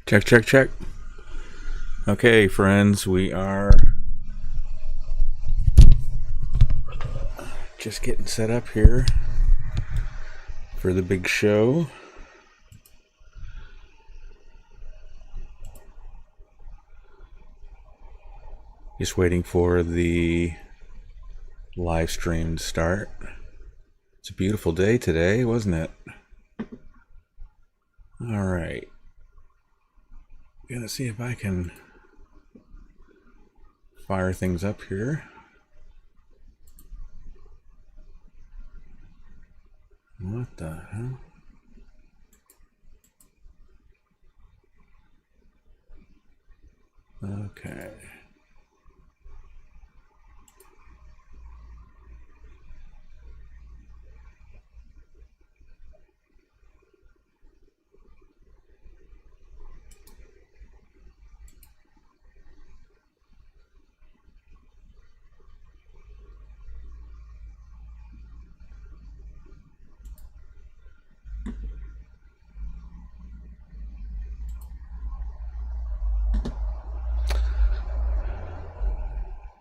Check, check, check. Okay, friends, we are just getting set up here for the big show. Just waiting for the live stream to start. It's a beautiful day today, wasn't it? All right. Gonna see if I can fire things up here. What the hell? Okay.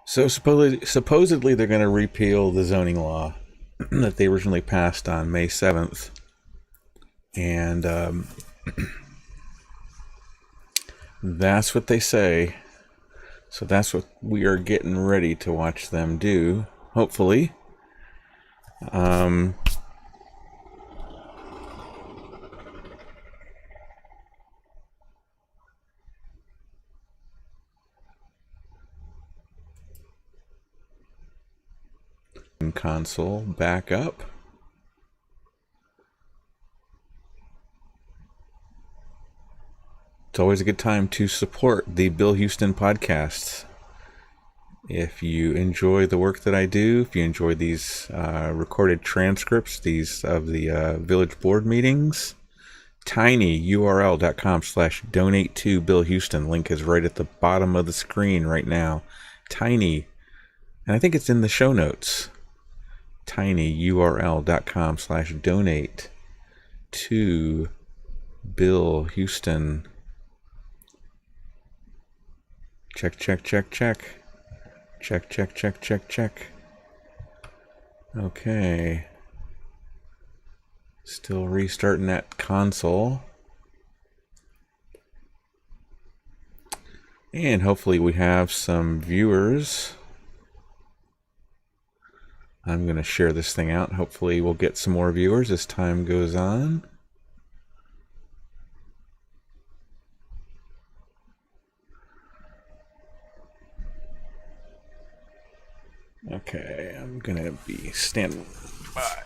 So supposedly they're going to repeal the zoning law that they originally passed on May 7th. And that's what they say. So that's what we are getting ready to watch them do, hopefully. Console back up. It's always a good time to support the Bill Huston podcasts. If you enjoy the work that I do, if you enjoy these recorded transcripts, these of the village board meetings, tinyurl.com/donate to Bill Huston. Link is right at the bottom of the screen right now. Tiny, and I think it's in the show notes. tinyurl.com/donate to Bill Huston. Check, check, check, check. Check, check, check, check, check. Okay. Still restarting that console. And hopefully we have some viewers. I'm going to share this thing out. Hopefully we'll get some more viewers as time goes on. Okay, I'm going to be standing by.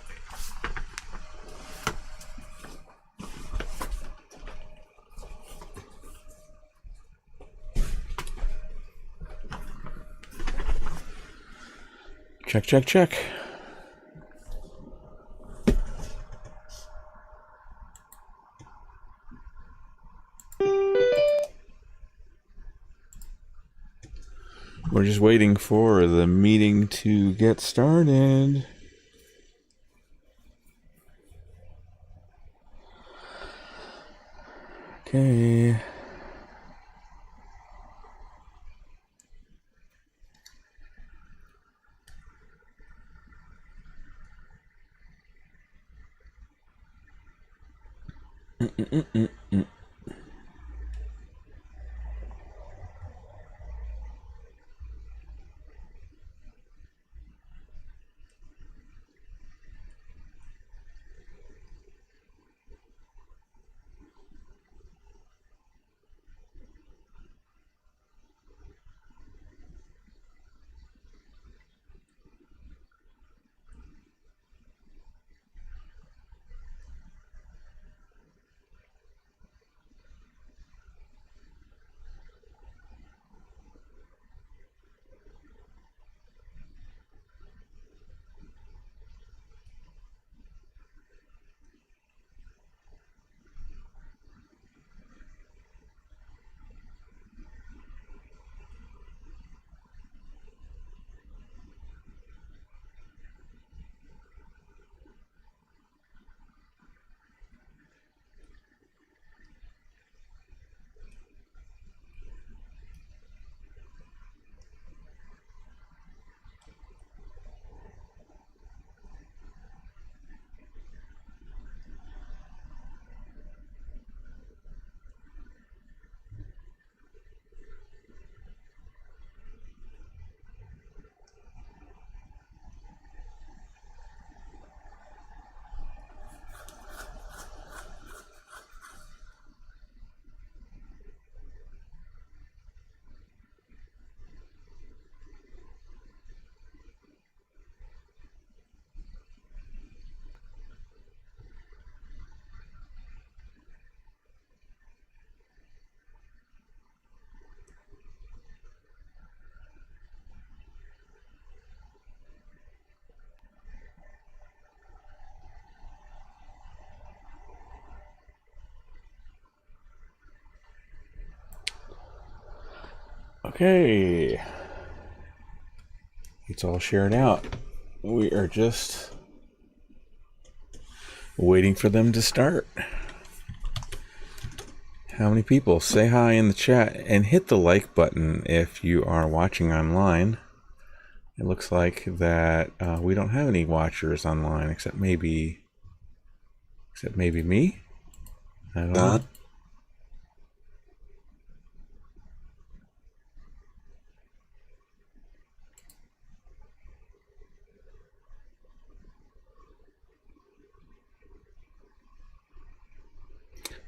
Check, check, check. We're just waiting for the meeting to get started. Okay. Okay, it's all shared out. We are just waiting for them to start. How many people? Say hi in the chat and hit the like button if you are watching online. It looks like that we don't have any watchers online except maybe me. I don't know.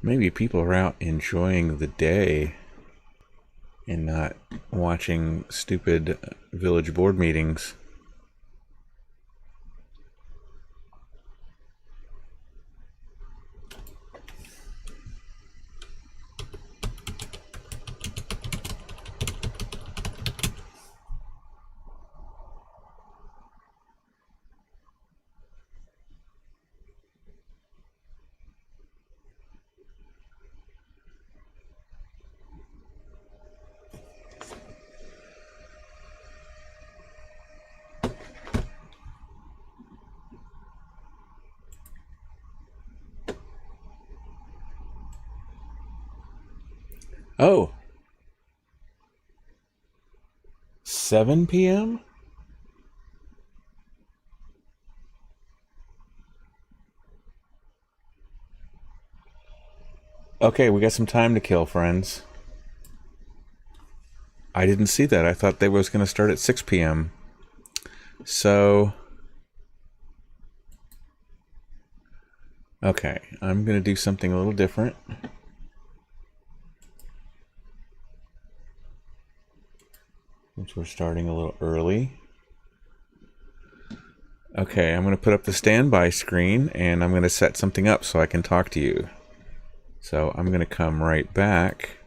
Maybe people are out enjoying the day and not watching stupid village board meetings. Oh, 7 p.m.? Okay, we got some time to kill, friends. I didn't see that. I thought they was going to start at 6 p.m. So, okay, I'm going to do something a little different. Since we're starting a little early. Okay, I'm going to put up the standby screen and I'm going to set something up so I can talk to you. So I'm going to come right back.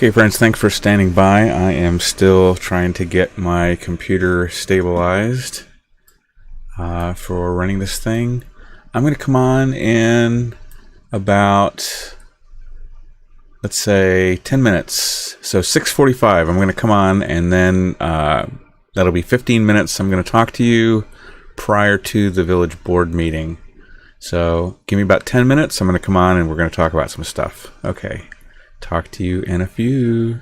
Okay, friends, thanks for standing by. I am still trying to get my computer stabilized for running this thing. I'm going to come on in about, let's say, 10 minutes. So 6:45, I'm going to come on, and then that'll be 15 minutes. I'm going to talk to you prior to the village board meeting. So give me about 10 minutes. I'm going to come on, and we're going to talk about some stuff. Okay. Talk to you in a few.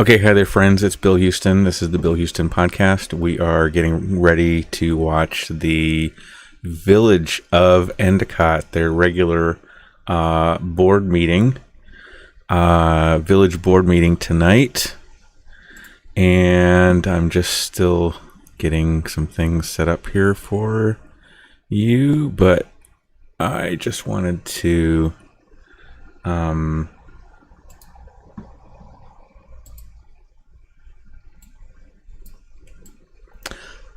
Okay, hi there, friends. It's Bill Huston. This is the Bill Huston podcast. We are getting ready to watch the Village of Endicott, their regular board meeting, village board meeting tonight. And I'm just still getting some things set up here for you, but I just wanted to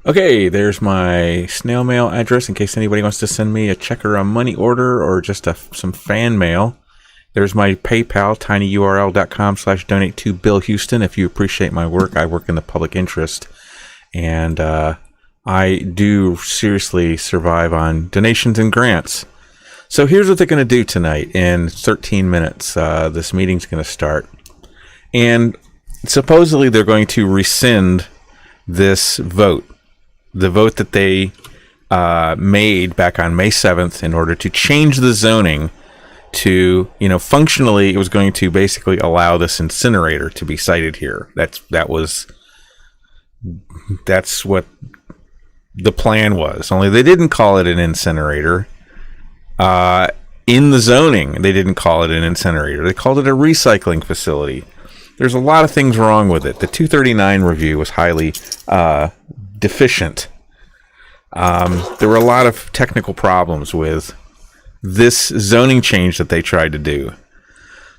okay, there's my snail mail address in case anybody wants to send me a check or a money order or just some fan mail. There's my PayPal, tinyurl.com/donate to Bill Huston. If you appreciate my work, I work in the public interest. And I do seriously survive on donations and grants. So here's what they're going to do tonight. In 13 minutes, this meeting's going to start. And supposedly they're going to rescind this vote. The vote that they made back on May 7th in order to change the zoning to, functionally it was going to basically allow this incinerator to be sited here. That's what the plan was. Only they didn't call it an incinerator. In the zoning, they didn't call it an incinerator. They called it a recycling facility. There's a lot of things wrong with it. The 239 review was highly deficient. There were a lot of technical problems with this zoning change that they tried to do.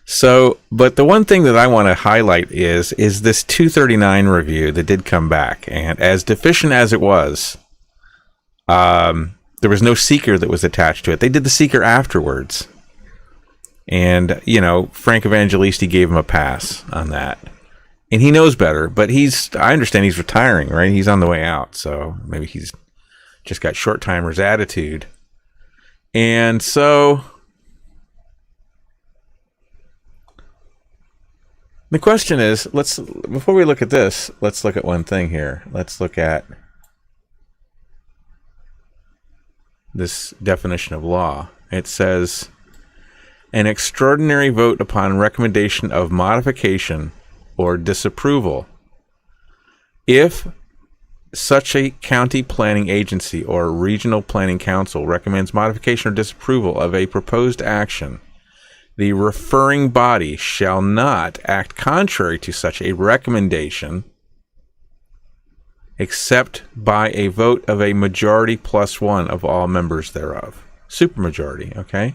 So, but the one thing that I want to highlight is this 239 review that did come back, and as deficient as it was, there was no seeker that was attached to it. They did the seeker afterwards. And, Frank Evangelisti gave him a pass on that. And he knows better, but I understand he's retiring, right? He's on the way out, so maybe he's just got short-timer's attitude. And so the question is, before we look at this, let's look at one thing here. Let's look at this definition of law. It says, an extraordinary vote upon recommendation of modification or disapproval. If such a county planning agency or regional planning council recommends modification or disapproval of a proposed action, the referring body shall not act contrary to such a recommendation except by a vote of a majority plus one of all members thereof. Supermajority, okay?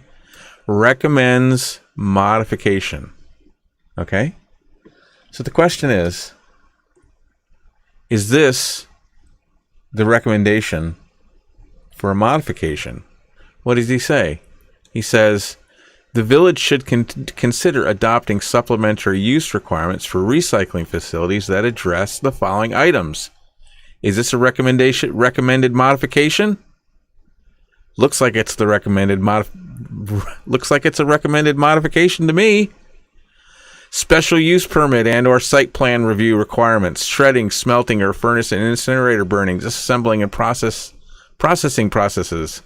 Recommends modification, okay? So the question is this the recommendation for a modification? What does he say? He says, the village should consider adopting supplementary use requirements for recycling facilities that address the following items. Is this a recommended modification? Looks like it's a recommended modification to me. Special use permit and or site plan review requirements, shredding, smelting, or furnace and incinerator burning, disassembling and processing processes.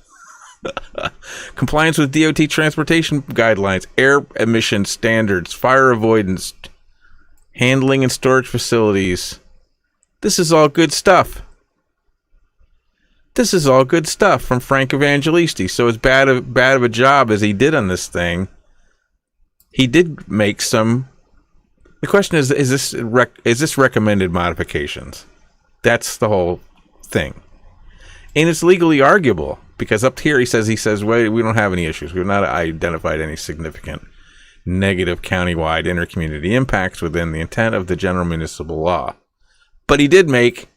Compliance with DOT transportation guidelines, air emission standards, fire avoidance, handling and storage facilities. This is all good stuff. This is all good stuff from Frank Evangelisti. So as bad of a job as he did on this thing, he did make some. The question is this recommended modifications? That's the whole thing, and it's legally arguable because up here he says, wait, we don't have any issues. We've not identified any significant negative countywide intercommunity impacts within the intent of the general municipal law. But he did make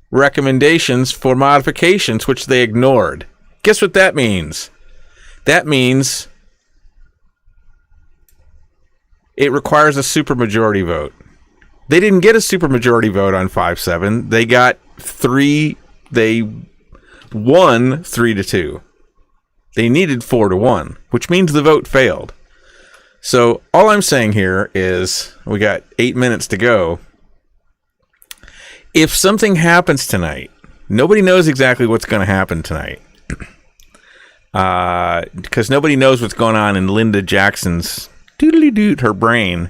recommendations for modifications, which they ignored. Guess what that means? That means it requires a supermajority vote. They didn't get a supermajority vote on 5-7. They got 3. They won 3-2. They needed 4-1, which means the vote failed. So all I'm saying here is we got 8 minutes to go. If something happens tonight, nobody knows exactly what's going to happen tonight. Because nobody knows what's going on in Linda Jackson's doodly-doot, her brain.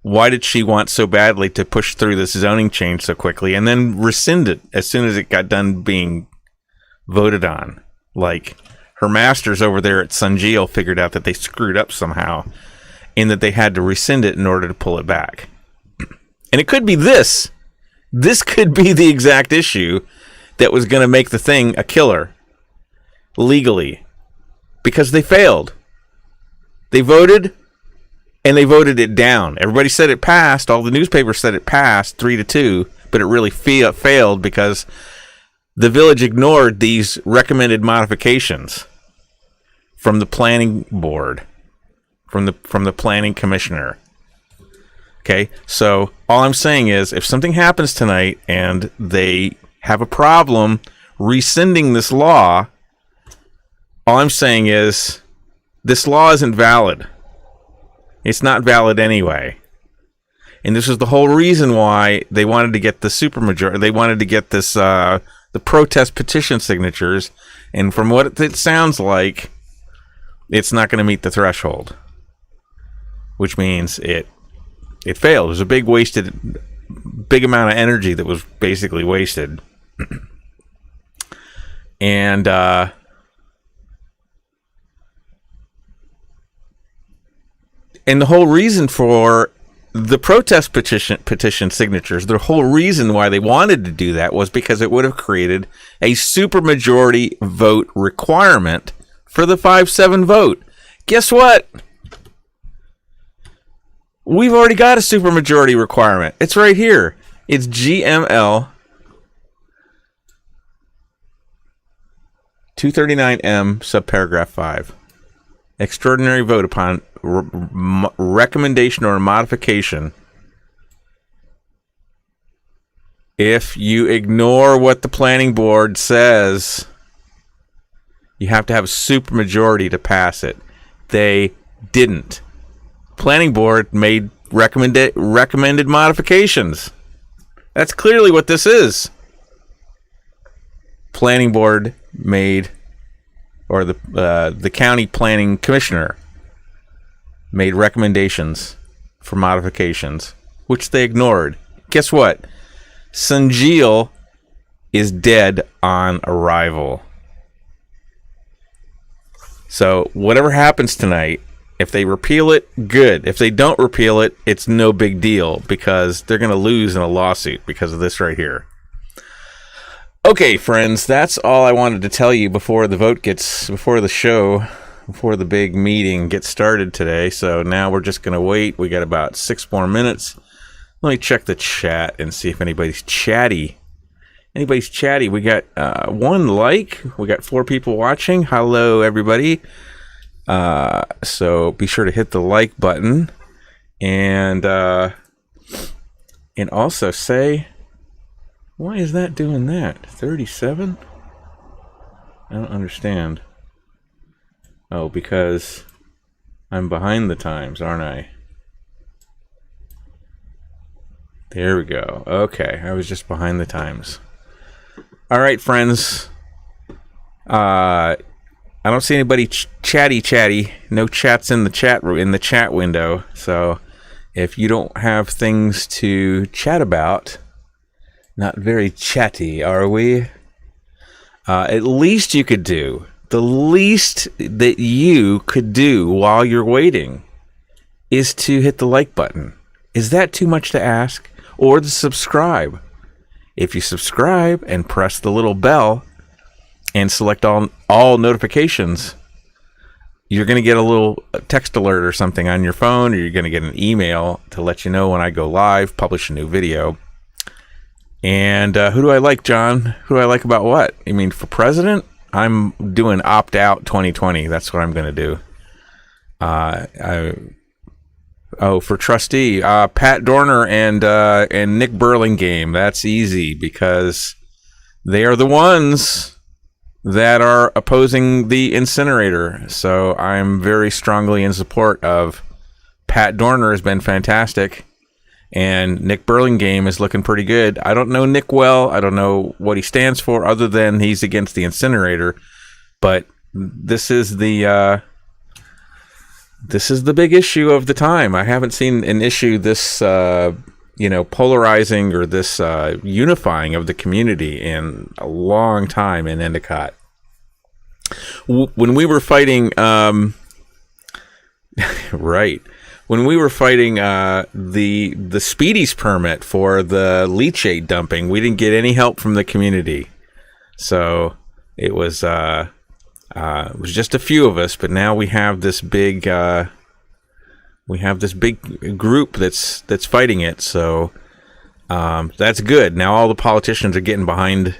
Why did she want so badly to push through this zoning change so quickly and then rescind it as soon as it got done being voted on? Like, her masters over there at Sunjeel figured out that they screwed up somehow and that they had to rescind it in order to pull it back. And it could be this. This could be the exact issue that was going to make the thing a killer legally, because they failed. They voted, and they voted it down. Everybody said it passed. All the newspapers said it passed 3-2, but it really failed because the village ignored these recommended modifications from the planning board, from the planning commissioner. Okay, so all I'm saying is, if something happens tonight and they have a problem rescinding this law, all I'm saying is this law isn't valid. It's not valid anyway. And this is the whole reason why they wanted to get the supermajority. They wanted to get this the protest petition signatures, and from what it sounds like, it's not going to meet the threshold, which means it failed. It was a big amount of energy that was basically wasted. And the whole reason for the protest petition signatures, the whole reason why they wanted to do that was because it would have created a supermajority vote requirement for the 5-7 vote. Guess what? We've already got a supermajority requirement. It's right here. It's GML 239M subparagraph 5. Extraordinary vote upon recommendation or modification. If you ignore what the planning board says, you have to have a supermajority to pass it. They didn't. Planning board made recommended modifications. That's clearly what this is. Planning board made, or the county planning commissioner made recommendations for modifications, which they ignored. Guess what? Sunjeel is dead on arrival. So whatever happens tonight, if they repeal it, good. If they don't repeal it, it's no big deal because they're going to lose in a lawsuit because of this right here. Okay, friends, that's all I wanted to tell you before the big meeting gets started today. So now we're just going to wait. We got about 6 more minutes. Let me check the chat and see if anybody's chatty. We got 1 like. We got 4 people watching. Hello, everybody. So be sure to hit the like button and also say, why is that doing that? 37? I don't understand. Oh, because I'm behind the times, aren't I? There we go. Okay, I was just behind the times. All right, friends. I don't see anybody chatty. No chats in the chat window. So if you don't have things to chat about, not very chatty, are we? At least you could do. The least that you could do while you're waiting is to hit the like button. Is that too much to ask? Or to subscribe. If you subscribe and press the little bell and select all notifications, you're going to get a little text alert or something on your phone, or you're going to get an email to let you know when I go live, publish a new video. And who do I like, John? Who do I like about what? You mean for president? I'm doing opt-out 2020. That's what I'm going to do. For trustee, Pat Dorner and Nick Burlingame. That's easy because they are the ones that are opposing the incinerator. So I'm very strongly in support of Pat Dorner. Has been fantastic, and Nick Burlingame is looking pretty good. I don't know Nick well. I don't know what he stands for other than he's against the incinerator. But this is the this is the big issue of the time. I haven't seen an issue this, polarizing or this unifying of the community in a long time in Endicott. When we were fighting, right, when we were fighting the Speedies permit for the leachate dumping, we didn't get any help from the community. So it was just a few of us, but now we have this big group that's fighting it. So that's good. Now all the politicians are getting behind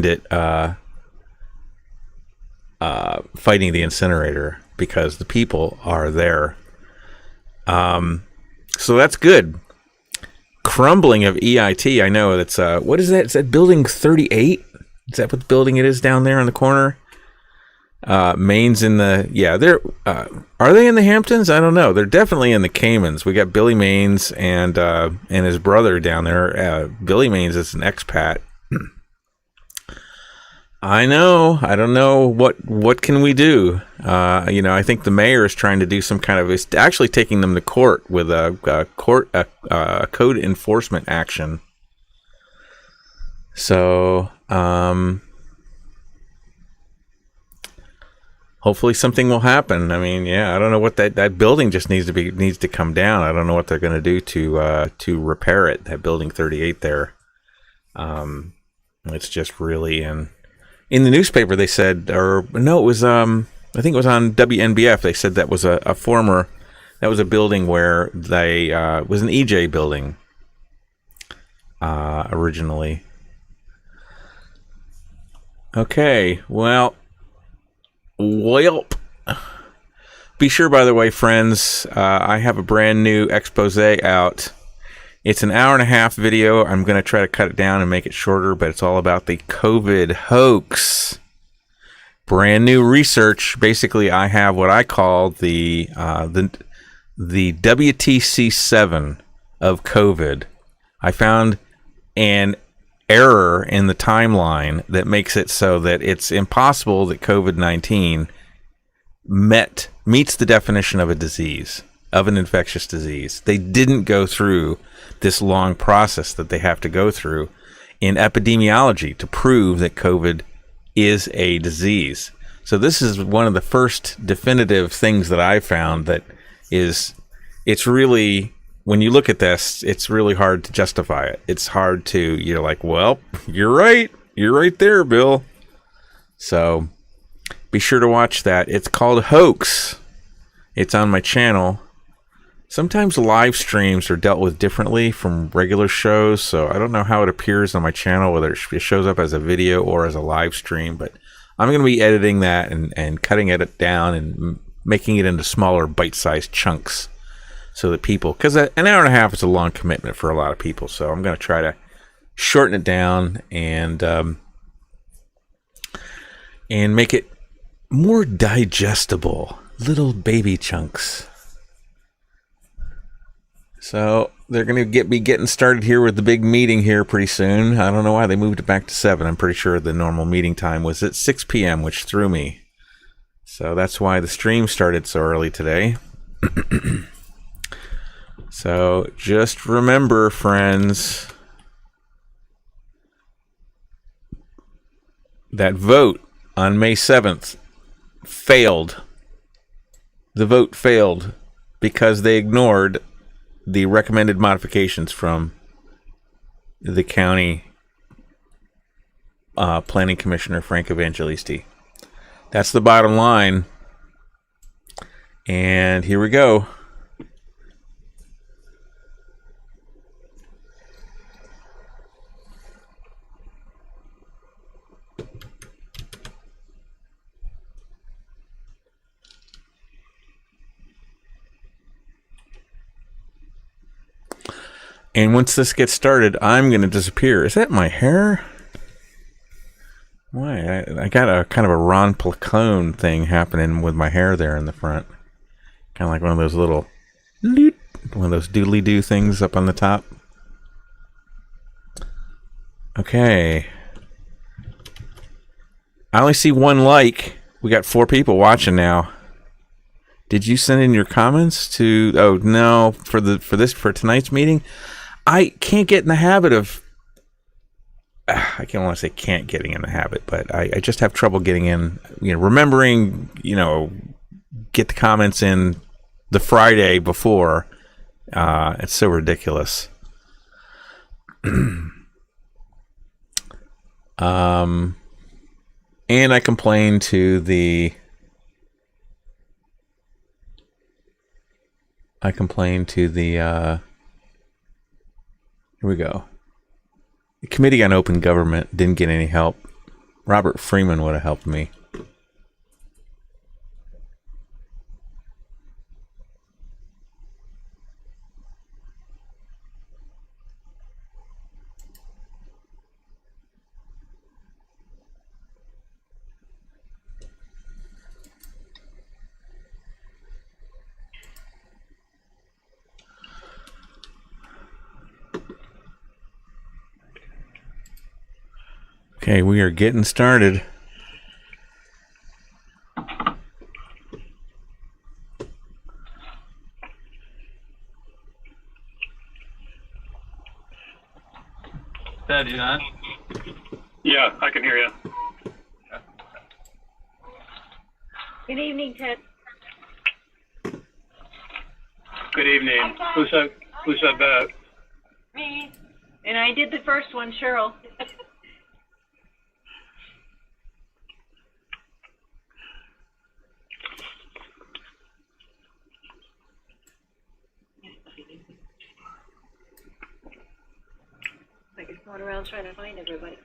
it, fighting the incinerator because the people are there. So that's good. Crumbling of EIT. I know that's what is that? Is that building 38? Is that what the building it is down there in the corner? Maine's in the they're are they in the Hamptons? I don't know. They're definitely in the Caymans. We got Billy Maines and his brother down there. Billy Maines is an expat. I know. I don't know what can we do. I think the mayor is trying to do some kind of, is actually taking them to court with a code enforcement action. So hopefully something will happen. I mean, I don't know what that building just needs to come down. I don't know what they're going to do to repair it. That building 38 there. It's just really in the newspaper they said, or no, it was I think it was on WNBF. They said that was a building where they was an EJ building originally. Okay, well, be sure, by the way, friends, I have a brand new expose out. It's an hour and a half video. I'm going to try to cut it down and make it shorter, but it's all about the COVID hoax. Brand new research. Basically, I have what I call the WTC7 of COVID. I found an error in the timeline that makes it so that it's impossible that COVID-19 meets the definition of a disease, of an infectious disease. They didn't go through this long process that they have to go through in epidemiology to prove that COVID is a disease. So this is one of the first definitive things that I found that it's really, when you look at this, it's really hard to justify it. It's hard to, you're like, well, you're right there, Bill. So be sure to watch that. It's called Hoax. It's on my channel. Sometimes live streams are dealt with differently from regular shows, so I don't know how it appears on my channel, whether it shows up as a video or as a live stream, but I'm going to be editing that and cutting it down and making it into smaller bite-sized chunks so that people, because an hour and a half is a long commitment for a lot of people, so I'm going to try to shorten it down and make it more digestible, little baby chunks. So they're going to be getting started here with the big meeting here pretty soon. I don't know why they moved it back to 7. I'm pretty sure the normal meeting time was at 6 p.m., which threw me. So that's why the stream started so early today. So just remember, friends, that vote on May 7th failed. The vote failed because they ignored the recommended modifications from the county planning commissioner, Frank Evangelisti. That's the bottom line. And here we go. And once this gets started, I'm going to disappear. Is that my hair? Why? I got a kind of a Ron Placone thing happening with my hair there in the front. Kind of like one of those little, one of those doodly-doo things up on the top. Okay. I only see one like. We got 4 people watching now. Did you send in your comments to? Oh no, for tonight's meeting, I can't get in the habit of. I can't want to say can't getting in the habit, but I just have trouble getting in. Remembering. Get the comments in the Friday before. It's so ridiculous. And I complained to the. Here we go. The Committee on Open Government didn't get any help. Robert Freeman would have helped me. Okay, we are getting started. Ted, you on? Yeah, I can hear you. Good evening, Ted. Good evening. Who said that? Me. And I did the first one, Cheryl. I could going around trying to find everybody.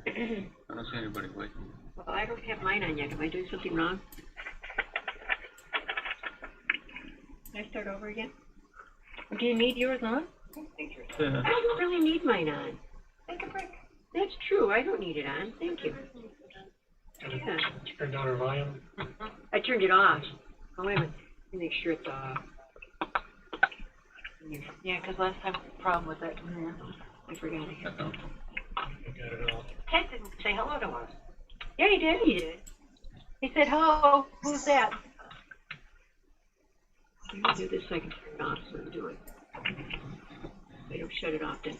I don't see anybody waiting. Well, I don't have mine on yet. Am I doing something wrong? Can I start over again? Do you need yours on? Yeah. I don't really need mine on. Take a break. That's true. I don't need it on. Thank you. Yeah. Turn down her volume. I turned it off. Oh, wait a minute. Let me make sure it's off. Yeah, because last time the problem was that I forgot it. Ted didn't say hello to us. Yeah, he did. He did. He said, hello. Who's that? Let me do this so I can turn it off so I'm doing. I don't shut it off then.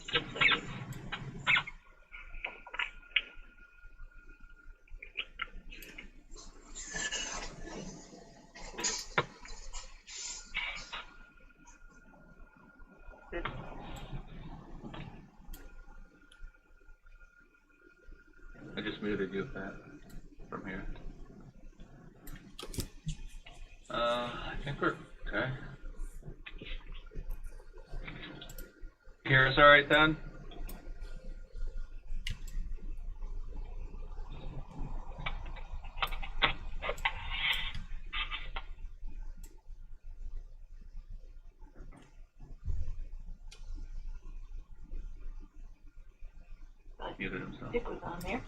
I just muted you, Pat, from here. I think we're okay. Hear us all right, Ted? Muted himself. Dick was on there.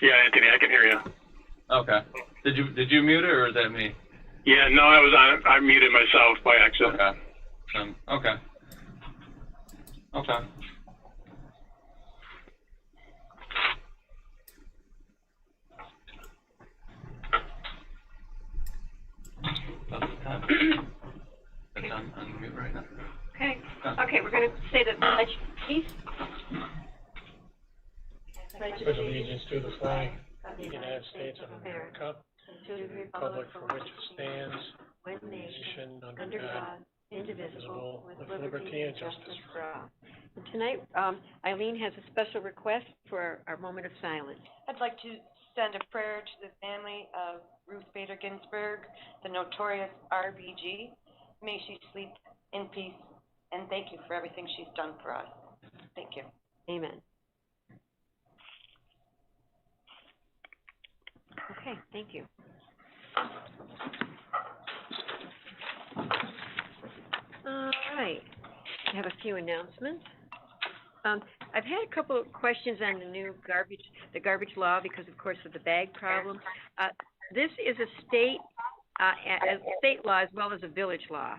Yeah, Anthony, I can hear you. Okay. Did you mute it or is that me? Yeah, no, I was on. I muted myself by accident. Okay. Okay. Okay. It's on mute right now. Okay. Okay, we're going to say the pledge, please. Pledge allegiance to the flag of the United States of America, to the republic for which it stands, one nation under God, indivisible, with liberty and justice for all. And tonight, Eileen has a special request for our moment of silence. I'd like to send a prayer to the family of Ruth Bader Ginsburg, the notorious RBG. May she sleep in peace, and thank you for everything she's done for us. Thank you. Amen. Okay, thank you. All right, I have a few announcements. I've had a couple of questions on the new garbage law because, of course, of the bag problem. This is a state law as well as a village law.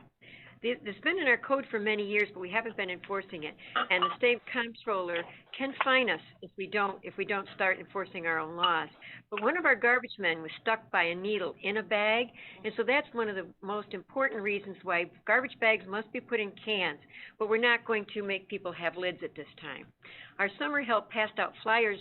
It's been in our code for many years, but we haven't been enforcing it. And the state comptroller can fine us if we don't start enforcing our own laws. But one of our garbage men was stuck by a needle in a bag, and so that's one of the most important reasons why garbage bags must be put in cans. But we're not going to make people have lids at this time. Our summer help passed out flyers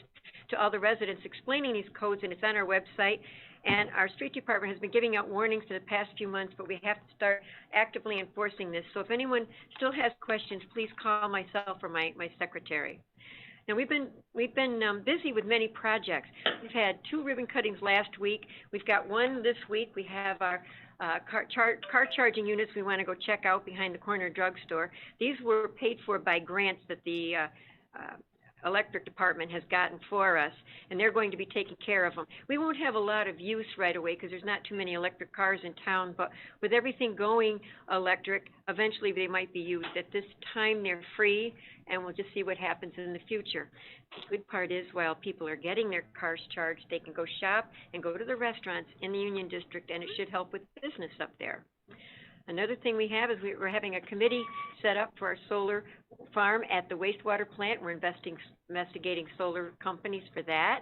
to all the residents explaining these codes, and it's on our website. And our street department has been giving out warnings for the past few months, but we have to start actively enforcing this. So if anyone still has questions, please call myself or my secretary. Now, we've been busy with many projects. We've had 2 ribbon cuttings last week. We've got one this week. We have our car charging units we want to go check out behind the corner drugstore. These were paid for by grants that the electric department has gotten for us, and they're going to be taking care of them. We won't have a lot of use right away because there's not too many electric cars in town, but with everything going electric, eventually they might be used. At this time, they're free, and we'll just see what happens in the future. The good part is, while people are getting their cars charged, they can go shop and go to the restaurants in the Union District, and it should help with business up there. Another thing we have is we're having a committee set up for our solar farm at the wastewater plant. We're investigating solar companies for that.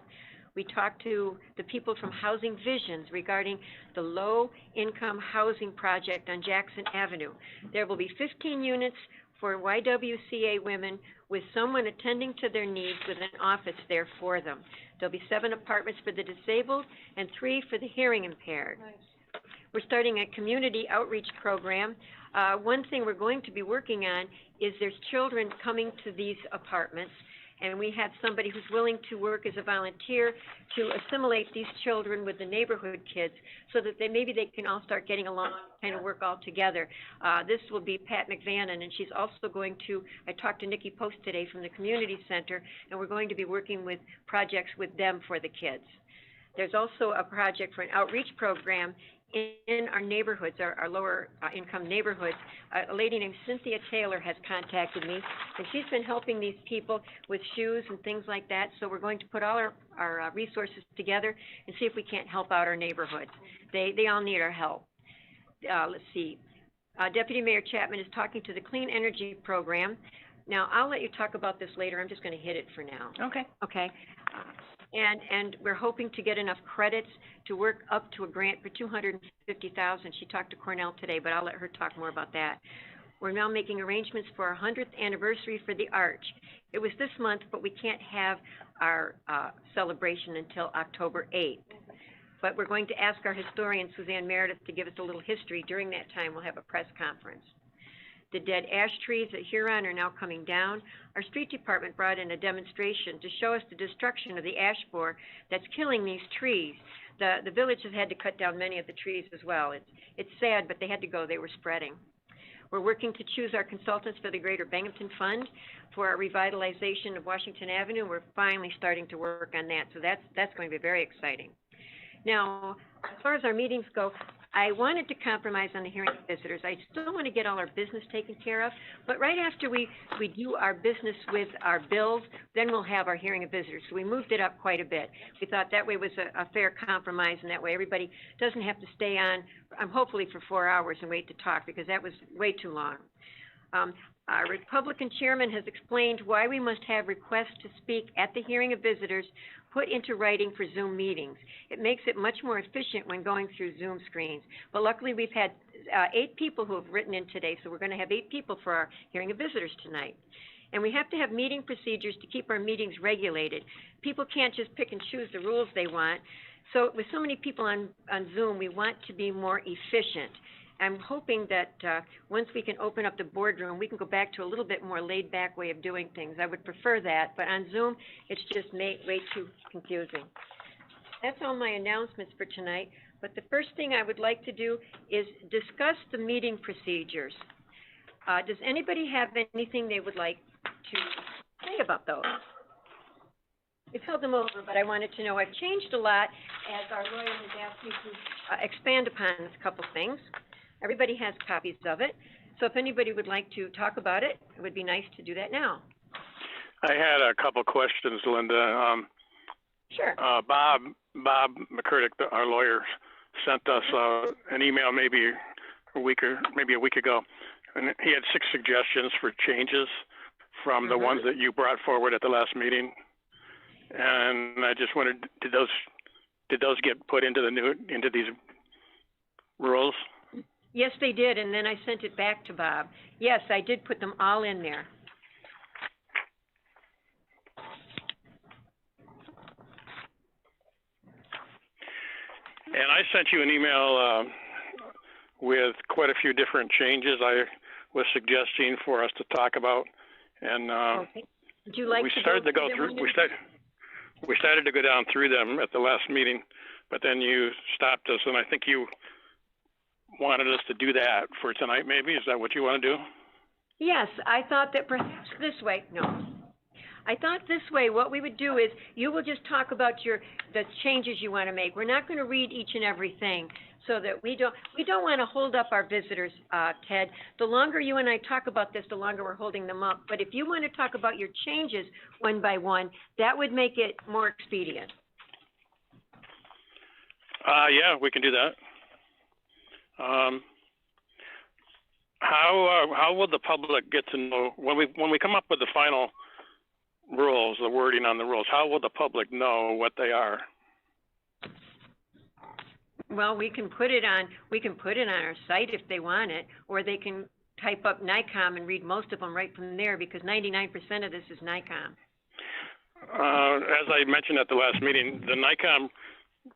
We talked to the people from Housing Visions regarding the low-income housing project on Jackson Avenue. There will be 15 units for YWCA women with someone attending to their needs with an office there for them. There'll be 7 apartments for the disabled and 3 for the hearing impaired. Nice. We're starting a community outreach program. One thing we're going to be working on is there's children coming to these apartments, and we have somebody who's willing to work as a volunteer to assimilate these children with the neighborhood kids so that maybe they can all start getting along, kind of work all together. This will be Pat McVannon, and she's also going to, I talked to Nikki Post today from the community center, and we're going to be working with projects with them for the kids. There's also a project for an outreach program in our neighborhoods, our lower income neighborhoods. A lady named Cynthia Taylor has contacted me, and she's been helping these people with shoes and things like that. So we're going to put all our resources together and see if we can't help out our neighborhoods. They all need our help. Let's see. Deputy Mayor Chapman is talking to the Clean Energy Program. Now, I'll let you talk about this later. I'm just going to hit it for now. Okay. Okay. And we're hoping to get enough credits to work up to a grant for $250,000. She talked to Cornell today, but I'll let her talk more about that. We're now making arrangements for our 100th anniversary for the Arch. It was this month, but we can't have our celebration until October 8th. But we're going to ask our historian, Suzanne Meredith, to give us a little history. During that time, we'll have a press conference. The dead ash trees at Huron are now coming down. Our street department brought in a demonstration to show us the destruction of the ash borer that's killing these trees. The village has had to cut down many of the trees as well. It's sad, but they had to go. They were spreading. We're working to choose our consultants for the Greater Binghamton Fund for our revitalization of Washington Avenue. We're finally starting to work on that, so that's going to be very exciting. Now, as far as our meetings go, I wanted to compromise on the hearing of visitors. I still want to get all our business taken care of, but right after we do our business with our bills, then we'll have our hearing of visitors. So we moved it up quite a bit. We thought that way was a fair compromise, and that way everybody doesn't have to stay on, hopefully for 4 hours and wait to talk, because that was way too long. Our Republican chairman has explained why we must have requests to speak at the hearing of visitors put into writing for Zoom meetings. It makes it much more efficient when going through Zoom screens. But luckily, we've had 8 people who have written in today, so we're going to have 8 people for our hearing of visitors tonight. And we have to have meeting procedures to keep our meetings regulated. People can't just pick and choose the rules they want. So with so many people on Zoom, we want to be more efficient. I'm hoping that once we can open up the boardroom, we can go back to a little bit more laid-back way of doing things. I would prefer that, but on Zoom, it's just way too confusing. That's all my announcements for tonight, but the first thing I would like to do is discuss the meeting procedures. Does anybody have anything they would like to say about those? We've held them over, but I wanted to know I've changed a lot as our lawyer has asked me to expand upon a couple things. Everybody has copies of it, so if anybody would like to talk about it, it would be nice to do that now. I had a couple questions, Linda. Sure. Bob McCurdick, our lawyer, sent us an email maybe a week ago And he had 6 suggestions for changes from the ones that you brought forward at the last meeting. And I just wondered, did those get put into these rules? Yes, they did, and then I sent it back to Bob. Yes, I did put them all in there. And I sent you an email with quite a few different changes I was suggesting for us to talk about. And Okay. Would you like we to started to go them through. one We started to go down through them at the last meeting, but then you stopped us, and I think you wanted us to do that for tonight. Maybe is that what you want to do? Yes, I thought that perhaps this way, no. I thought this way, what we would do is, you will just talk about the changes you want to make. We're not going to read each and everything, so that we don't want to hold up our visitors, Ted. The longer you and I talk about this, the longer we're holding them up. But if you want to talk about your changes one by one, that would make it more expedient. Yeah, we can do that. How will the public get to know when we come up with the final rules, the wording on the rules? How will the public know what they are? Well, we can put it on our site if they want it, or they can type up NICOM and read most of them right from there, because 99% of this is NICOM. As I mentioned at the last meeting, the NICOM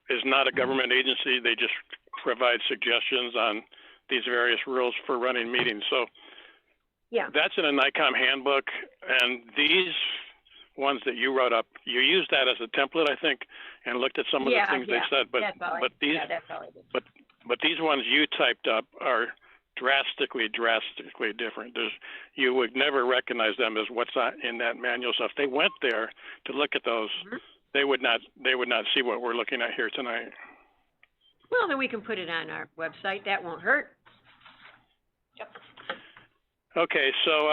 is not a government agency. They just provide suggestions on these various rules for running meetings. So yeah, that's in a NICOM handbook, and these ones that you wrote up, you used that as a template, I think, and looked at some of the things they said. But these ones you typed up are drastically different. You would never recognize them as what's in that manual. So if they went there to look at those, they would not see what we're looking at here tonight. Well, then we can put it on our website. That won't hurt. Yep. Okay, so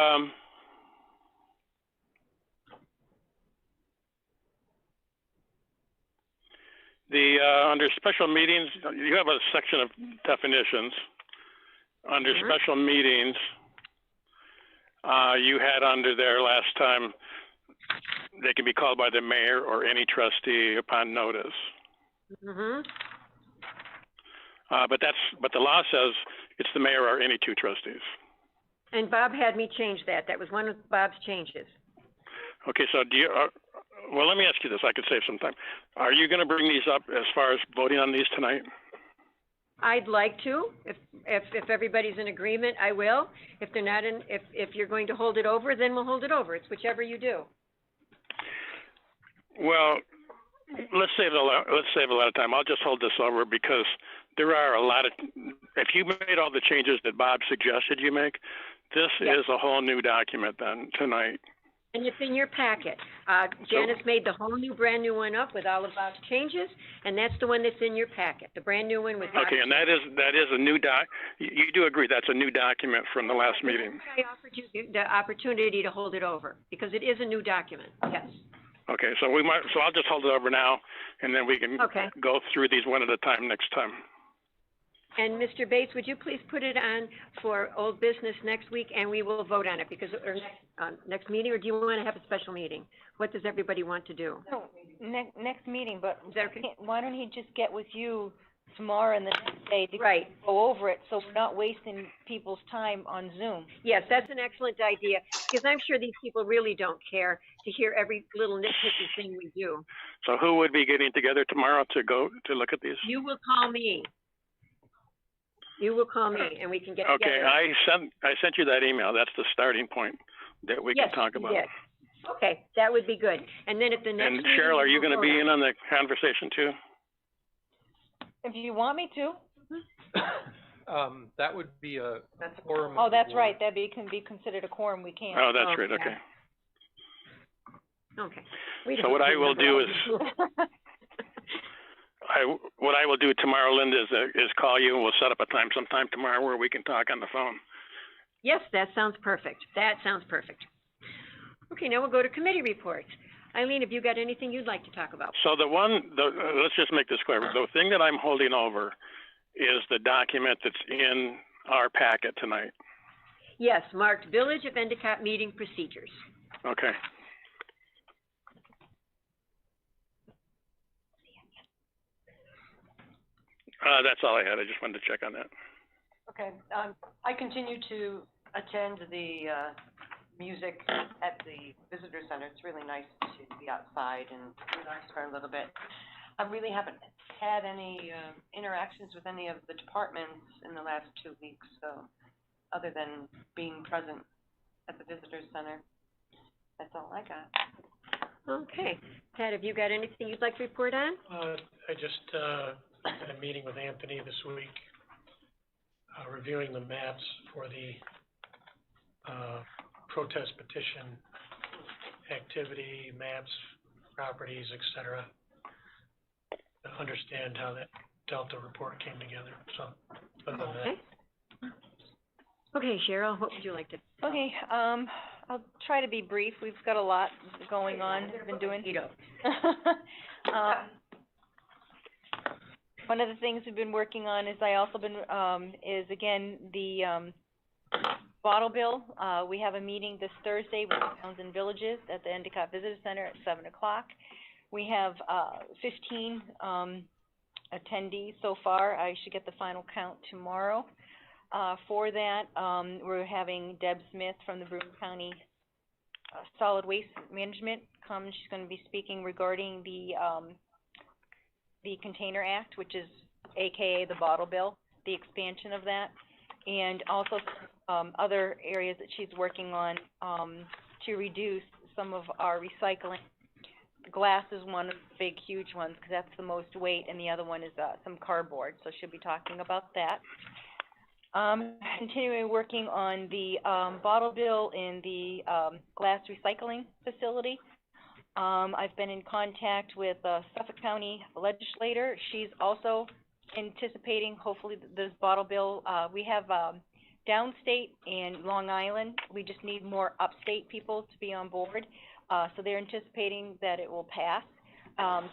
under special meetings, you have a section of definitions. Under special meetings, you had under there last time, they can be called by the mayor or any trustee upon notice. But the law says it's the mayor or any 2 trustees. And Bob had me change that. That was one of Bob's changes. Okay, so do you? Well, let me ask you this. I could save some time. Are you going to bring these up as far as voting on these tonight? I'd like to. If everybody's in agreement, I will. If they're not if you're going to hold it over, then we'll hold it over. It's whichever you do. Well, let's save a lot of time. I'll just hold this over because there are a lot of. If you made all the changes that Bob suggested you make, this is a whole new document then tonight. And it's in your packet. Janice made the whole new, brand new one up with all of Bob's changes, and that's the one that's in your packet, the brand new one with Bob's and that is a new you do agree that's a new document from the last meeting? I offered you the opportunity to hold it over, because it is a new document, yes. Okay, so I'll just hold it over now, and then we can go through these one at a time next time. And Mr. Bates, would you please put it on for old business next week, and we will vote on it, because next meeting, or do you want to have a special meeting? What does everybody want to do? No, next meeting, but is that okay? Why don't he just get with you tomorrow and the next day to go over it, so we're not wasting people's time on Zoom? Yes, that's an excellent idea, because I'm sure these people really don't care to hear every little nitpicky thing we do. So who would be getting together tomorrow to look at these? You will call me. You will call me, and we can get together. Okay, I sent you that email. That's the starting point that we can talk about. Yes. Okay, that would be good. And then at the next meeting, Cheryl, are you going to be in on the conversation too? If you want me to. That would be a quorum. Oh, that's right. That can be considered a quorum. We can't. Oh, that's right. Okay. Okay. So what I will do is. What I will do tomorrow, Linda, is call you, and we'll set up a time sometime tomorrow where we can talk on the phone. Yes, that sounds perfect. That sounds perfect. Okay, now we'll go to committee reports. Eileen, have you got anything you'd like to talk about? So let's just make this clear. The thing that I'm holding over is the document that's in our packet tonight. Yes, marked Village of Endicott Meeting Procedures. Okay. That's all I had. I just wanted to check on that. Okay, I continue to attend the, music at the visitor center. It's really nice to be outside and relax for a little bit. I really haven't had any, interactions with any of the departments in the last 2 weeks, so, other than being present at the visitor center. That's all I got. Okay. Pat, have you got anything you'd like to report on? I just, had a meeting with Anthony this week, reviewing the maps for the, protest petition activity, maps, properties, et cetera, to understand how that Delta report came together, so, other than that. Okay, Cheryl, what would you like to? Okay, I'll try to be brief. We've got a lot going on, been doing. One of the things we've been working on is is again, the, bottle bill. We have a meeting this Thursday with towns and villages at the Endicott Visitor Center at 7 o'clock. We have, 15, attendees so far. I should get the final count tomorrow. For that, we're having Deb Smith from the Broome County Solid Waste Management come. She's going to be speaking regarding the Container Act, which is AKA the bottle bill, the expansion of that, and also other areas that she's working on to reduce some of our recycling. Glass is one of the big, huge ones because that's the most weight, and the other one is some cardboard. So she'll be talking about that. Continuing working on the bottle bill in the glass recycling facility. I've been in contact with Suffolk County legislator. She's also anticipating, hopefully, this bottle bill. We have downstate and Long Island. We just need more upstate people to be on board. So they're anticipating that it will pass.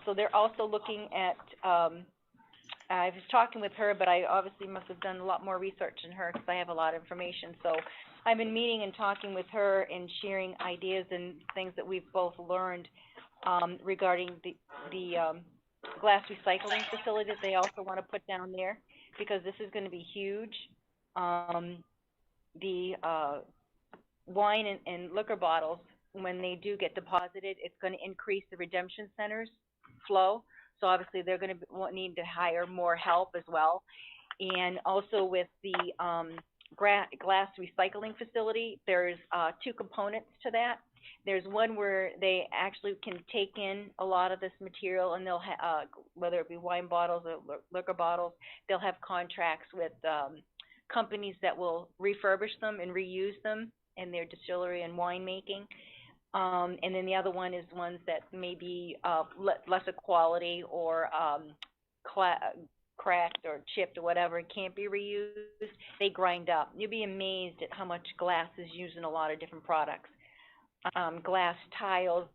So they're also looking at, I was talking with her, but I obviously must have done a lot more research than her because I have a lot of information. So I've been meeting and talking with her and sharing ideas and things that we've both learned regarding the glass recycling facility that they also want to put down there, because this is going to be huge. The wine and liquor bottles, when they do get deposited, it's going to increase the redemption center's flow. So obviously they're going to need to hire more help as well. And also with the glass recycling facility, there's 2 components to that. There's one where they actually can take in a lot of this material, and they'll whether it be wine bottles or liquor bottles, they'll have contracts with companies that will refurbish them and reuse them in their distillery and winemaking. And then the other one is ones that may be lesser quality or cracked or chipped or whatever, it can't be reused. They grind up. You'll be amazed at how much glass is used in a lot of different products. Glass tiles,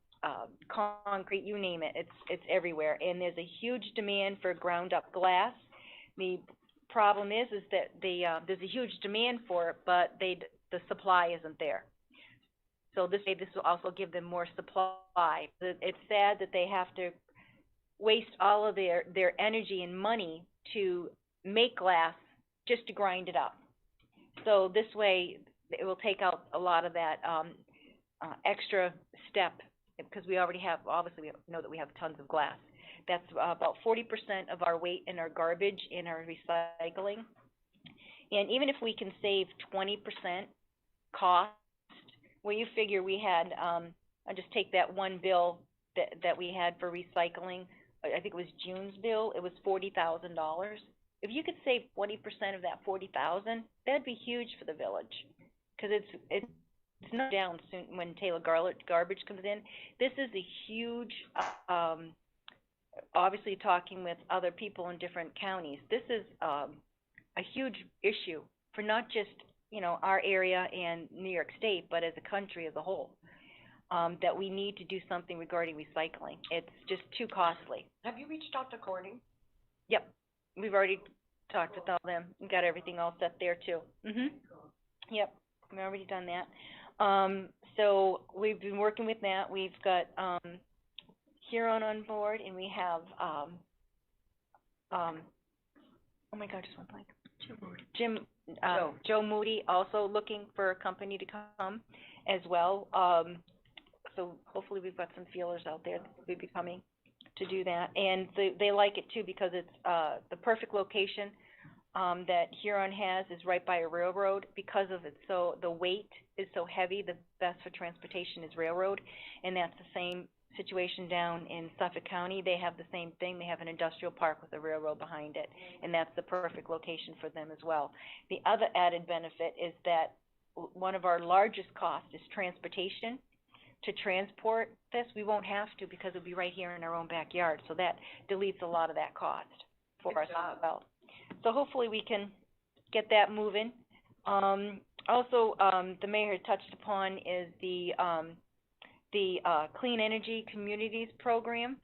concrete, you name it, it's everywhere. And there's a huge demand for ground up glass. The problem is that there's a huge demand for it, but the supply isn't there. So this will also give them more supply. It's sad that they have to waste all of their energy and money to make glass just to grind it up. So this way, it will take out a lot of that extra step, because we already have, obviously we know that we have tons of glass. That's about 40% of our weight in our garbage in our recycling. And even if we can save 20% cost, well, you figure we had, I'll just take that one bill that we had for recycling. I think it was June's bill. It was $40,000. If you could save 20% of that $40,000, that'd be huge for the village, because it's not down soon when Taylor garbage comes in. This is a huge, obviously talking with other people in different counties, this is a huge issue for not just, our area and New York State, but as a country as a whole, that we need to do something regarding recycling. It's just too costly. Have you reached out to Corning? Yep. We've already talked with all them and got everything all set there too. Yep. We've already done that. So we've been working with that. We've got, Huron on board, and we have, oh my God, just went blank. Joe Moody also looking for a company to come as well. So hopefully we've got some feelers out there that will be coming to do that. And they like it too because it's, the perfect location, that Huron has is right by a railroad. Because of it, so the weight is so heavy, the best for transportation is railroad. And that's the same situation down in Suffolk County. They have the same thing. They have an industrial park with a railroad behind it, and that's the perfect location for them as well. The other added benefit is that one of our largest costs is transportation. To transport this, we won't have to because it'll be right here in our own backyard, so that deletes a lot of that cost for us as well. So hopefully we can get that moving. Also, the mayor had touched upon is the Clean Energy Communities Program.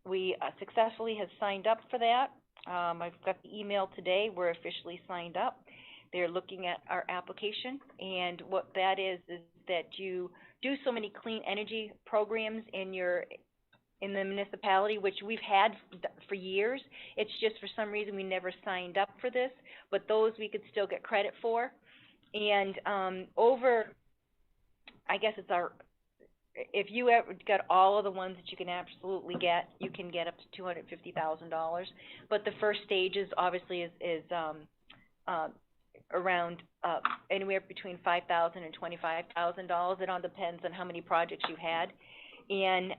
We successfully have signed up for that. I've got the email today. We're officially signed up. They're looking at our application, and what that is that you do so many clean energy programs in the municipality, which we've had for years. It's just for some reason we never signed up for this, but those we could still get credit for. And I guess it's if you ever got all of the ones that you can absolutely get, you can get up to $250,000. But the first stages obviously is around anywhere between $5,000 and $25,000. It all depends on how many projects you had. And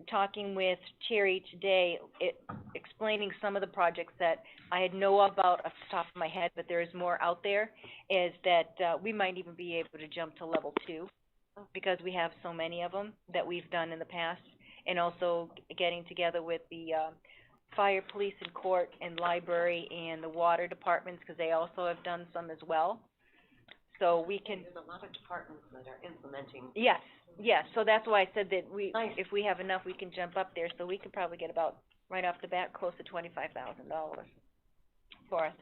talking with Terry today, explaining some of the projects that I had know about off the top of my head, but there is more out there, is that we might even be able to jump to level 2 because we have so many of them that we've done in the past, and also getting together with the fire, police, and court, and library, and the water departments, because they also have done some as well. So we can. There's a lot of departments that are implementing. Yes. So that's why I said that if we have enough, we can jump up there. So we could probably get about right off the bat close to $25,000 for us.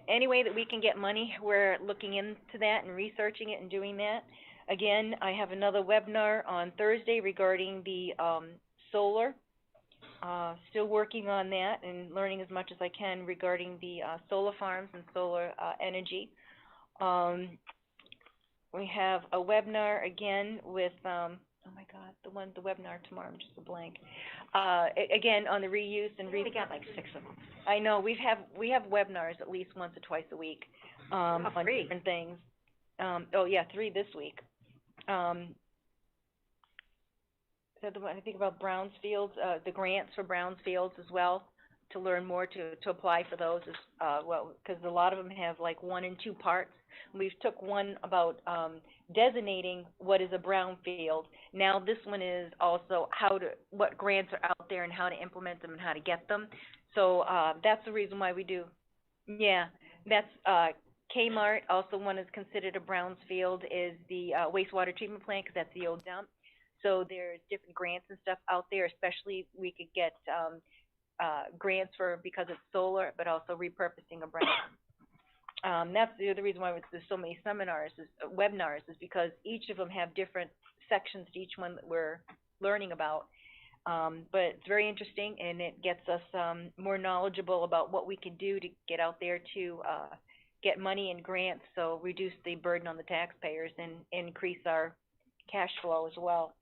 Any way that we can get money, we're looking into that and researching it and doing that. Again, I have another webinar on Thursday regarding the solar. Still working on that and learning as much as I can regarding the solar farms and solar energy. We have a webinar again with, oh my God, the webinar tomorrow, I'm just a blank. Again, on the reuse and We got like 6 of them. I know, we have webinars at least once or twice a week, on different things. 3 this week. So I think about Brownsfields, the grants for Brownsfields as well, to learn more to apply for those as well, because a lot of them have like 1 and 2 parts. We've took one about designating what is a brownfield. Now this one is also what grants are out there and how to implement them and how to get them. So that's the reason why we do. Yeah, that's Kmart. Also, one is considered a brownfield is the wastewater treatment plant, because that's the old dump. So there's different grants and stuff out there, especially we could get grants because it's solar, but also repurposing a brown. That's the other reason why there's so many webinars is because each of them have different sections to each one that we're learning about. But it's very interesting, and it gets us more knowledgeable about what we can do to get out there to get money and grants, so reduce the burden on the taxpayers and increase our cash flow as well.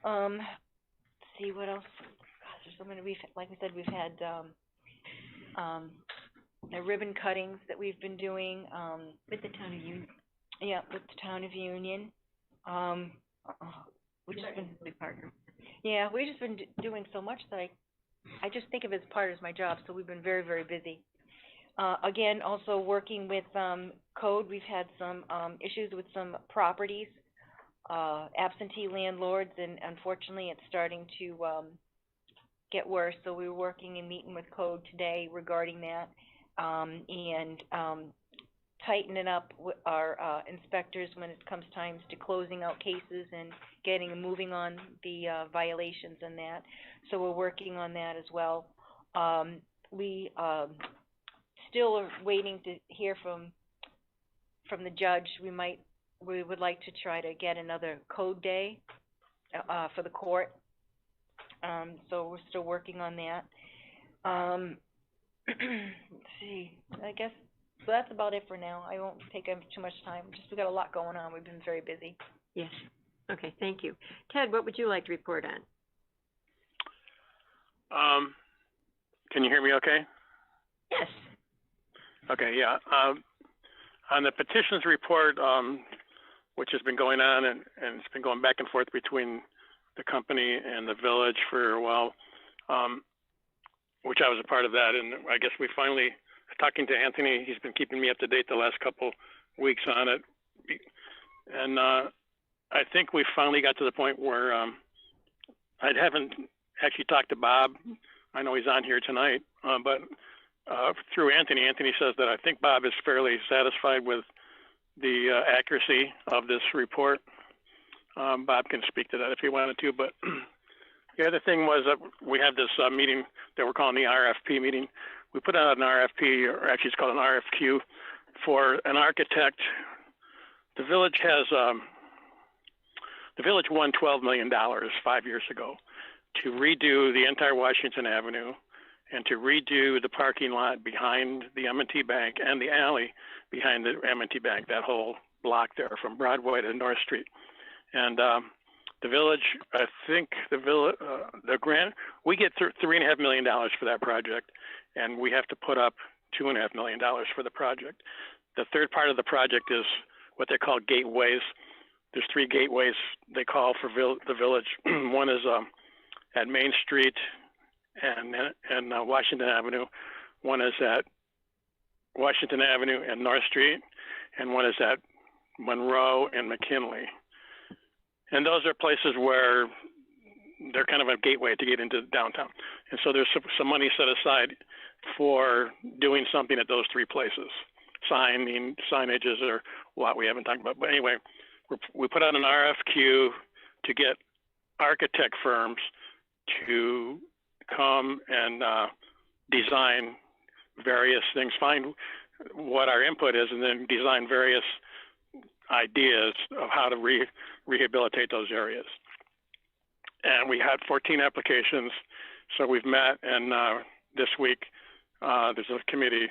Let's see what else. Gosh, there's so many. Like we said, we've had the ribbon cuttings that we've been doing With the town of Union. Yeah, with the town of Union. We've just been a big partner. Yeah, we've just been doing so much that I just think of it as part of my job. So we've been very, very busy. Again, also working with code. We've had some issues with some properties. Absentee landlords, and unfortunately it's starting to get worse, so we were working and meeting with code today regarding that, and tightening up our inspectors when it comes times to closing out cases and getting and moving on the violations and that. So we're working on that as well. We still are waiting to hear from from the judge, we would like to try to get another code day, for the court. So we're still working on that. Let's see, I guess, so that's about it for now. I won't take up too much time, just we got a lot going on, we've been very busy. Yes. Okay, thank you. Ted, what would you like to report on? Can you hear me okay? Yes. Okay, yeah. On the petitions report, which has been going on and it's been going back and forth between the company and the village for a while, which I was a part of that. And I guess we finally, talking to Anthony, he's been keeping me up to date the last couple weeks on it. And I think we finally got to the point where I haven't actually talked to Bob. I know he's on here tonight, but through Anthony says that I think Bob is fairly satisfied with the accuracy of this report. Bob can speak to that if he wanted to, but the other thing was that we had this meeting that we're calling the RFP meeting. We put out an RFP, or actually it's called an RFQ, for an architect. The village won $12 million 5 years ago to redo the entire Washington Avenue and to redo the parking lot behind the M&T Bank and the alley behind the M&T Bank, that whole block there from Broadway to North Street. And the village, I think the grant, we get $3.5 million for that project, and we have to put up $2.5 million for the project. The third part of the project is what they call gateways. There's 3 gateways they call for the village. One is at Main Street and Washington Avenue. One is at Washington Avenue and North Street, and one is at Monroe and McKinley. And those are places where they're kind of a gateway to get into downtown. And so there's some money set aside for doing something at those 3 places. Signages or what we haven't talked about. But anyway, we put out an RFQ to get architect firms to come and design various things, find what our input is, and then design various ideas of how to rehabilitate those areas. And we had 14 applications, so we've met, and this week there's a committee,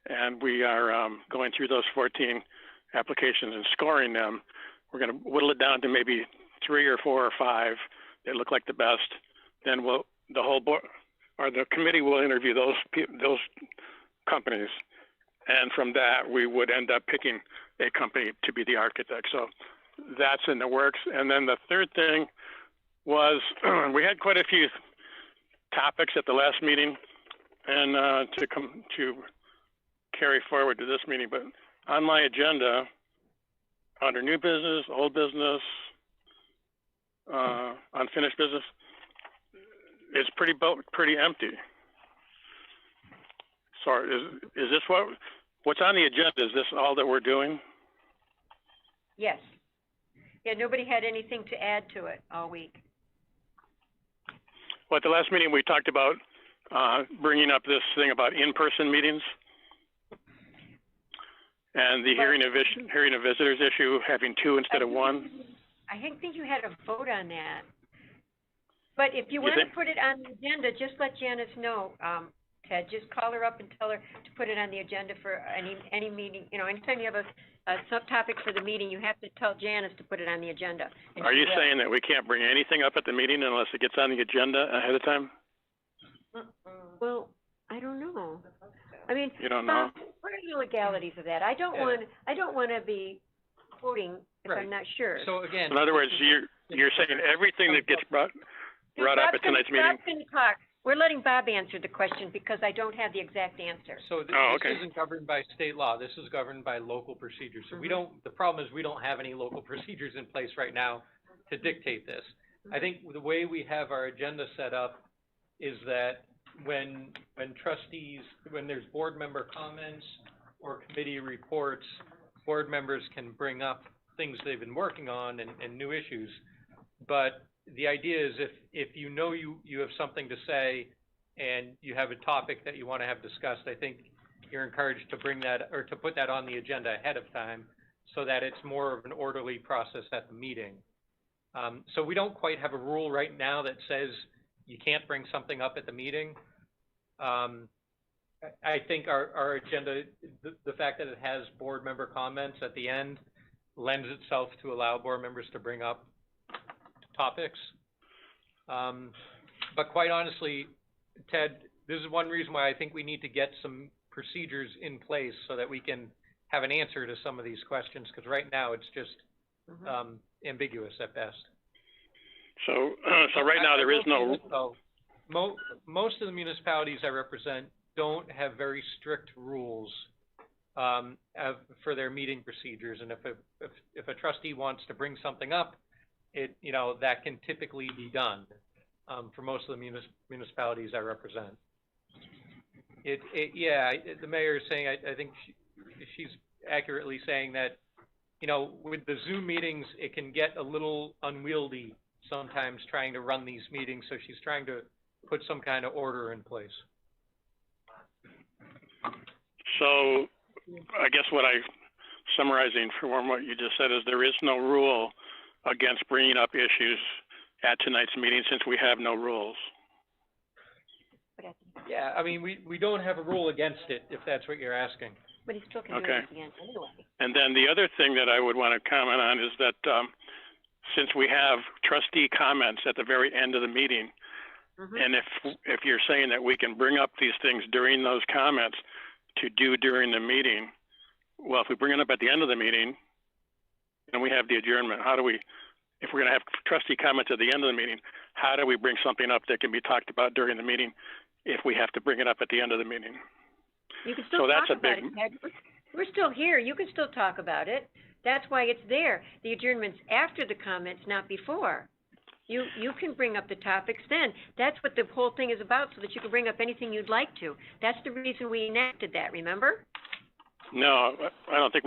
and we are going through those 14 applications and scoring them. We're going to whittle it down to maybe 3 or 4 or 5 that look like the best. Then the whole board or the committee will interview those companies, and from that we would end up picking a company to be the architect. So that's in the works. And then the third thing was we had quite a few topics at the last meeting, and to carry forward to this meeting. But on my agenda, under new business, old business, unfinished business, it's pretty empty. So is this what's on the agenda? Is this all that we're doing? Yes. Yeah, nobody had anything to add to it all week. Well, at the last meeting, we talked about bringing up this thing about in-person meetings and the hearing of visitors issue, having 2 instead of 1. I think you had a vote on that. But if you want to put it on the agenda, just let Janice know, Ted. Just call her up and tell her to put it on the agenda for any meeting. You know, anytime you have a subtopic for the meeting, you have to tell Janice to put it on the agenda. Are you saying that we can't bring anything up at the meeting unless it gets on the agenda ahead of time? Well, I don't know. I mean, you don't know? What are the legalities of that? I don't want to be quoting if I'm not sure. So again, in other words, you're saying everything that gets brought up at tonight's meeting. Bob's going to talk. We're letting Bob answer the question because I don't have the exact answer. So this isn't governed by state law. This is governed by local procedures. So the problem is we don't have any local procedures in place right now to dictate this. I think the way we have our agenda set up is that when there's board member comments or committee reports, board members can bring up things they've been working on and new issues. But the idea is if you know you have something to say and you have a topic that you want to have discussed, I think you're encouraged to bring that or to put that on the agenda ahead of time so that it's more of an orderly process at the meeting. So we don't quite have a rule right now that says you can't bring something up at the meeting. I think our agenda, the fact that it has board member comments at the end lends itself to allow board members to bring up topics. But quite honestly, Ted, this is one reason why I think we need to get some procedures in place so that we can have an answer to some of these questions, because right now it's just ambiguous at best. So right now there is no. So, most of the municipalities I represent don't have very strict rules for their meeting procedures, and if a trustee wants to bring something up, that can typically be done for most of the municipalities I represent. The mayor is saying, I think she's accurately saying that, with the Zoom meetings, it can get a little unwieldy sometimes trying to run these meetings, so she's trying to put some kind of order in place. So I guess summarizing from what you just said is there is no rule against bringing up issues at tonight's meeting since we have no rules. Yeah, I mean, we don't have a rule against it, if that's what you're asking. But he still can do it again anyway. And then the other thing that I would want to comment on is that since we have trustee comments at the very end of the meeting, and if you're saying that we can bring up these things during those comments to do during the meeting, well, if we bring it up at the end of the meeting and we have the adjournment, if we're going to have trustee comments at the end of the meeting, how do we bring something up that can be talked about during the meeting if we have to bring it up at the end of the meeting? You can still talk about it, Ted. We're still here. You can still talk about it. That's why it's there. The adjournment's after the comments, not before. You can bring up the topics then. That's what the whole thing is about, so that you can bring up anything you'd like to. That's the reason we enacted that, remember? No, I don't think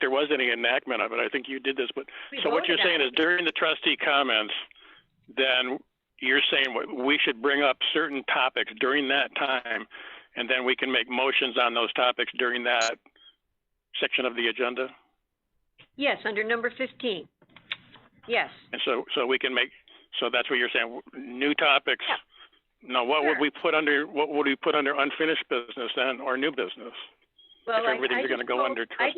there was any enactment of it. I think you did this, but so what you're saying is during the trustee comments, then you're saying we should bring up certain topics during that time, and then we can make motions on those topics during that section of the agenda? Yes, under number 15. Yes. And so we can make, so that's what you're saying, new topics. Yeah. Now, what would we put under unfinished business then, or new business? Well, if everything's going to go under trust.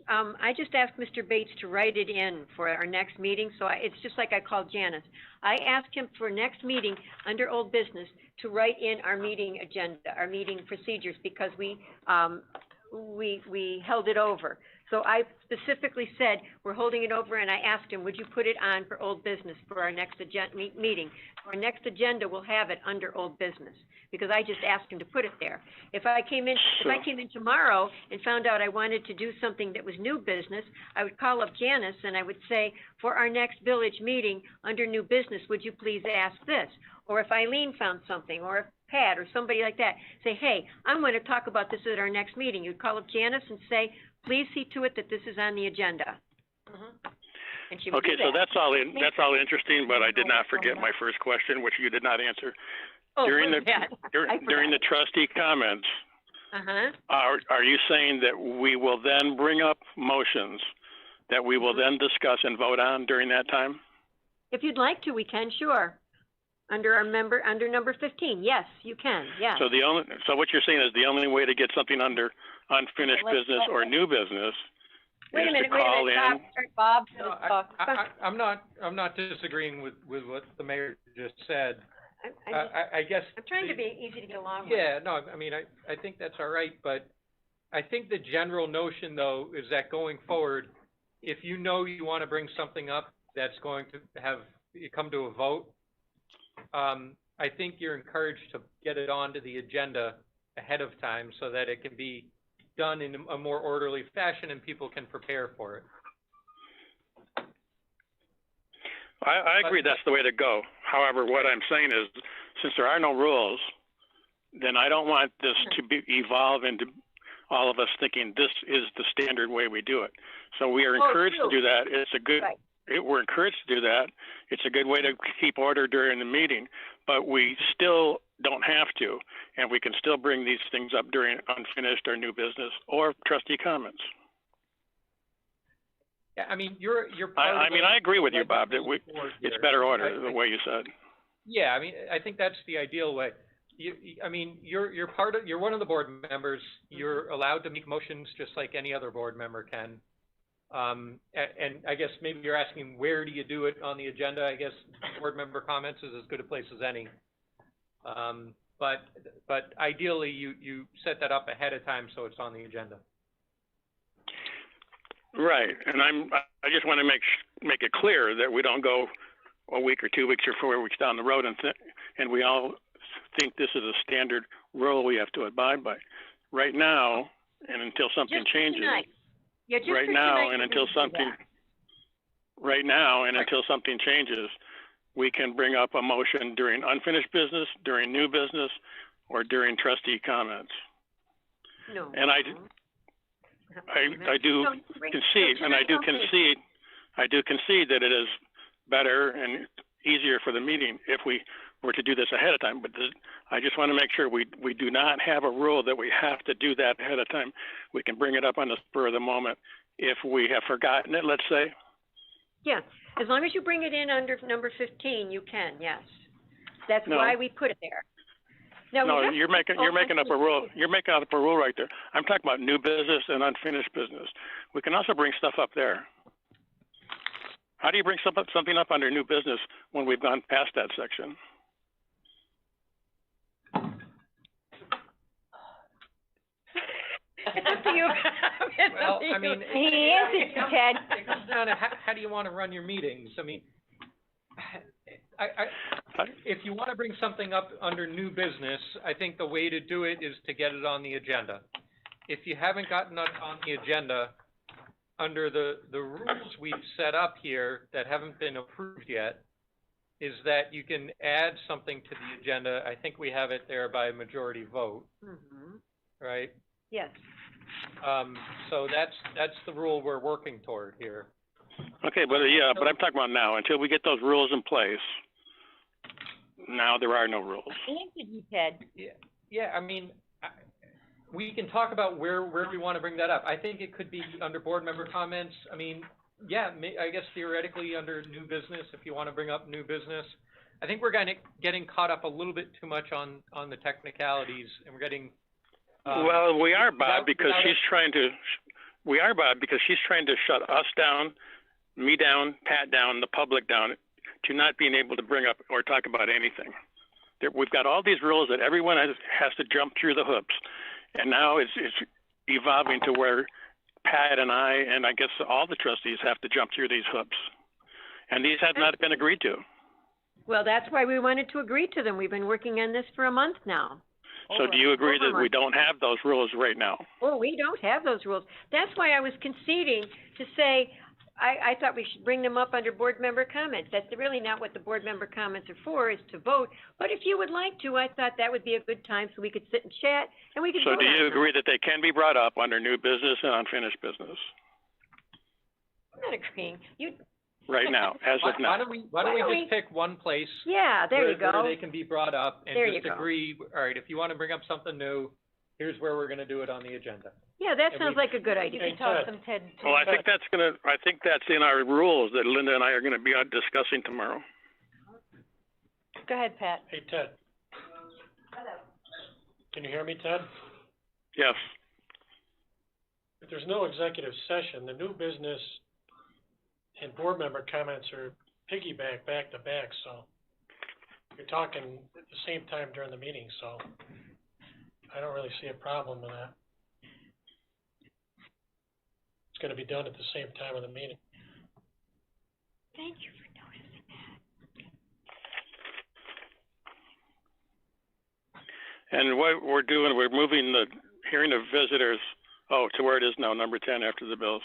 I just asked Mr. Bates to write it in for our next meeting, so it's just like I called Janice. I asked him for next meeting under old business to write in our meeting agenda, our meeting procedures, because we held it over. So I specifically said, we're holding it over, and I asked him, would you put it on for old business for our next meeting? For our next agenda, we'll have it under old business, because I just asked him to put it there. If I came in tomorrow and found out I wanted to do something that was new business, I would call up Janice and I would say, for our next village meeting under new business, would you please ask this? Or if Eileen found something, or if Pat or somebody like that, say, hey, I'm going to talk about this at our next meeting. You'd call up Janice and say, please see to it that this is on the agenda. And she would do that. So that's all interesting, but I did not forget my first question, which you did not answer. During the trustee comments, are you saying that we will then bring up motions that we will then discuss and vote on during that time? If you'd like to, we can, sure. Under number 15, yes, you can, yeah. So what you're saying is the only way to get something under unfinished business or new business is to call in. Bob. I'm not disagreeing with what the mayor just said. I guess I'm trying to be easy to get along with. Yeah, no, I mean, I think that's all right, but I think the general notion, though, is that going forward, if you know you want to bring something up that's going to have you come to a vote, I think you're encouraged to get it onto the agenda ahead of time so that it can be done in a more orderly fashion and people can prepare for it. I agree that's the way to go. However, what I'm saying is, since there are no rules, then I don't want this to evolve into all of us thinking this is the standard way we do it. So we are encouraged to do that. We're encouraged to do that. It's a good way to keep order during the meeting, but we still don't have to, and we can still bring these things up during unfinished or new business or trustee comments. Yeah, I mean, you're part of I mean, I agree with you, Bob, that it's better order, I- the way you said. Yeah, I mean, I think that's the ideal way. You're one of the board members. You're allowed to make motions just like any other board member can. And I guess maybe you're asking, where do you do it on the agenda? I guess board member comments is as good a place as any. But ideally, you set that up ahead of time so it's on the agenda. Right, and I just want to make it clear that we don't go a week or 2 weeks or 4 weeks down the road and we all think this is a standard rule we have to abide by. Right now, and until something changes. Yeah, just right for now, tonight, and we're until gonna do something. that. Right now, and until something changes, we can bring up a motion during unfinished business, during new business, or during trustee comments. No. And I do concede, and I do concede that it is better and easier for the meeting if we were to do this ahead of time. But I just want to make sure we do not have a rule that we have to do that ahead of time. We can bring it up on the spur of the moment if we have forgotten it, let's say. Yeah, as long as you bring it in under number 15, you can, yes. That's why we put it there. Now, no, you're making up a rule. You're making up a rule right there. I'm talking about new business and unfinished business. We can also bring stuff up there. How do you bring something up under new business when we've gone past that section? It's up to you. Well, I mean, He answered you, Ted. It comes down to how do you want to run your meetings? I mean, if you want to bring something up under new business, I think the way to do it is to get it on the agenda. If you haven't gotten it on the agenda, under the rules we've set up here that haven't been approved yet, is that you can add something to the agenda. I think we have it there by majority vote, right? Yes. So that's the rule we're working toward here. Okay, but but I'm talking about now. Until we get those rules in place, now there are no rules. Answered you, Ted. Yeah. I mean, we can talk about where we want to bring that up. I think it could be under board member comments. I mean, yeah, I guess theoretically under new business, if you want to bring up new business. I think we're getting caught up a little bit too much on the technicalities, and we're getting. Well, we are, Bob, because she's trying to. We are, Bob, because she's trying to shut us down, me down, Pat down, the public down, to not being able to bring up or talk about anything. We've got all these rules that everyone has to jump through the hoops, and now it's evolving to where Pat and I guess all the trustees have to jump through these hoops, and these have not been agreed to. Well, that's why we wanted to agree to them. We've been working on this for a month now. So do you agree that we don't have those rules right now? Oh, we don't have those rules. That's why I was conceding to say I thought we should bring them up under board member comments. That's really not what the board member comments are for, is to vote. But if you would like to, I thought that would be a good time so we could sit and chat and we could vote on them. So do you agree that they can be brought up under new business and unfinished business? I'm not agreeing. Right now, as of now. Why don't we just pick one place? Yeah, there you go. Where they can be brought up and there just agree. All right, if you want to bring up something new, here's where we're going to do it on the agenda. Yeah, that sounds like a good idea. You can talk some Ted. Well, I think that's in our rules that Linda and I are going to be discussing tomorrow. Go ahead, Pat. Hey, Ted. Can you hear me, Ted? Yes. If there's no executive session, the new business and board member comments are piggyback back to back, so you're talking at the same time during the meeting, so I don't really see a problem with that. It's going to be done at the same time of the meeting. Thank you for noticing that. And what we're doing, we're moving the hearing of visitors, to where it is now, number 10 after the bills.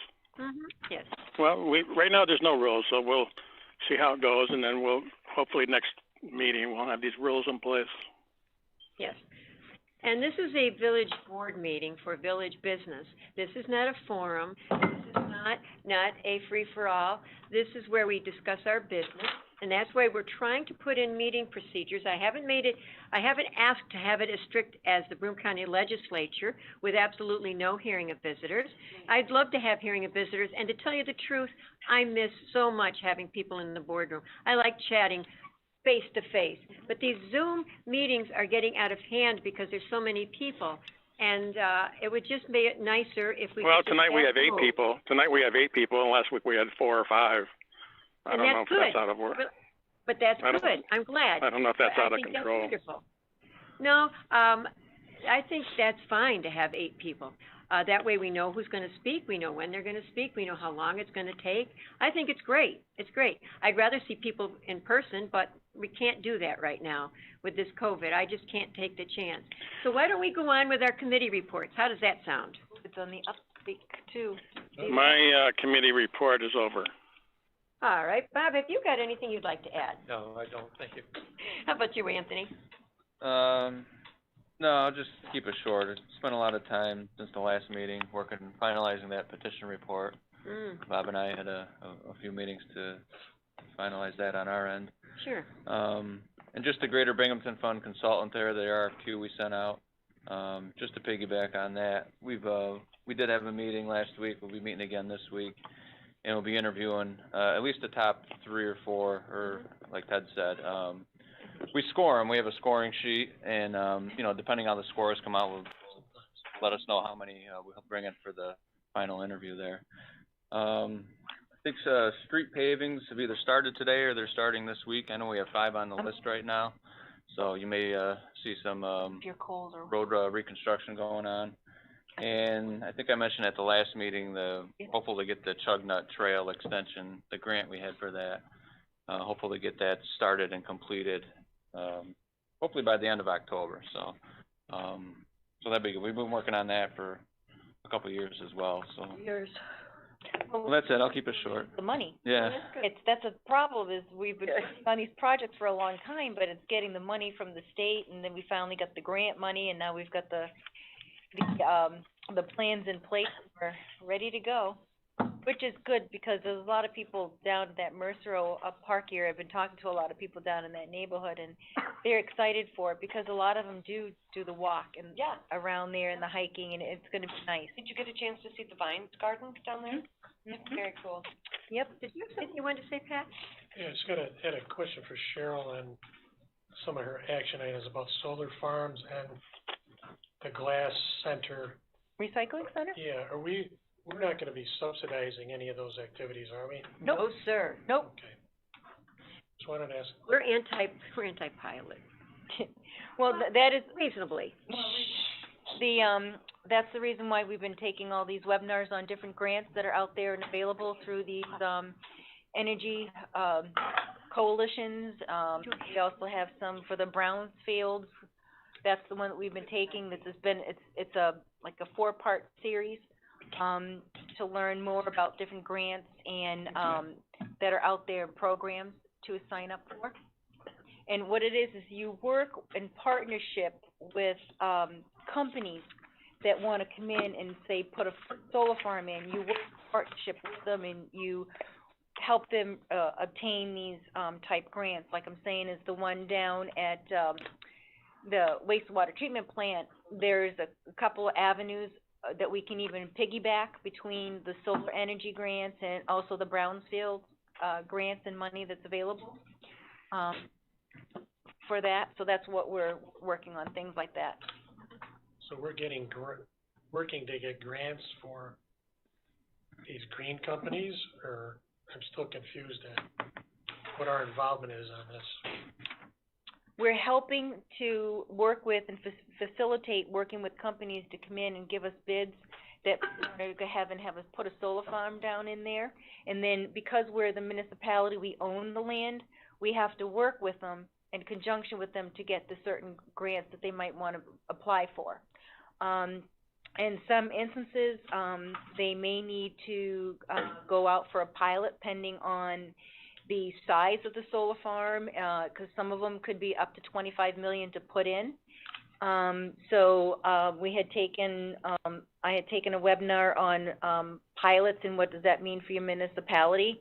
Yes. Well, right now there's no rules, so we'll see how it goes, and then we'll hopefully next meeting we'll have these rules in place. Yes. And this is a village board meeting for village business. This is not a forum. This is not a free-for-all. This is where we discuss our business, And that's why we're trying to put in meeting procedures. I haven't asked to have it as strict as the Broome County Legislature with absolutely no hearing of visitors. I'd love to have hearing of visitors, and to tell you the truth, I miss so much having people in the boardroom. I like chatting face to face, but these Zoom meetings are getting out of hand because there's so many people. And it would just make it nicer if we Well, could just tonight we have have 8 both. people. Tonight we have 8 people, and last week we had 4 or 5. I And don't know that's if that's good. out of order. But that's I don't- good. I'm glad. I don't know if that's I out of think control. That's wonderful. No, I think that's fine to have 8 people. That way we know who's going to speak, we know when they're going to speak, we know how long it's going to take. I think it's great. It's great. I'd rather see people in person, but we can't do that right now with this COVID. I just can't take the chance. So why don't we go on with our committee reports? How does that sound? It's on the upspeak too. My committee report is over. All right. Bob, have you got anything you'd like to add? No, I don't, thank you. How about you, Anthony? No, I'll just keep it short. I spent a lot of time since the last meeting working, finalizing that petition report. Bob and I had a few meetings to finalize that on our end. Sure. And just the Greater Binghamton Fund consultant there, the RFQ we sent out, just to piggyback on that. We did have a meeting last week. We'll be meeting again this week, and we'll be interviewing at least the top 3 or 4, or like Ted said. We score them. We have a scoring sheet, and you know, depending on how the scores come out, will let us know how many we'll bring in for the final interview there. I think street pavings have either started today or they're starting this week. I know we have 5 on the list right now, so you may see some road reconstruction going on. And I think I mentioned at the last meeting hopeful to get the Chug Nut Trail extension, the grant we had for that. Hopeful to get that started and completed, hopefully by the end of October. So that'd be good. We've been working on that for a couple of years as well. So well, that's it. I'll keep it short. The money. Yeah. That's a problem, is we've been working on these projects for a long time, but it's getting the money from the state, and then we finally got the grant money, and now we've got the plans in place. We're ready to go, which is good because there's a lot of people down at that Mercero Park here. I've been talking to a lot of people down in that neighborhood, and they're excited for it because a lot of them do the walk and around there and the hiking, and it's going to be nice. Did you get a chance to see the vines garden down there? Very cool. Yep. Did you have something you wanted to say, Pat? Yeah, I just had a question for Cheryl on some of her action items about solar farms and the glass center. Recycling center? Yeah, we're not gonna be subsidizing any of those activities, are we? Nope. No, sir. Nope. Okay. Just wanted to ask. We're anti-pilot. Well, that is reasonably. That's the reason why we've been taking all these webinars on different grants that are out there and available through these energy coalitions. We also have some for the brownfields. That's the one that we've been taking. It's like a 4-part series to learn more about different grants and that are out there, programs to sign up for. And what it is you work in partnership with companies that want to come in and say put a solar farm in. You work in partnership with them and you help them obtain these type grants. Like I'm saying, is the one down at the wastewater treatment plant. There's a couple of avenues that we can even piggyback between the solar energy grants and also the brownfield grants and money that's available for that. So that's what we're working on, things like that. So we're working to get grants for these green companies, or I'm still confused at what our involvement is on this. We're helping to work with and facilitate working with companies to come in and give us bids that have us put a solar farm down in there. And then because we're the municipality, we own the land, we have to work with them in conjunction with them to get the certain grants that they might want to apply for. In some instances, they may need to go out for a pilot pending on the size of the solar farm, because some of them could be up to $25 million to put in. So we had taken, I had taken a webinar on pilots and what does that mean for your municipality.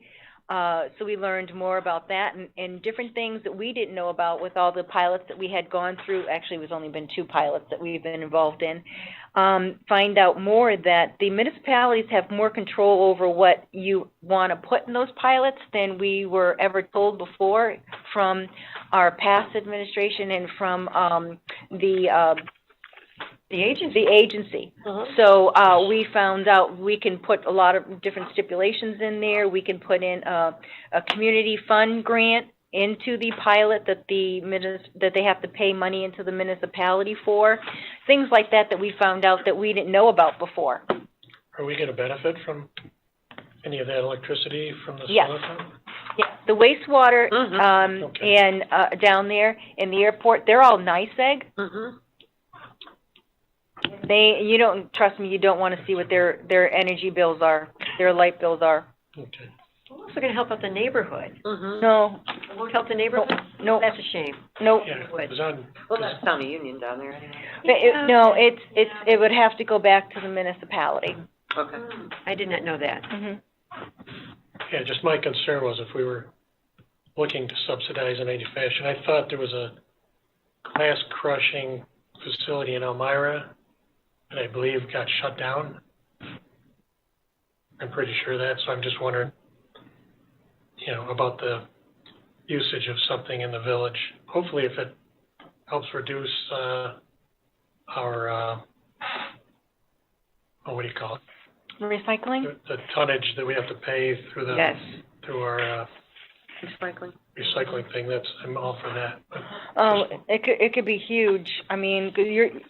So we learned more about that and different things that we didn't know about with all the pilots that we had gone through. Actually, it's only been 2 pilots that we've been involved in. Find out more that the municipalities have more control over what you want to put in those pilots than we were ever told before from our past administration and from the agency. So we found out we can put a lot of different stipulations in there. We can put in a community fund grant into the pilot that that they have to pay money into the municipality for. Things like that that we found out that we didn't know about before. Are we going to benefit from any of that electricity from the Yes. solar farm? Yeah, the wastewater Okay. and down there in the airport, they're all NYSEG. You don't, trust me, you don't want to see what their energy bills are, their light bills are. Okay. It's also gonna help out the neighborhood. No, It won't help the neighborhood? no, That's a shame. no. Yeah, it was on, Well, that's County Union down there anyway. No, it would have to go back to the municipality. Okay. I did not know that. yeah, just my concern was if we were looking to subsidize in any fashion. I thought there was a glass crushing facility in Elmira that I believe got shut down. I'm pretty sure of that, so I'm just wondering, about the usage of something in the village. Hopefully if it helps reduce, our, what do you call it? Recycling? The tonnage that we have to pay through the, Yes. through our, Recycling. recycling thing, I'm all for that. But Oh, it could be huge. I mean, 'cause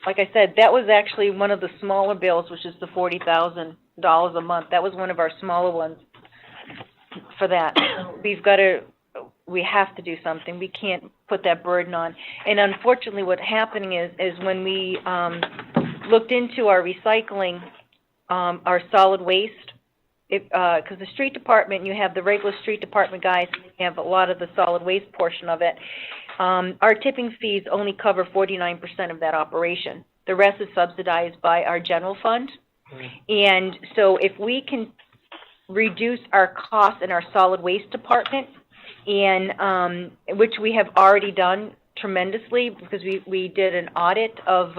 like I said, that was actually one of the smaller bills, which is the $40,000 a month. That was one of our smaller ones for that. We have to do something. We can't put that burden on. And unfortunately, what's happening is when we, looked into our recycling, our solid waste, because the street department, you have the regular street department guys, and you have a lot of the solid waste portion of it. Our tipping fees only cover 49% of that operation. The rest is subsidized by our general fund. And so if we can reduce our costs in our solid waste department, and which we have already done tremendously, because we did an audit of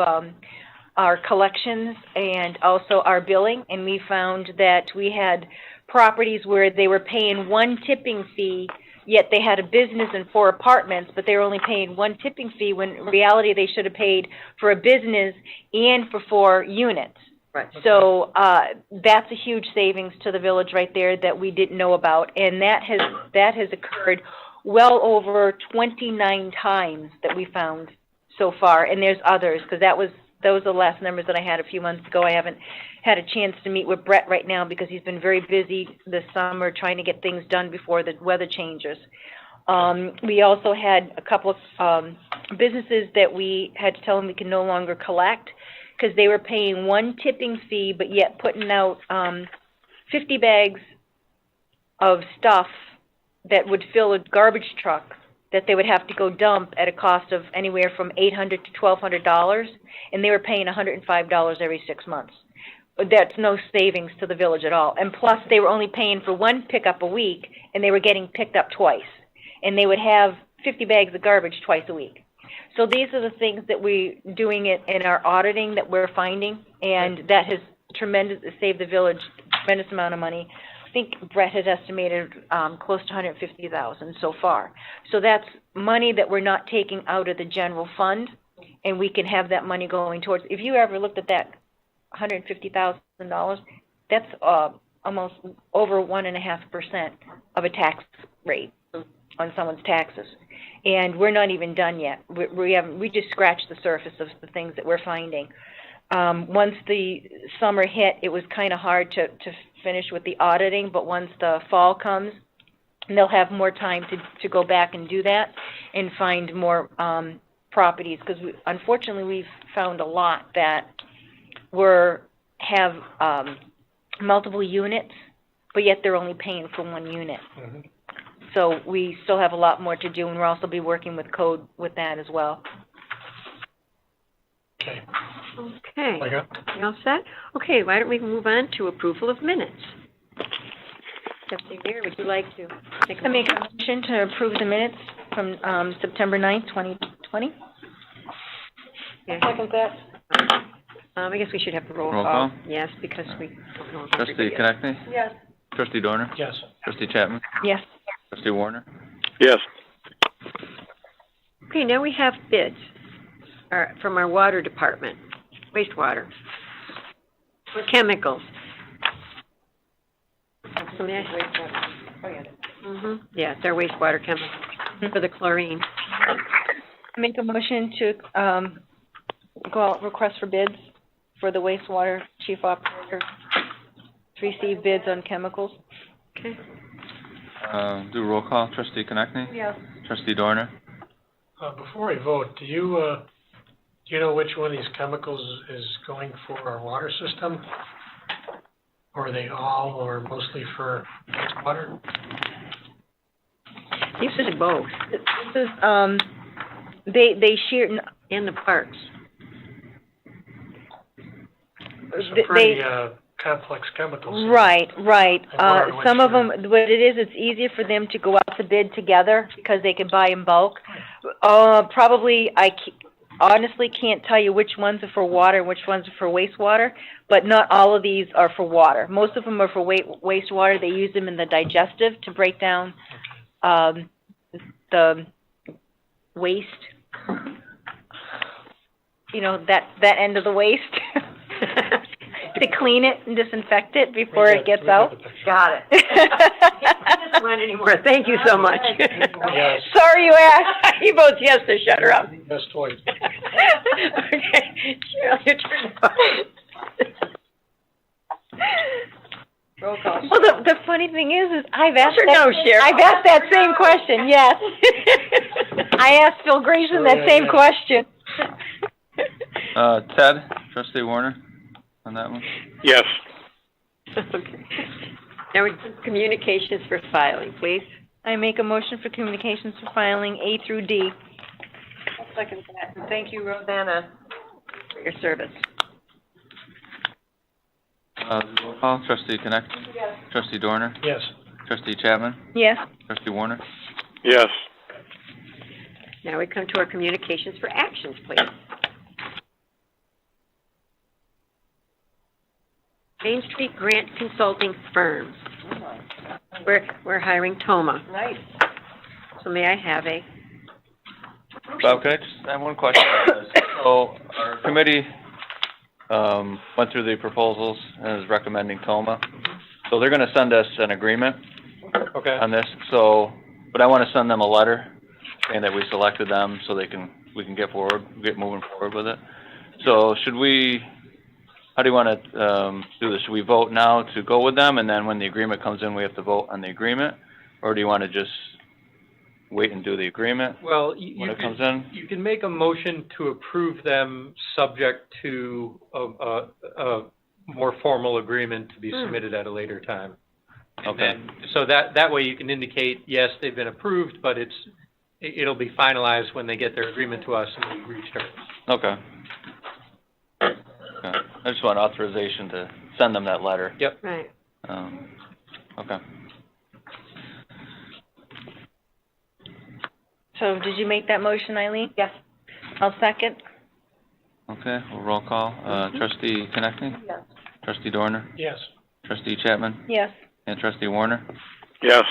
our collections and also our billing, and we found that we had properties where they were paying 1 tipping fee, yet they had a business and 4 apartments, but they were only paying 1 tipping fee, when in reality they should have paid for a business and for 4 units. Right. So that's a huge savings to the village right there that we didn't know about, and that has occurred well over 29 times that we found so far, and there's others, because those are the last numbers that I had a few months ago. I haven't had a chance to meet with Brett right now because he's been very busy this summer trying to get things done before the weather changes. We also had a couple of businesses that we had to tell them we can no longer collect because they were paying 1 tipping fee, but yet putting out 50 bags of stuff that would fill a garbage truck that they would have to go dump at a cost of anywhere from $800 to $1,200, and they were paying $105 every 6 months. That's no savings to the village at all. And plus, they were only paying for 1 pickup a week, and they were getting picked up twice. And they would have 50 bags of garbage twice a week. So these are the things that we're doing in our auditing that we're finding, and that has saved the village a tremendous amount of money. I think Brett has estimated close to $150,000 so far. So that's money that we're not taking out of the general fund, and we can have that money going towards. If you ever looked at that $150,000, that's almost over 1.5% of a tax rate on someone's taxes. And we're not even done yet. We just scratched the surface of the things that we're finding. Once the summer hit, it was kind of hard to finish with the auditing, but once the fall comes, they'll have more time to go back and do that and find more properties, because unfortunately we've found a lot that have multiple units, but yet they're only paying for 1 unit. Mm-hmm. So we still have a lot more to do, and we'll also be working with code with that as well. Okay. Okay. Like You all set? Okay, why don't we move on to approval of minutes? Deputy Mayor, would you like to make I make a motion to approve the minutes from, September 9th, 2020. Yeah. Second that. I guess we should have a roll Roll call. call? Yes, because we don't know if Trustee everybody is. Connectney? Yes. Trustee Dorner? Yes. Trustee Chapman? Yes. Trustee Warner? Yes. Okay, now we have bids from our water department, wastewater, for chemicals. Yeah, it's our wastewater chemicals for the chlorine. Make a motion to, go out, request for bids for the wastewater chief operator, to receive bids on chemicals. Okay. Do roll call. Trustee Connectney? Yes. Trustee Dorner? Before we vote, do you know which one of these chemicals is going for our water system? Or are they all, or mostly for water? These are both, This is, they share, in the parks. Some pretty, complex chemicals. right. wonder which Some of them, one. what it is, it's easier for them to go out to bid together because they can buy in bulk. Probably, honestly can't tell you which ones are for water and which ones are for wastewater, but not all of these are for water. Most of them are for wastewater. They use them in the digestive to break down, the waste. You know, that end of the waste. To clean it and disinfect it before it gets out. Got it. I don't want any more. Thank you so much. Yes. Sorry you asked. He votes yes to shut her up. Yes, toys. Okay, Cheryl, your turn. Roll call. Well, the funny thing is I've asked Sure, that, no, Cheryl. I've asked that same question, yes. I asked Phil Grayson that same question. Ted? Trustee Warner? On that one? Yes. Okay. Now we communications for filing, please. I make a motion for communications for filing A through D. I'll second that. And thank you, Rosanna. For your service. Roll call. Trustee Connectney? Yes. Trustee Dorner? Yes. Trustee Chapman? Yes. Trustee Warner? Yes. Now we come to our communications for actions, please. Main Street Grant Consulting Firms. We're hiring Toma. Nice. So may I have a, Bob, can I just have one question on this? So, our committee, went through the proposals and is recommending Toma. So they're gonna send us an agreement Okay. on this, so, but I wanna send them a letter saying that we selected them so we can get moving forward with it. So how do you wanna, do this? Should we vote now to go with them, and then when the agreement comes in, we have to vote on the agreement? Or do you wanna just wait and do the agreement Well, when it comes in? you can make a motion to approve them subject to a more formal agreement to be submitted at a later time. And Okay. then, so that way you can indicate, yes, they've been approved, but it'll be finalized when they get their agreement to us and we reach terms. Okay. Okay. I just want authorization to send them that letter. Yep. right. Okay. So did you make that motion, Eileen? Yes. I'll second. Okay, we'll roll call. Trustee Connectney? Yes. Trustee Dorner? Yes. Trustee Chapman? Yes. And Trustee Warner? Yes.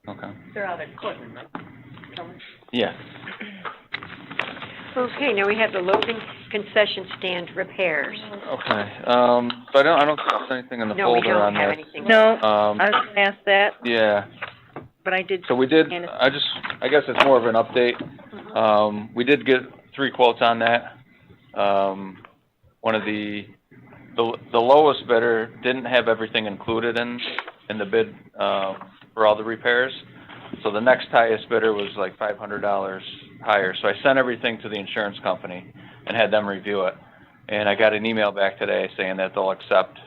Okay. They're out at Clinton, right? Yeah. Okay, now we have the Logan concession stand repairs. Okay, so I don't think there's anything in the No, we folder don't on have this. anything. No, Um, I was gonna ask that, yeah, but I did. so we did, And I guess it's more of an update. We did get 3 quotes on that. One of the lowest bidder didn't have everything included in the bid, for all the repairs. So the next highest bidder was like $500 higher. So I sent everything to the insurance company and had them review it. And I got an email back today saying that they'll accept,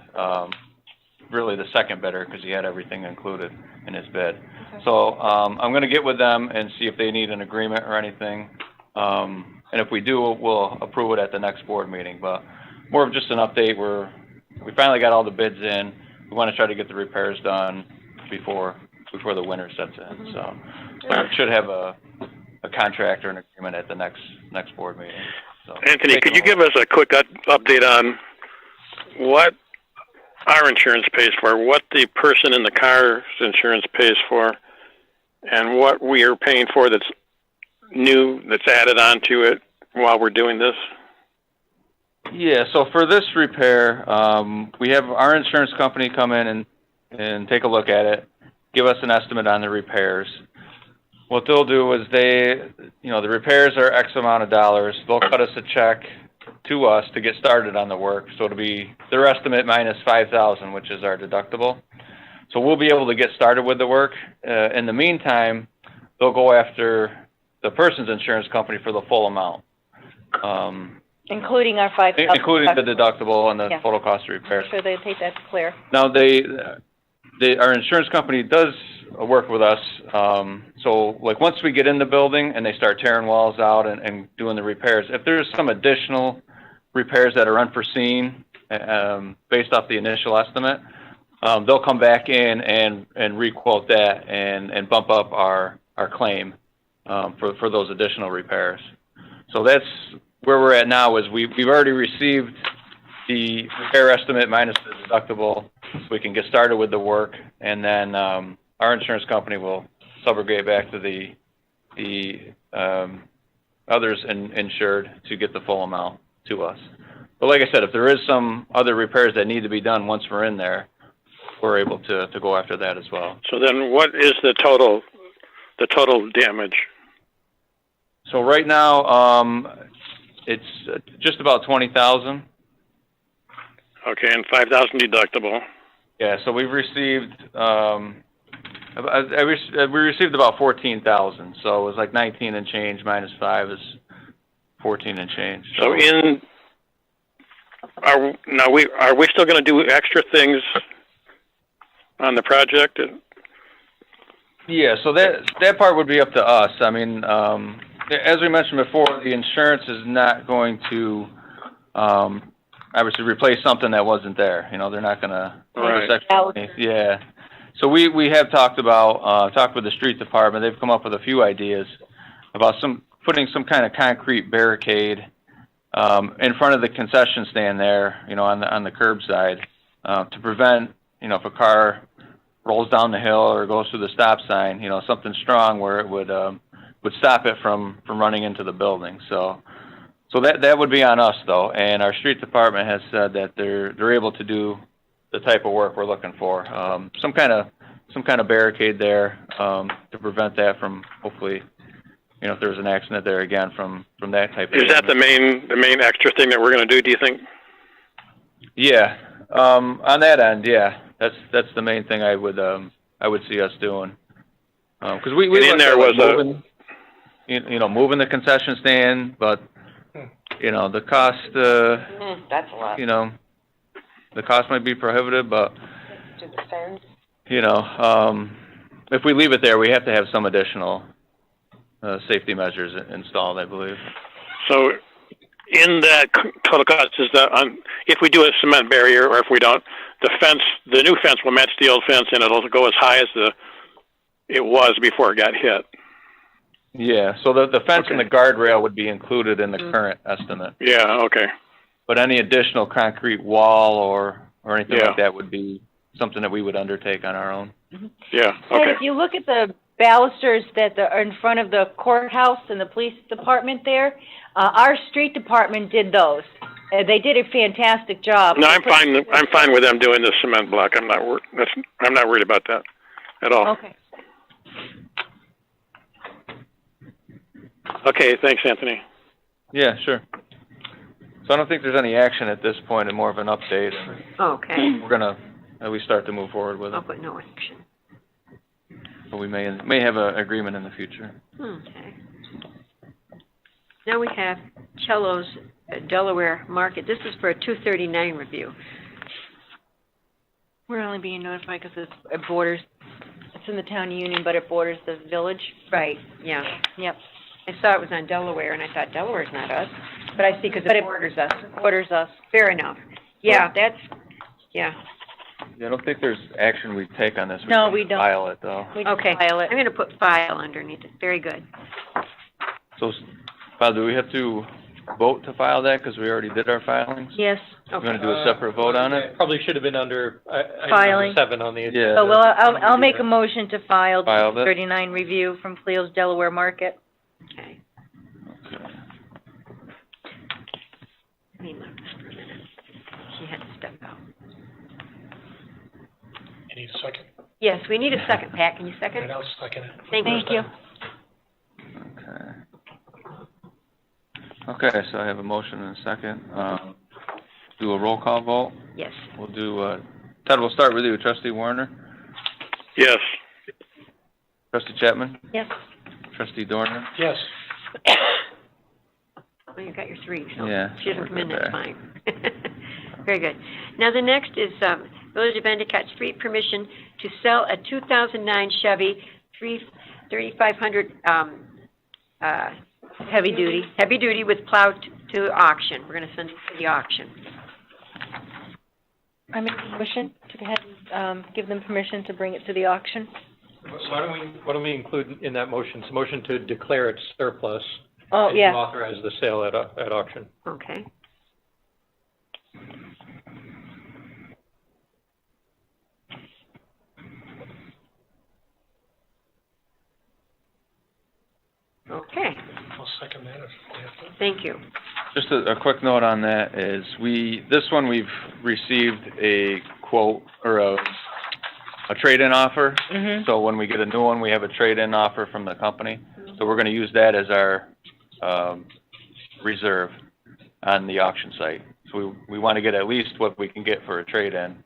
really the second bidder because he had everything included in his bid. Okay. So, I'm gonna get with them and see if they need an agreement or anything. And if we do, we'll approve it at the next board meeting, but more of just an update. We finally got all the bids in. We wanna try to get the repairs done before the winter sets in. So we should have a contract or an agreement at the next board meeting. So, Anthony, could you give us a quick update on what our insurance pays for, what the person in the car's insurance pays for, and what we are paying for that's new, that's added on to it while we're doing this? Yeah, so for this repair, we have our insurance company come in and take a look at it, give us an estimate on the repairs. What they'll do is the repairs are X amount of dollars. They'll cut us a check to us to get started on the work. So it'll be their estimate minus $5,000, which is our deductible. So we'll be able to get started with the work. In the meantime, they'll go after the person's insurance company for the full amount. Including our $5,000. Including the deductible and the total cost of repair. Sure they take that clear. Now, our insurance company does work with us. So, like, once we get in the building and they start tearing walls out and doing the repairs, if there's some additional repairs that are unforeseen based off the initial estimate, they'll come back in and re-quote that and bump up our claim for those additional repairs. So that's where we're at now. Is we've already received the repair estimate minus the deductible, so we can get started with the work, and then our insurance company will subrogate back to the others insured to get the full amount to us. But like I said, if there is some other repairs that need to be done once we're in there, we're able to go after that as well. So then what is the total damage? So right now, it's just about $20,000. Okay, and $5,000 deductible. Yeah, so we've received we received about $14,000. So it was like 19 and change minus 5 is 14 and change. So are we still going to do extra things on the project? Yeah, so that part would be up to us. I mean, as we mentioned before, the insurance is not going to obviously replace something that wasn't there. You know, they're not going to. Right. Yeah. So we have talked with the street department. They've come up with a few ideas about putting some kind of concrete barricade in front of the concession stand there, you know, on the curb side, to prevent, you know, if a car rolls down the hill or goes through the stop sign, you know, something strong where it would stop it from running into the building. So that would be on us though, and our street department has said that they're able to do the type of work we're looking for. Some kind of barricade there to prevent that from, hopefully, you know, if there's an accident there again from that type of. Is that the main extra thing that we're going to do? Do you think? Yeah, on that end, yeah, that's the main thing I would see us doing, because we in there was moving, moving the concession stand, but you know the cost. That's a lot. You know, the cost might be prohibitive, but To the fence. you know, if we leave it there, we have to have some additional safety measures installed, I believe. So, in that total cost, is that if we do a cement barrier, or if we don't, the new fence will match the old fence, and it'll go as high as it was before it got hit. Yeah. So the fence and the guardrail would be included in the current estimate. Yeah. Okay. But any additional concrete wall or anything Yeah. like that would be something that we would undertake on our own. Yeah. And Okay. if you look at the balusters that are in front of the courthouse and the police department there, our street department did those. They did a fantastic job. No, I'm fine. I'm fine with them doing the cement block. I'm not worried about that at all. Okay. Okay. Thanks, Anthony. Yeah, sure. So I don't think there's any action at this point, and more of an update. Okay. We're gonna at least start to move forward with I'll it, put no action. but we may have an agreement in the future. Okay. Now we have Cello's Delaware Market. This is for a 239 review. We're only being notified because it borders, it's in the town of Union, but it borders the village. Right, yeah. Yep. I saw it was on Delaware, and I thought, Delaware's not us. But I see, because it borders us. Borders us. Fair enough. Yeah, yeah. Yeah, I don't think there's action we take on this. No, we don't. File it, though. We just Okay, file it. I'm gonna put file underneath it, very good. So, Bob, do we have to vote to file that, because we already did our filings? Yes. We're gonna do a separate vote on it? Probably should have been under, item Filing. number 7 on the agenda. Yeah. So, well, I'll make a motion to file File that. 39 review from Cleo's Delaware Market. Okay, Okay. let me look this for a minute. She had to step out. You need a second? Yes, we need a second, Pat, can you second? And I'll second it. Thank you. Okay. Okay, so I have a motion and a second. Do a roll call vote. Yes. We'll do, Ted, we'll start with you. Trustee Warner? Yes. Trustee Chapman? Yes. Trustee Dorner? Yes. Well, you got your 3, so Yeah, she doesn't we're come in, good that's there. fine. Very good. Now, the next is, Village of Endicott Street permission to sell a 2009 Chevy 3500, Heavy duty. heavy duty with plow to auction. We're gonna send it to the auction. I make a motion to go ahead and, give them permission to bring it to the auction. Why don't we include in that motion, it's a motion to declare it surplus. Oh, and yeah. to authorize the sale at auction. Okay. Okay, I'll second that if you have to. thank you. Just a quick note on that is this one we've received a quote or a trade-in offer. Mm-hmm. So when we get a new one, we have a trade-in offer from the company. So we're gonna use that as our, reserve on the auction site. So we wanna get at least what we can get for a trade-in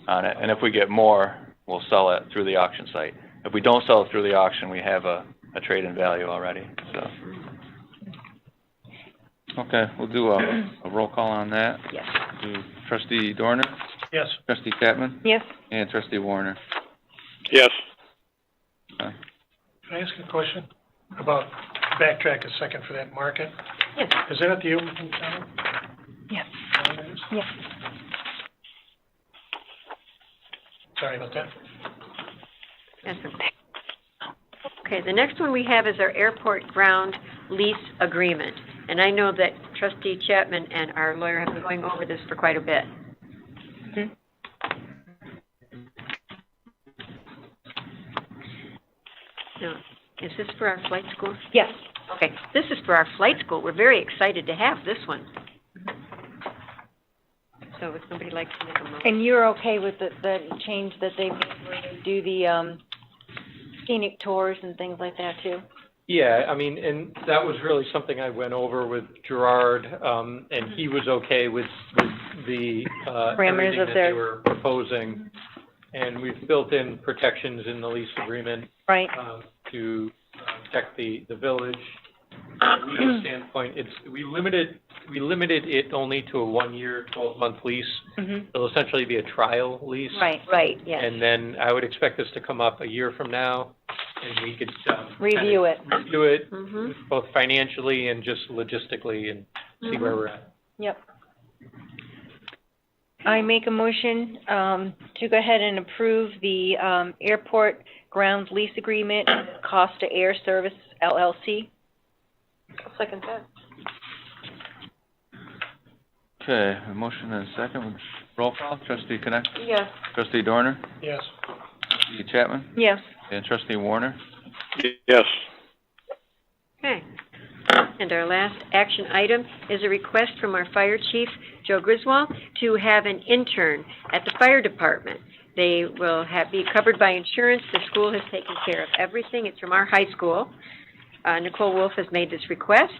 on it. And if we get more, we'll sell it through the auction site. If we don't sell it through the auction, we have a trade-in value already, so. Okay, we'll do a roll call on that. Yes. Do Trustee Dorner, Yes. Trustee Chapman, Yes. and Trustee Warner. Yes. Okay. Can I ask a question about, backtrack a second for that market? Yes. Is that at the Ilmington Center? Yes. Oh, it is? Yes. Sorry about that. That's okay. Okay, the next one we have is our airport ground lease agreement. And I know that Trustee Chapman and our lawyer have been going over this for quite a bit. Mm-hmm. Now, is this for our flight school? Yes. Okay, this is for our flight school. We're very excited to have this one. So would somebody like to make a motion? And you're okay with the change that they made where they do the, scenic tours and things like that too? Yeah, I mean, and that was really something I went over with Gerard, and he was okay with the, Parameters everything of that their- they were proposing. And we've built in protections in the lease agreement, Right. to protect the village. From a legal standpoint, we limited it only to a 1-year, 12-month lease. Mm-hmm. It'll essentially be a trial lease. Right, yes. And then I would expect this to come up a year from now, and we could, Review it. review it, Mm-hmm. both financially and just logistically, and see where we're at. Yep. I make a motion, to go ahead and approve the, airport grounds lease agreement, Costa Air Service LLC. I'll second that. Okay, a motion and a second. Roll call. Trustee Connect, Yes. Trustee Dorner, Yes. Trustee Chapman, Yes. and Trustee Warner. Yes. Okay. And our last action item is a request from our fire chief, Joe Griswold, to have an intern at the fire department. They will be covered by insurance. The school has taken care of everything. It's from our high school. Nicole Wolf has made this request,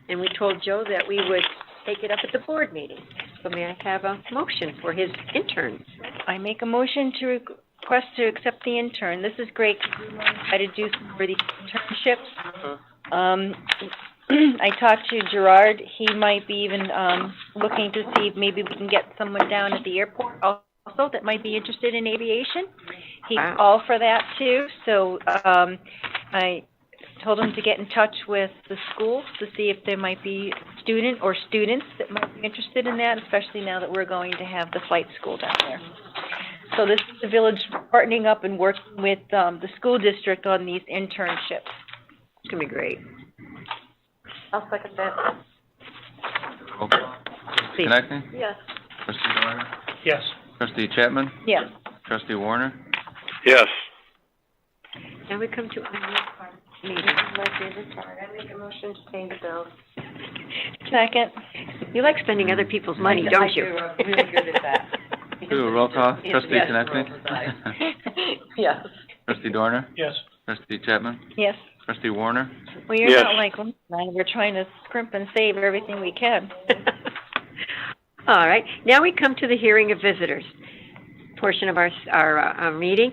and we told Joe that we would take it up at the board meeting. So may I have a motion for his intern? I make a motion to request to accept the intern. This is great, because we want to try to do some of these internships. I talked to Gerard. He might be even, looking to see if maybe we can get someone down at the airport also that might be interested in aviation. He's Wow. all for that too, so, I told him to get in touch with the school to see if there might be student or students that might be interested in that, especially now that we're going to have the flight school down there. So this is the village partnering up and working with, the school district on these internships. It's gonna be great. I'll second that. Roll call. Trustee Please. Connectney? Yes. Trustee Dorner? Yes. Trustee Chapman? Yes. Trustee Warner? Yes. Now we come to unused part meeting. This is my favorite part. I make a motion to pay the bills. Second. You like spending other people's money, don't you? I'm really good at that. Do a roll call. Trustee Yes, Connectney? roll the dice. Yes. Trustee Dorner? Yes. Trustee Chapman? Yes. Trustee Warner? Well, you're Yes. not like Lynn and I. We're trying to scrimp and save everything we can. All right, now we come to the hearing of visitors portion of our meeting.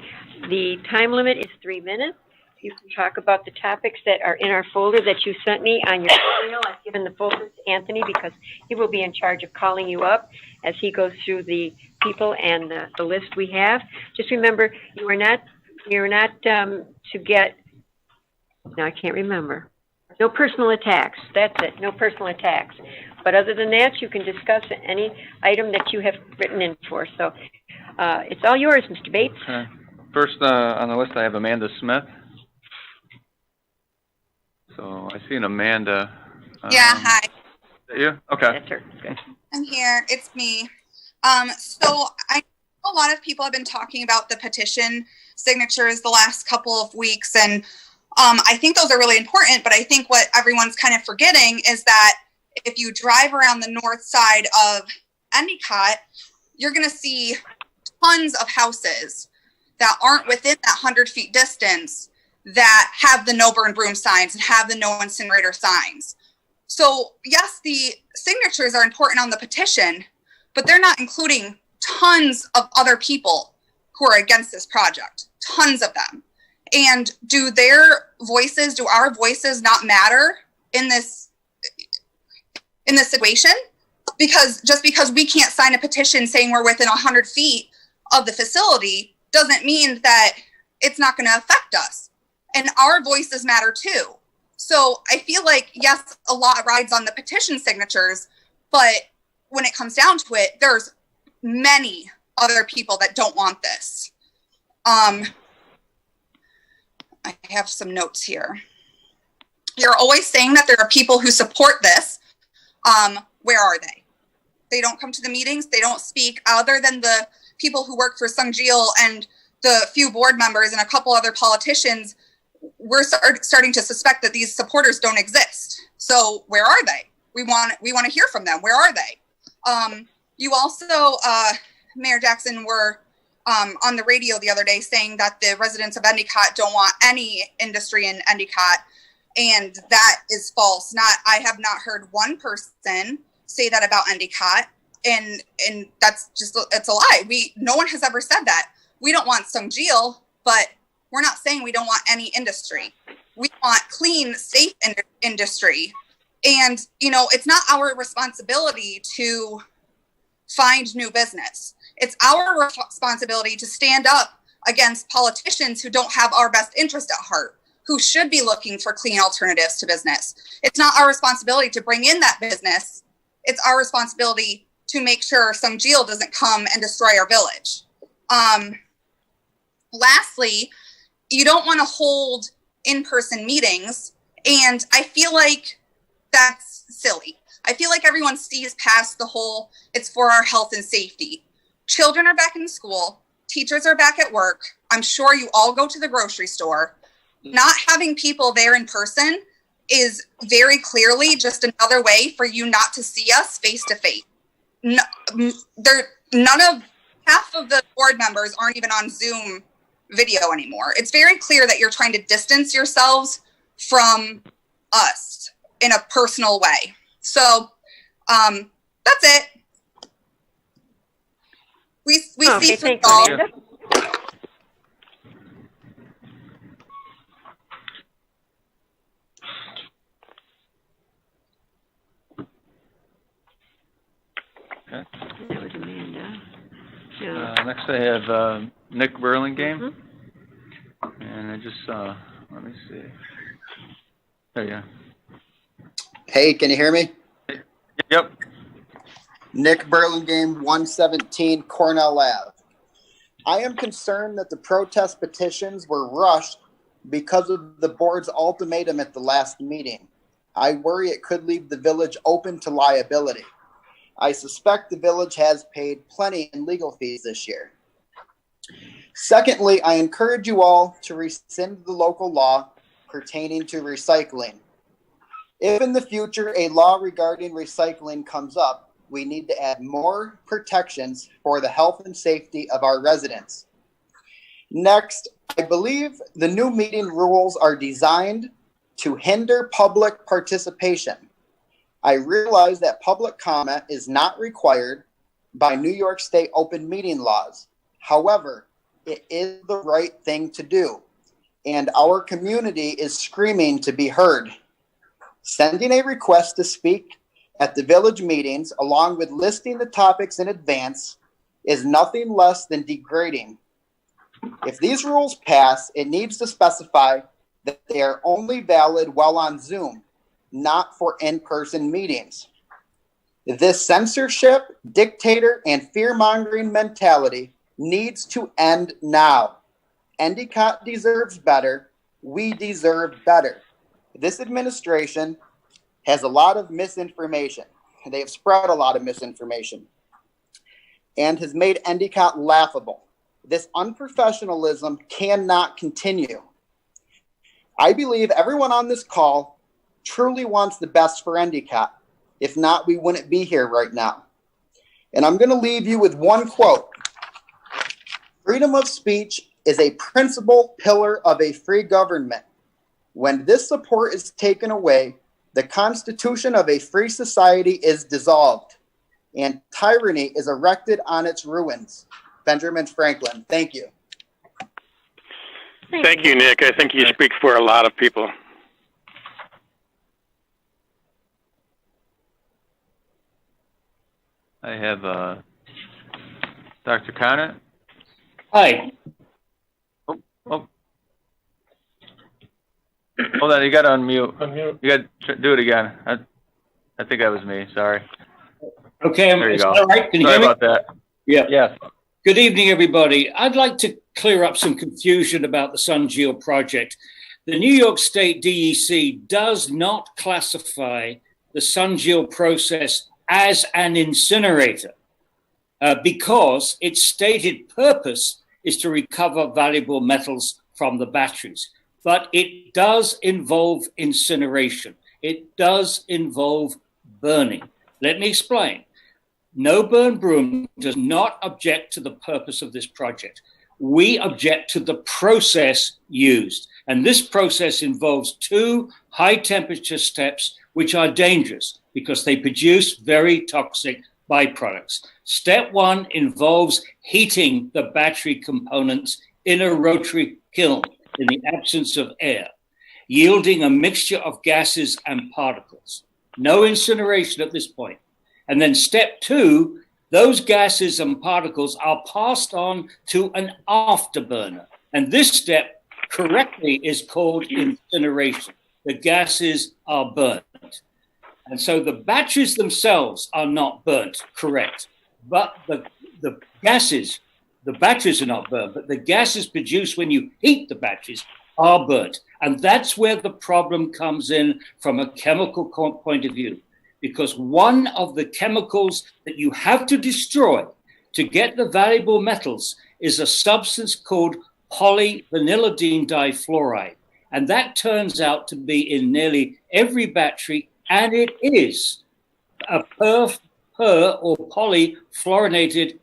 The time limit is 3 minutes. You can talk about the topics that are in our folder that you sent me on your email. I've given the folder to Anthony because he will be in charge of calling you up as he goes through the people and the list we have. Just remember, you're not to get, now I can't remember. No personal attacks. That's it. No personal attacks. But other than that, you can discuss any item that you have written in for. So it's all yours, Mr. Bates. Okay. First, on the list, I have Amanda Smith. So I see an Amanda. Yeah, hi, Is that you? Okay. That's her. Good. I'm here. It's me. So I know a lot of people have been talking about the petition signatures the last couple of weeks, and I think those are really important, but I think what everyone's kind of forgetting is that if you drive around the north side of Endicott, you're going to see tons of houses that aren't within that 100 feet distance that have the no burn broom signs and have the no incinerator signs. So yes, the signatures are important on the petition, but they're not including tons of other people who are against this project, tons of them. And do our voices not matter in this situation? Because just because we can't sign a petition saying we're within 100 feet of the facility doesn't mean that it's not going to affect us. And our voices matter too. So I feel like, yes, a lot rides on the petition signatures, but when it comes down to it, there's many other people that don't want this. I have some notes here. You're always saying that there are people who support this. Where are they? They don't come to the meetings. They don't speak, other than the people who work for Sungjeel and the few board members and a couple other politicians. We're starting to suspect that these supporters don't exist. So where are they? We want to hear from them. Where are they? You also, Mayor Jackson, were on the radio the other day saying that the residents of Endicott don't want any industry in Endicott, and that is false. I have not heard one person say that about Endicott, and that's just, it's a lie. No one has ever said that. We don't want Sungjeel, but we're not saying we don't want any industry. We want clean, safe industry. And, it's not our responsibility to find new business. It's our responsibility to stand up against politicians who don't have our best interest at heart, who should be looking for clean alternatives to business. It's not our responsibility to bring in that business. It's our responsibility to make sure Sungjeel doesn't come and destroy our village. Lastly, you don't want to hold in-person meetings, and I feel like that's silly. I feel like everyone sees past the whole, it's for our health and safety. Children are back in school. Teachers are back at work. I'm sure you all go to the grocery store. Not having people there in person is very clearly just another way for you not to see us face to face. Half of the board members aren't even on Zoom video anymore. It's very clear that you're trying to distance yourselves from us in a personal way. So that's it. We see through it all. Okay. That was Amanda. Next I have Nick Burlingame. And I just let me see. There you go. Hey, can you hear me? Yep. Nick Burlingame, 117 Cornell Ave. I am concerned that the protest petitions were rushed because of the board's ultimatum at the last meeting. I worry it could leave the village open to liability. I suspect the village has paid plenty in legal fees this year. Secondly, I encourage you all to rescind the local law pertaining to recycling. If in the future a law regarding recycling comes up, we need to add more protections for the health and safety of our residents. Next, I believe the new meeting rules are designed to hinder public participation. I realize that public comment is not required by New York State open meeting laws. However, it is the right thing to do, and our community is screaming to be heard. Sending a request to speak at the village meetings, along with listing the topics in advance, is nothing less than degrading. If these rules pass, it needs to specify that they are only valid while on Zoom, not for in-person meetings. This censorship, dictator, and fear-mongering mentality needs to end now. Endicott deserves better. We deserve better. This administration has a lot of misinformation. They have spread a lot of misinformation and has made Endicott laughable. This unprofessionalism cannot continue. I believe everyone on this call truly wants the best for Endicott. If not, we wouldn't be here right now. And I'm going to leave you with one quote. Freedom of speech is a principal pillar of a free government. When this support is taken away, the constitution of a free society is dissolved, and tyranny is erected on its ruins. Benjamin Franklin, thank you. Thank you, Nick. I think you speak for a lot of people. I have, Dr. Connor. Hi. Oh. Hold on, you gotta unmute. Unmute. You gotta do it again. I think that was me, sorry. Okay, There you is go. that all right? Can you Sorry hear me? about that. Yeah. Yes. Good evening, everybody. I'd like to clear up some confusion about the SunGeo project. The New York State DEC does not classify the SunGeo process as an incinerator because its stated purpose is to recover valuable metals from the batteries. But it does involve incineration. It does involve burning. Let me explain. No Burn Broom does not object to the purpose of this project. We object to the process used. And this process involves two high temperature steps, which are dangerous because they produce very toxic byproducts. Step one involves heating the battery components in a rotary kiln in the absence of air, yielding a mixture of gases and particles. No incineration at this point. And then step two, those gases and particles are passed on to an afterburner. And this step correctly is called incineration. The gases are burnt. And so the batteries themselves are not burnt, correct. But the gases, the batteries are not burnt, but the gases produced when you heat the batteries are burnt. And that's where the problem comes in from a chemical point of view. Because one of the chemicals that you have to destroy to get the valuable metals is a substance called polyvinylidene difluoride. And that turns out to be in nearly every battery, and it is a per or polyfluorinated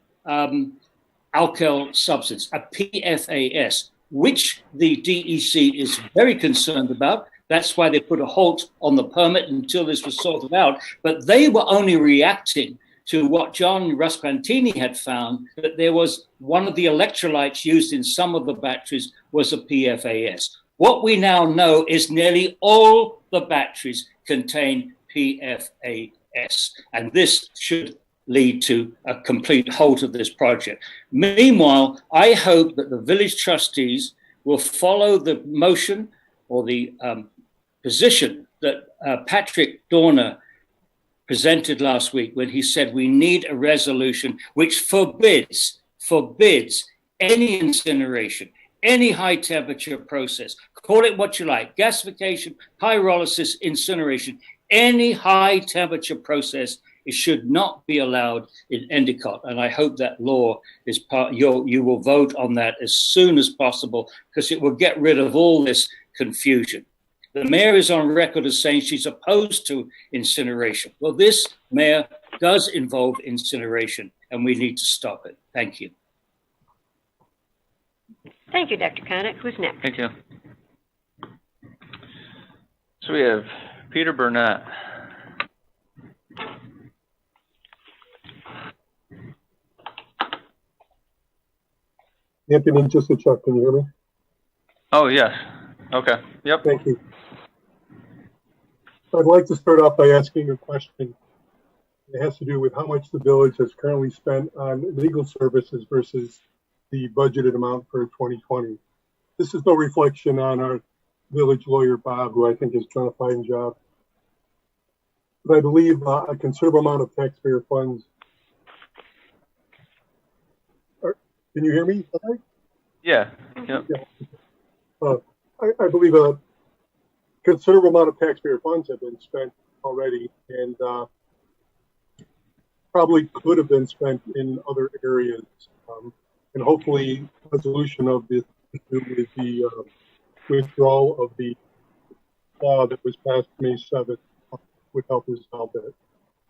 alkyl substance, a PFAS, which the DEC is very concerned about. That's why they put a halt on the permit until this was sorted out. But they were only reacting to what John Ruscantini had found, that there was one of the electrolytes used in some of the batteries was a PFAS. What we now know is nearly all the batteries contain PFAS. And this should lead to a complete halt of this project. Meanwhile, I hope that the village trustees will follow the motion or the position that Patrick Dorner presented last week when he said we need a resolution which forbids any incineration, any high temperature process, call it what you like, gasification, pyrolysis, incineration, any high temperature process, it should not be allowed in Endicott. And I hope that law is you will vote on that as soon as possible, because it will get rid of all this confusion. The mayor is on record as saying she's opposed to incineration. Well, this mayor does involve incineration, and we need to stop it. Thank you. Thank you, Dr. Connick. Who's next? Thank you. So we have Peter Burnett. Anthony, just a check. Can you hear me? Oh, yes. Okay. Yep. Thank you. I'd like to start off by asking a question. It has to do with how much the village has currently spent on legal services versus the budgeted amount for 2020. This is no reflection on our village lawyer, Bob, who I think has done a fine job. But I believe a considerable amount of taxpayer funds. Can you hear me? Okay? Yeah. Yep. Yeah. I believe a considerable amount of taxpayer funds have been spent already, and probably could have been spent in other areas. And hopefully, resolution of this issue with the withdrawal of the law that was passed May 7th would help resolve that.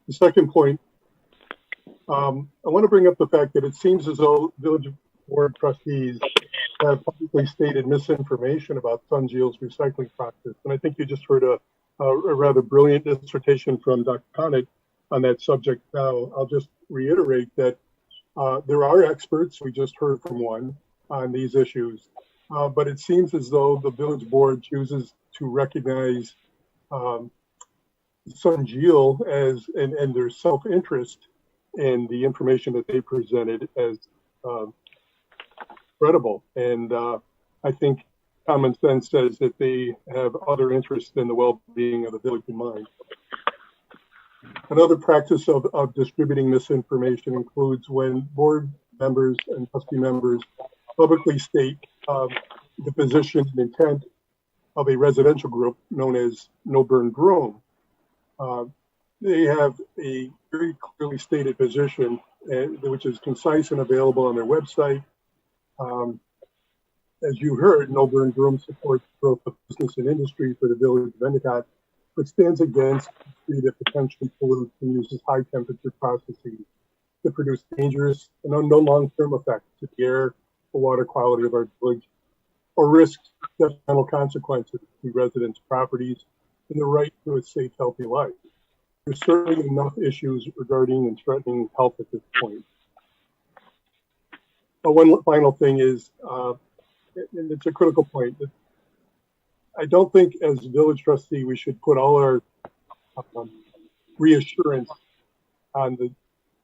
The second point, I want to bring up the fact that it seems as though village board trustees have publicly stated misinformation about Sungeel's recycling process. And I think you just heard a rather brilliant dissertation from Dr. Connick on that subject. Now, I'll just reiterate that there are experts, we just heard from one, on these issues. But it seems as though the village board chooses to recognize Sungeel as, and their self-interest in the information that they presented as credible. And I think common sense says that they have other interests than the well-being of the village in mind. Another practice of distributing misinformation includes when board members and trustee members publicly state the position and intent of a residential group known as No Burn Broom. They have a very clearly stated position, which is concise and available on their website. As you heard, No Burn Broom supports growth of business and industry for the village of Endicott, but stands against industry that potentially pollutes and uses high temperature processes that produce dangerous and unknown long-term effects to the air, the water quality of our village, or risks detrimental consequences to residents' properties and the right to a safe, healthy life. There's certainly enough issues regarding and threatening health at this point. But one final thing is, and it's a critical point, that I don't think as village trustee we should put all our reassurance on the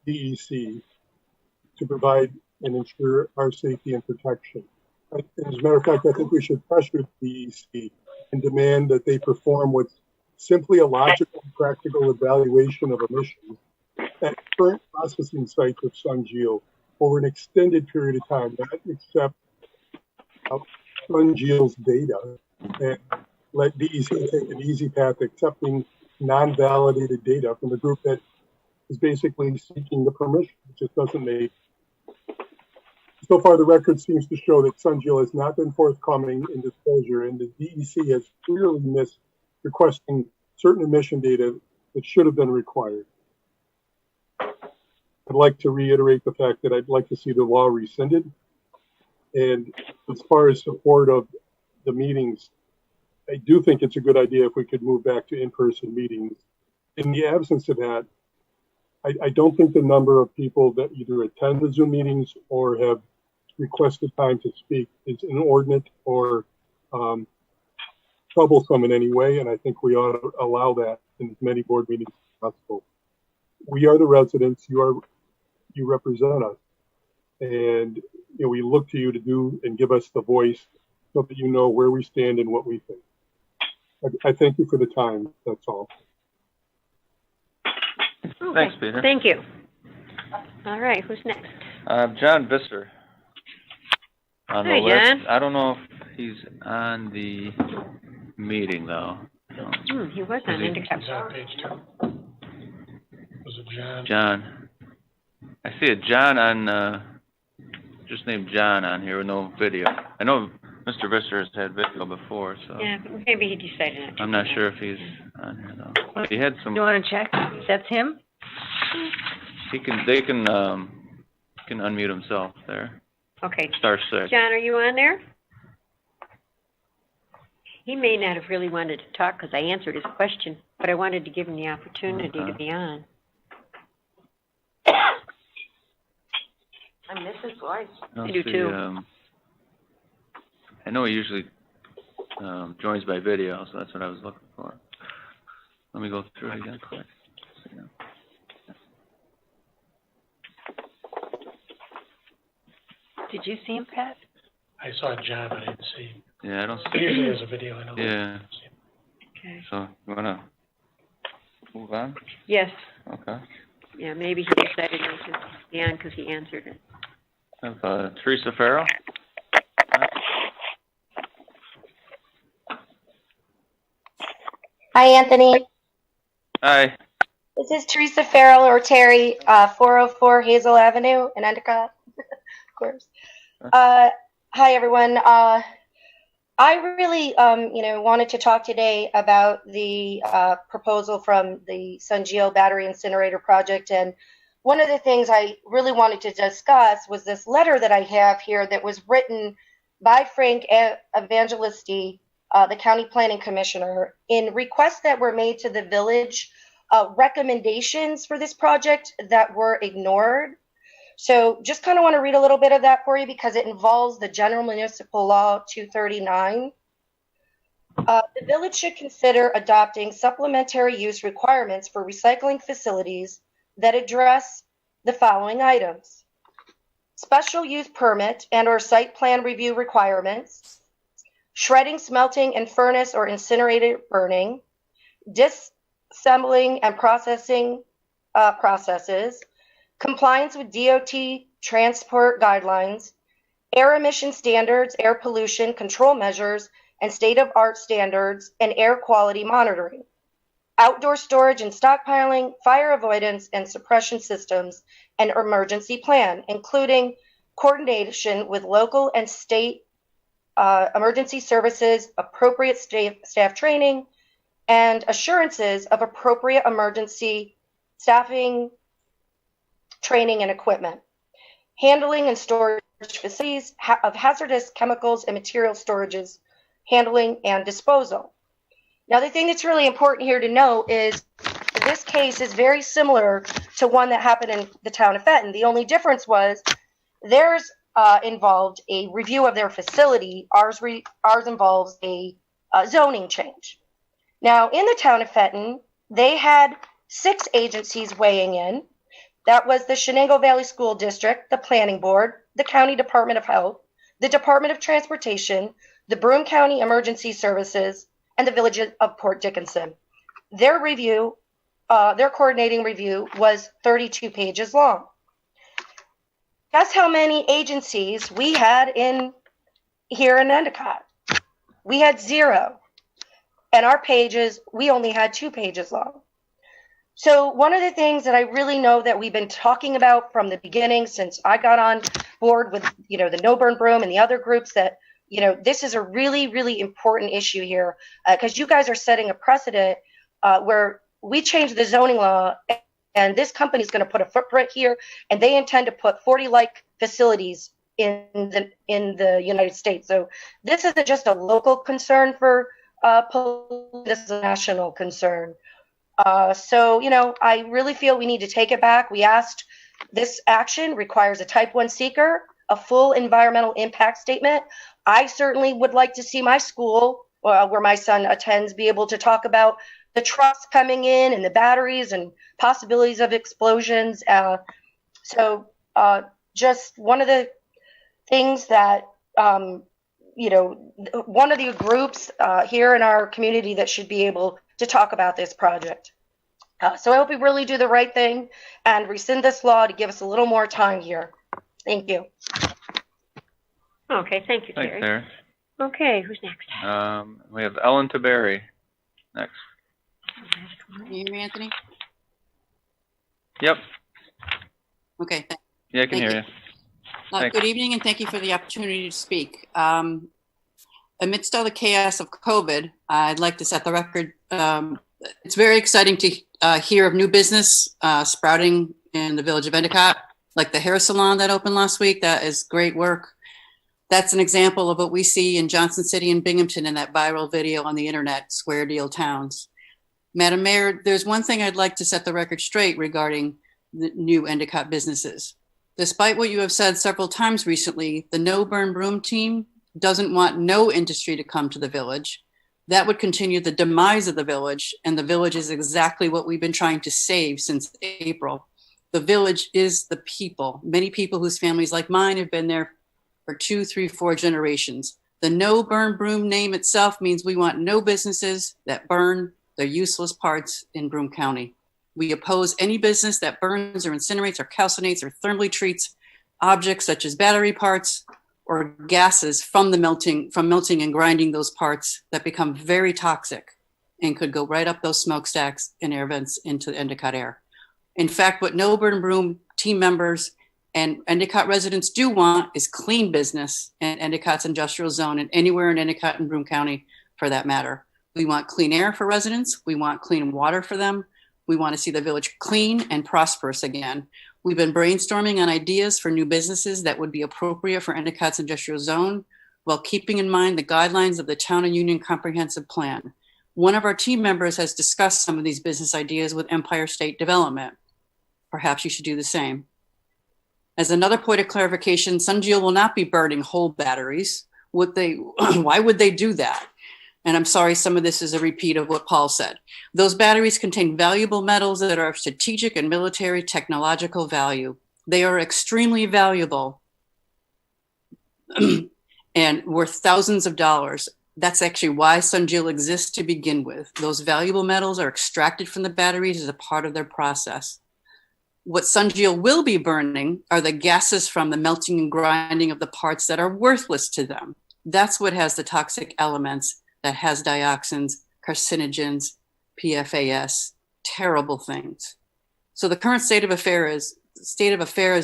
DEC to provide and ensure our safety and protection. As a matter of fact, I think we should pressure the DEC and demand that they perform what's simply a logical and practical evaluation of emissions at current processing sites of Sungeel over an extended period of time, not accept Sungeel's data and let DEC take an easy path accepting non-validated data from a group that is basically seeking the permission. It just doesn't make. So far, the record seems to show that Sungeel has not been forthcoming in disclosure, and the DEC has clearly missed requesting certain emission data that should have been required. I'd like to reiterate the fact that I'd like to see the law rescinded. And as far as support of the meetings, I do think it's a good idea if we could move back to in-person meetings. In the absence of that, I don't think the number of people that either attend the Zoom meetings or have requested time to speak is inordinate or troublesome in any way, and I think we ought to allow that in as many board meetings as possible. We are the residents, you represent us, and we look to you to do and give us the voice so that you know where we stand and what we think. I thank you for the time, that's all. Okay. Thanks, Peter. Thank you. All right, who's next? John Visser. on the Hi, list. John. I don't know if he's on the meeting though. He was on Endicott. He's on page 2. Was it John? John. I see a John on, just named John on here with no video. I know Mr. Visser has had video before, so. Yeah, but maybe he decided not to. I'm not sure if he's on here though. He had some, You wanna check? That's him? they can unmute himself there. Okay. Star 6. John, are you on there? He may not have really wanted to talk because I answered his question, but I wanted to give him the opportunity to be on. I miss his voice. I do too. I know he usually joins by video, so that's what I was looking for. Let me go through it again quick. Did you see him, Pat? I saw John, but I didn't see him. Yeah, I don't see. Usually there's a video, I know. Yeah. Okay. So you wanna move on? Yes. Okay. Yeah, maybe he decided not to be on because he answered it. I have Teresa Farrell. Hi, Anthony. Hi. This is Teresa Farrell, or Terry, 404 Hazel Avenue in Endicott, of course. Hi, everyone. I really, wanted to talk today about the proposal from the Sungeo Battery Incinerator Project. And one of the things I really wanted to discuss was this letter that I have here that was written by Frank Evangelisti, the County Planning Commissioner, in requests that were made to the village, recommendations for this project that were ignored. So just kind of want to read a little bit of that for you because it involves the General Municipal Law 239. The village should consider adopting supplementary use requirements for recycling facilities that address the following items: special use permit and or site plan review requirements, shredding, smelting, and furnace or incinerator burning, disassembling and processing processes, compliance with DOT transport guidelines, air emission standards, air pollution control measures, and state-of-art standards, and air quality monitoring, outdoor storage and stockpiling, fire avoidance and suppression systems, and emergency plan, including coordination with local and state emergency services, appropriate staff training, and assurances of appropriate emergency staffing, training, and equipment, handling and storage facilities of hazardous chemicals and material storages, handling and disposal. Now, the thing that's really important here to know is this case is very similar to one that happened in the town of Fenton. The only difference was theirs involved a review of their facility. Ours involves a zoning change. Now, in the town of Fenton, they had 6 agencies weighing in. That was the Shenango Valley School District, the Planning Board, the County Department of Health, the Department of Transportation, the Broome County Emergency Services, and the Village of Port Dickinson. Their review, their coordinating review, was 32 pages long. Guess how many agencies we had here in Endicott? We had 0. And our pages, we only had 2 pages long. So one of the things that I really know that we've been talking about from the beginning since I got on board with, the No Burn Broome and the other groups that, this is a really, really important issue here because you guys are setting a precedent where we changed the zoning law and this company is going to put a footprint here and they intend to put 40 like facilities in the United States. So this isn't just a local concern for this is a national concern. So, I really feel we need to take it back. We asked, this action requires a type 1 seeker, a full environmental impact statement. I certainly would like to see my school, where my son attends, be able to talk about the trucks coming in and the batteries and possibilities of explosions. Just one of the things that, one of the groups here in our community that should be able to talk about this project. So I hope we really do the right thing and rescind this law to give us a little more time here. Thank you. Okay, thank you, Thanks, Terry. Terry. Okay, who's next? We have Ellen Taberry next. Can you hear me, Anthony? Yep. Okay, Yeah, I can hear you. Thanks. good evening, and thank you for the opportunity to speak. Amidst all the chaos of COVID, I'd like to set the record. It's very exciting to hear of new business sprouting in the village of Endicott, like the hair salon that opened last week. That is great work. That's an example of what we see in Johnson City and Binghamton in that viral video on the internet, Square Deal Towns. Madam Mayor, there's one thing I'd like to set the record straight regarding the new Endicott businesses. Despite what you have said several times recently, the No Burn Broom team doesn't want no industry to come to the village. That would continue the demise of the village, and the village is exactly what we've been trying to save since April. The village is the people, many people whose families like mine have been there for 2, 3, 4 generations. The No Burn Broom name itself means we want no businesses that burn their useless parts in Broome County. We oppose any business that burns or incinerates or calcinates or thermally treats objects such as battery parts or gases from melting and grinding those parts that become very toxic and could go right up those smokestacks and air vents into the Endicott air. In fact, what No Burn Broom team members and Endicott residents do want is clean business in Endicott's industrial zone and anywhere in Endicott and Broome County for that matter. We want clean air for residents. We want clean water for them. We want to see the village clean and prosperous again. We've been brainstorming on ideas for new businesses that would be appropriate for Endicott's industrial zone while keeping in mind the guidelines of the Town and Union Comprehensive Plan. One of our team members has discussed some of these business ideas with Empire State Development. Perhaps you should do the same. As another point of clarification, SunGeo will not be burning whole batteries. Why would they do that? And I'm sorry, some of this is a repeat of what Paul said. Those batteries contain valuable metals that are of strategic and military technological value. They are extremely valuable and worth thousands of dollars. That's actually why SunGeo exists to begin with. Those valuable metals are extracted from the batteries as a part of their process. What SunGeo will be burning are the gases from the melting and grinding of the parts that are worthless to them. That's what has the toxic elements that has dioxins, carcinogens, PFAS, terrible things. So the current state of affairs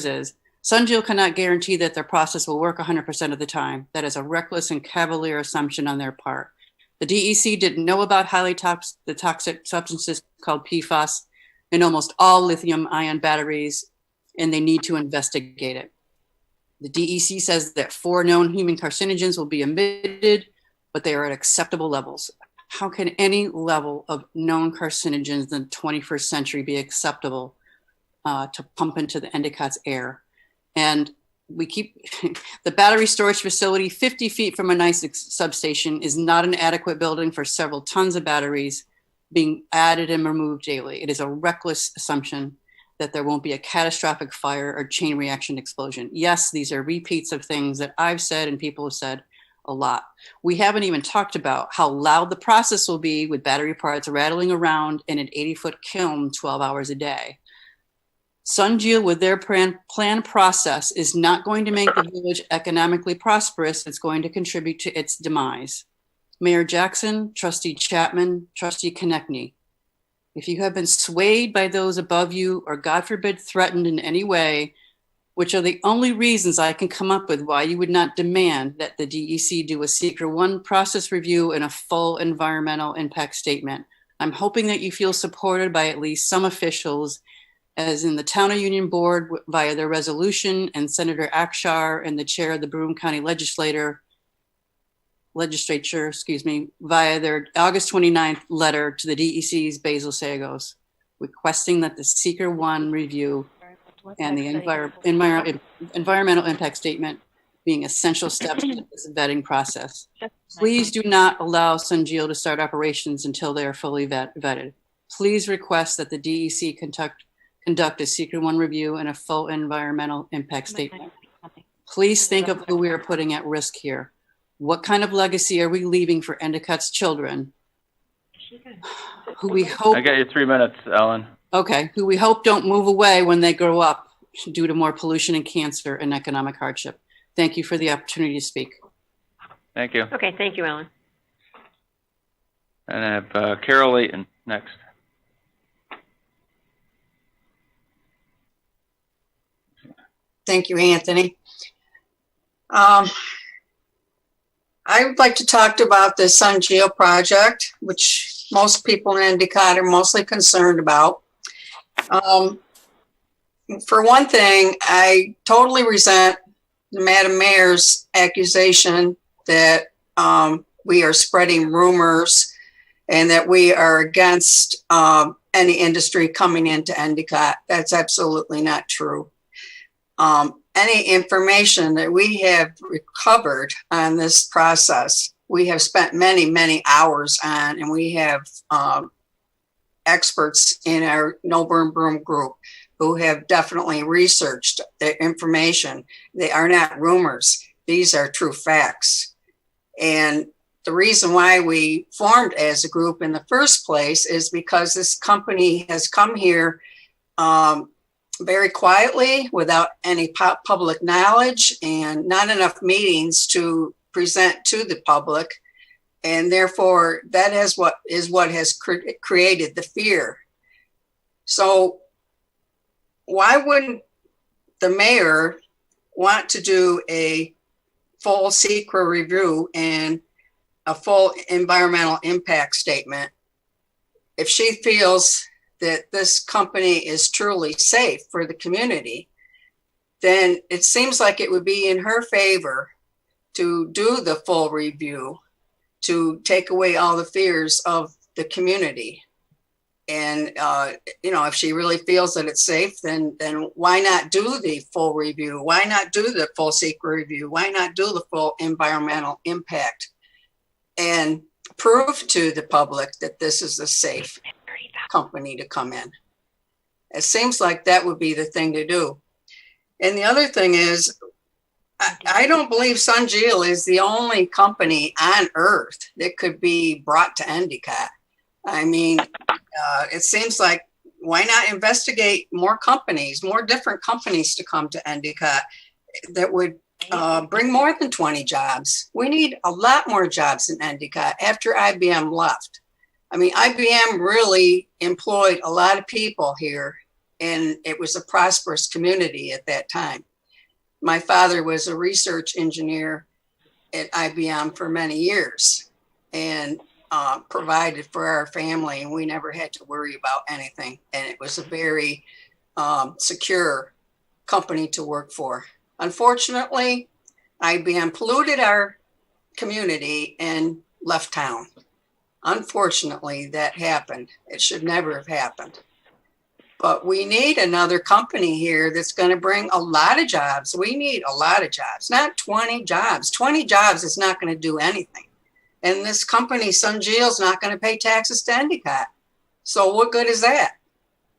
is SunGeo cannot guarantee that their process will work 100% of the time. That is a reckless and cavalier assumption on their part. The DEC didn't know about the toxic substances called PFAS in almost all lithium-ion batteries, and they need to investigate it. The DEC says that 4 known human carcinogens will be emitted, but they are at acceptable levels. How can any level of known carcinogens in the 21st century be acceptable to pump into the Endicott's air? And we keep, the battery storage facility 50 feet from a NICE substation is not an adequate building for several tons of batteries being added and removed daily. It is a reckless assumption that there won't be a catastrophic fire or chain reaction explosion. Yes, these are repeats of things that I've said and people have said a lot. We haven't even talked about how loud the process will be with battery parts rattling around in an 80-foot kiln 12 hours a day. SunGeo, with their plan process, is not going to make the village economically prosperous. It's going to contribute to its demise. Mayor Jackson, Trustee Chapman, Trustee Konechny, if you have been swayed by those above you or, God forbid, threatened in any way, which are the only reasons I can come up with why you would not demand that the DEC do a Secret 1 process review and a full environmental impact statement. I'm hoping that you feel supported by at least some officials, as in the Town of Union Board via their resolution, and Senator Akshar and the chair of the Broome County Legislature, via their August 29th letter to the DEC's Basil Sagos, requesting that the Secret 1 review and the environmental impact statement being essential steps in this vetting process. Please do not allow SunGeo to start operations until they are fully vetted. Please request that the DEC conduct a Secret 1 review and a full environmental impact statement. Please think of who we are putting at risk here. What kind of legacy are we leaving for Endicott's children? Who we hope— I got you 3 minutes, Ellen. Okay, who we hope don't move away when they grow up due to more pollution and cancer and economic hardship. Thank you for the opportunity to speak. Thank you. Okay, thank you, Ellen. And I have Carol Layton next. Thank you, Anthony. I would like to talk about the Sun Geo project, which most people in Endicott are mostly concerned about. For one thing, I totally resent Madam Mayor's accusation that we are spreading rumors and that we are against any industry coming into Endicott. That's absolutely not true. Any information that we have recovered on this process, we have spent many, many hours on, and we have experts in our No Burn Broom group who have definitely researched the information. They are not rumors. These are true facts. And the reason why we formed as a group in the first place is because this company has come here very quietly, without any public knowledge, and not enough meetings to present to the public. And therefore, that is what has created the fear. So why wouldn't the mayor want to do a full secret review and a full environmental impact statement if she feels that this company is truly safe for the community? Then it seems like it would be in her favor to do the full review, to take away all the fears of the community. And, if she really feels that it's safe, then why not do the full review? Why not do the full secret review? Why not do the full environmental impact and prove to the public that this is a safe company to come in? It seems like that would be the thing to do. And the other thing is, I don't believe Sun Geo is the only company on earth that could be brought to Endicott. I mean, it seems like, why not investigate more companies, more different companies to come to Endicott that would bring more than 20 jobs. We need a lot more jobs in Endicott after IBM left. I mean, IBM really employed a lot of people here, and it was a prosperous community at that time. My father was a research engineer at IBM for many years and provided for our family, and we never had to worry about anything. And it was a very secure company to work for. Unfortunately, IBM polluted our community and left town. Unfortunately, that happened. It should never have happened. But we need another company here that's going to bring a lot of jobs. We need a lot of jobs, not 20 jobs. 20 jobs is not going to do anything. And this company, Sun Geo, is not going to pay taxes to Endicott. So what good is that?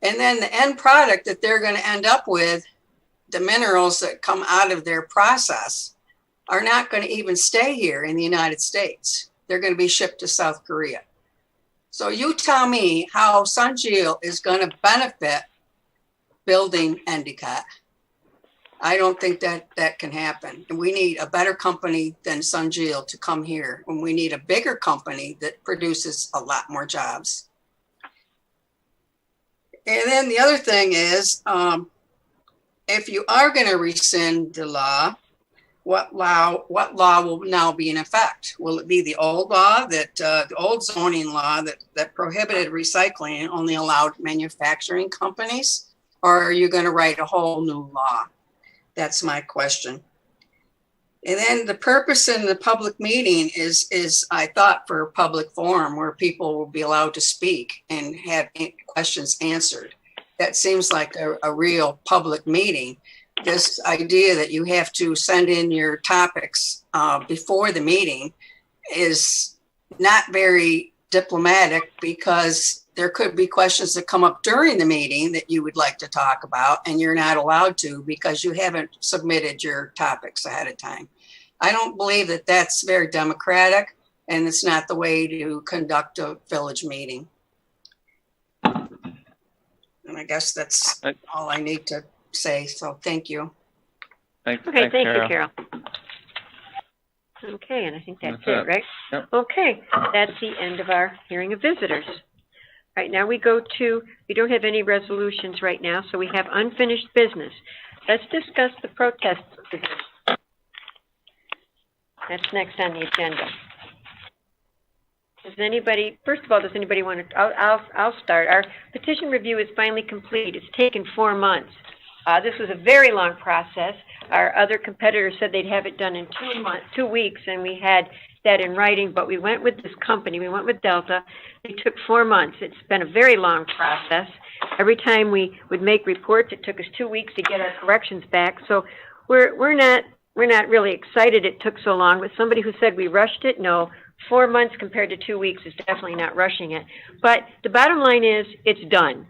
And then the end product that they're going to end up with, the minerals that come out of their process, are not going to even stay here in the United States. They're going to be shipped to South Korea. So you tell me how Sun Geo is going to benefit building Endicott. I don't think that can happen. And we need a better company than Sun Geo to come here. And we need a bigger company that produces a lot more jobs. And then the other thing is, if you are going to rescind the law, what law will now be in effect? Will it be the old law, that the old zoning law that prohibited recycling and only allowed manufacturing companies? Or are you going to write a whole new law? That's my question. And then the purpose in the public meeting is I thought, for a public forum where people will be allowed to speak and have questions answered. That seems like a real public meeting. This idea that you have to send in your topics before the meeting is not very diplomatic, because there could be questions that come up during the meeting that you would like to talk about, and you're not allowed to because you haven't submitted your topics ahead of time. I don't believe that that's very democratic, and it's not the way to conduct a village meeting. And I guess that's all I need to say. So thank you. Thanks, Okay, thank you, Carol. Carol. Okay, and I think that's That's it, right? Yep. Okay, that's the end of our hearing of visitors. Right now we don't have any resolutions right now, so we have unfinished business. Let's discuss the protest petition. That's next on the agenda. First of all, does anybody want to, I'll start. Our petition review is finally complete. It's taken 4 months. This was a very long process. Our other competitors said they'd have it done in 2 weeks, and we had that in writing, but we went with this company. We went with Delta. It took 4 months. It's been a very long process. Every time we would make reports, it took us 2 weeks to get our corrections back. So we're not really excited it took so long. With somebody who said we rushed it, no. 4 months compared to 2 weeks is definitely not rushing it. But the bottom line is, it's done.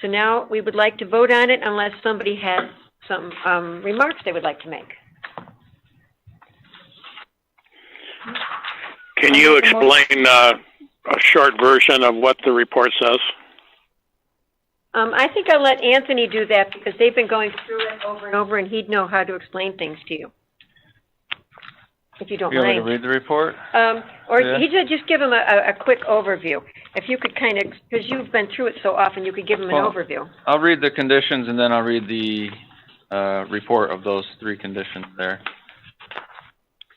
So now we would like to vote on it unless somebody has some remarks they would like to make. Can you explain a short version of what the report says? I think I'll let Anthony do that because they've been going through it over and over, and he'd know how to explain things to you. If you don't You want me mind. to read the report? Or Yeah. he just give him a quick overview. If you could kind of, because you've been through it so often, you could give him an Well, overview. I'll read the conditions and then I'll read the report of those 3 conditions there.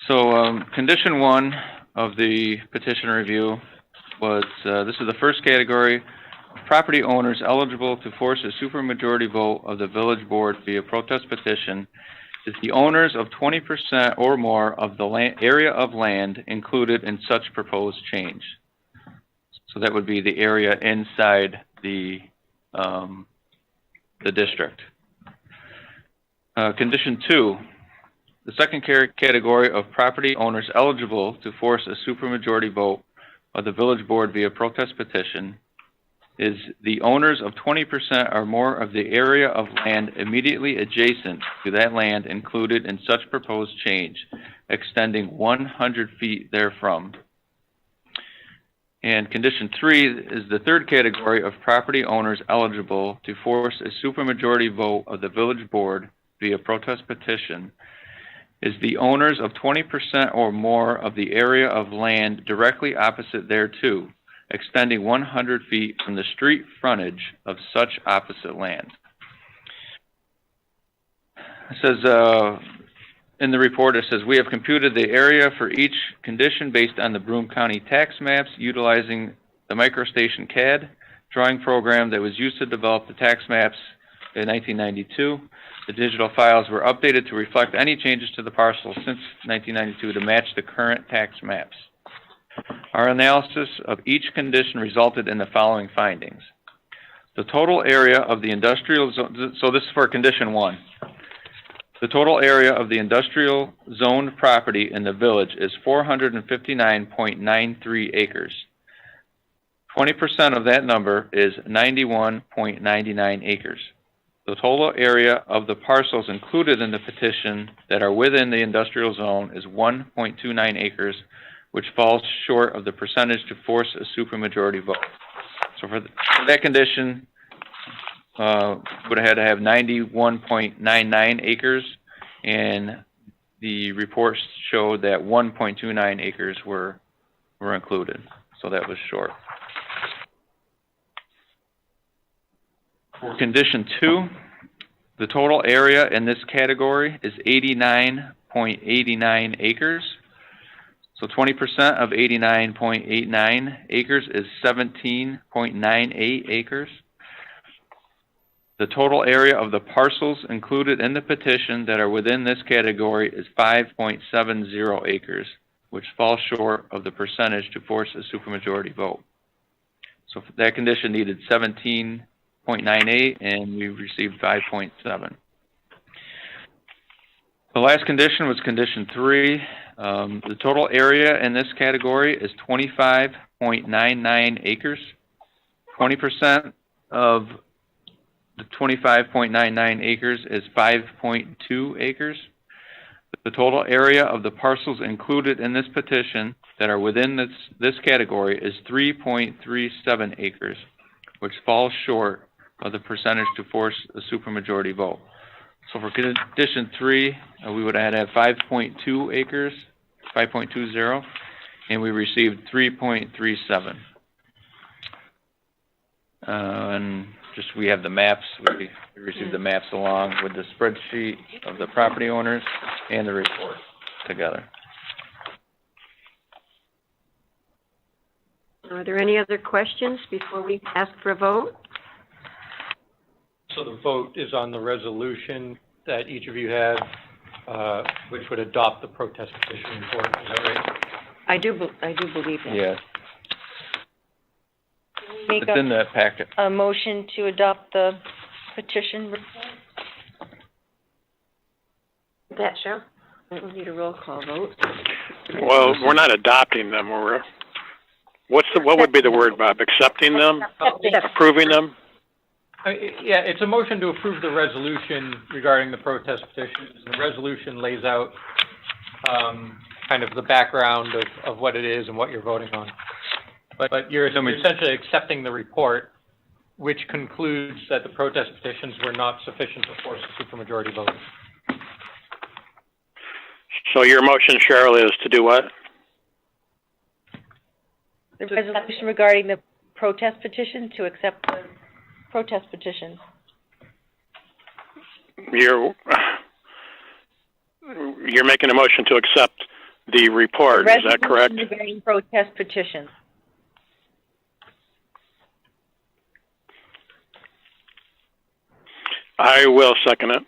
So condition 1 of the petition review was, this is the first category of property owners eligible to force a supermajority vote of the village board via protest petition is the owners of 20% or more of the area of land included in such proposed change. So that would be the area inside the district. Condition 2, the second category of property owners eligible to force a supermajority vote of the village board via protest petition is the owners of 20% or more of the area of land immediately adjacent to that land included in such proposed change, extending 100 feet therefrom. And condition 3 is the third category of property owners eligible to force a supermajority vote of the village board via protest petition is the owners of 20% or more of the area of land directly opposite thereto, extending 100 feet from the street frontage of such opposite land. It says, in the report, it says, we have computed the area for each condition based on the Broome County tax maps utilizing the MicroStation CAD drawing program that was used to develop the tax maps in 1992. The digital files were updated to reflect any changes to the parcel since 1992 to match the current tax maps. Our analysis of each condition resulted in the following findings. The total area of the industrial zone, so this is for condition 1. The total area of the industrial zoned property in the village is 459.93 acres. 20% of that number is 91.99 acres. The total area of the parcels included in the petition that are within the industrial zone is 1.29 acres, which falls short of the percentage to force a supermajority vote. So for that condition, would have had to have 91.99 acres, and the reports showed that 1.29 acres were included. So that was short. For condition 2, the total area in this category is 89.89 acres. So 20% of 89.89 acres is 17.98 acres. The total area of the parcels included in the petition that are within this category is 5.70 acres, which falls short of the percentage to force a supermajority vote. So that condition needed 17.98, and we received 5.7. The last condition was condition 3. The total area in this category is 25.99 acres. 20% of the 25.99 acres is 5.2 acres. The total area of the parcels included in this petition that are within this category is 3.37 acres, which falls short of the percentage to force a supermajority vote. So for condition 3, we would add 5.2 acres, 5.20, and we received 3.37. And just, we have the maps, we received the maps along with the spreadsheet of the property owners and the report together. Are there any other questions before we ask for a vote? So the vote is on the resolution that each of you have, which would adopt the protest petition report, is that right? I do believe that. Yes. Make It's in that packet. a motion to adopt the petition report. That, Cheryl? We'll need a roll call vote. Well, we're not adopting them, what would be the word, Bob? Accepting them? Approving them? Yeah, it's a motion to approve the resolution regarding the protest petitions. The resolution lays out, kind of the background of what it is and what you're voting on. But you're essentially accepting the report, which concludes that the protest petitions were not sufficient to force a supermajority vote. So your motion, Cheryl, is to do what? The resolution regarding the protest petition, to accept the protest petition. You're making a motion to accept the report, is that correct? Resolution regarding protest petition. I will second it.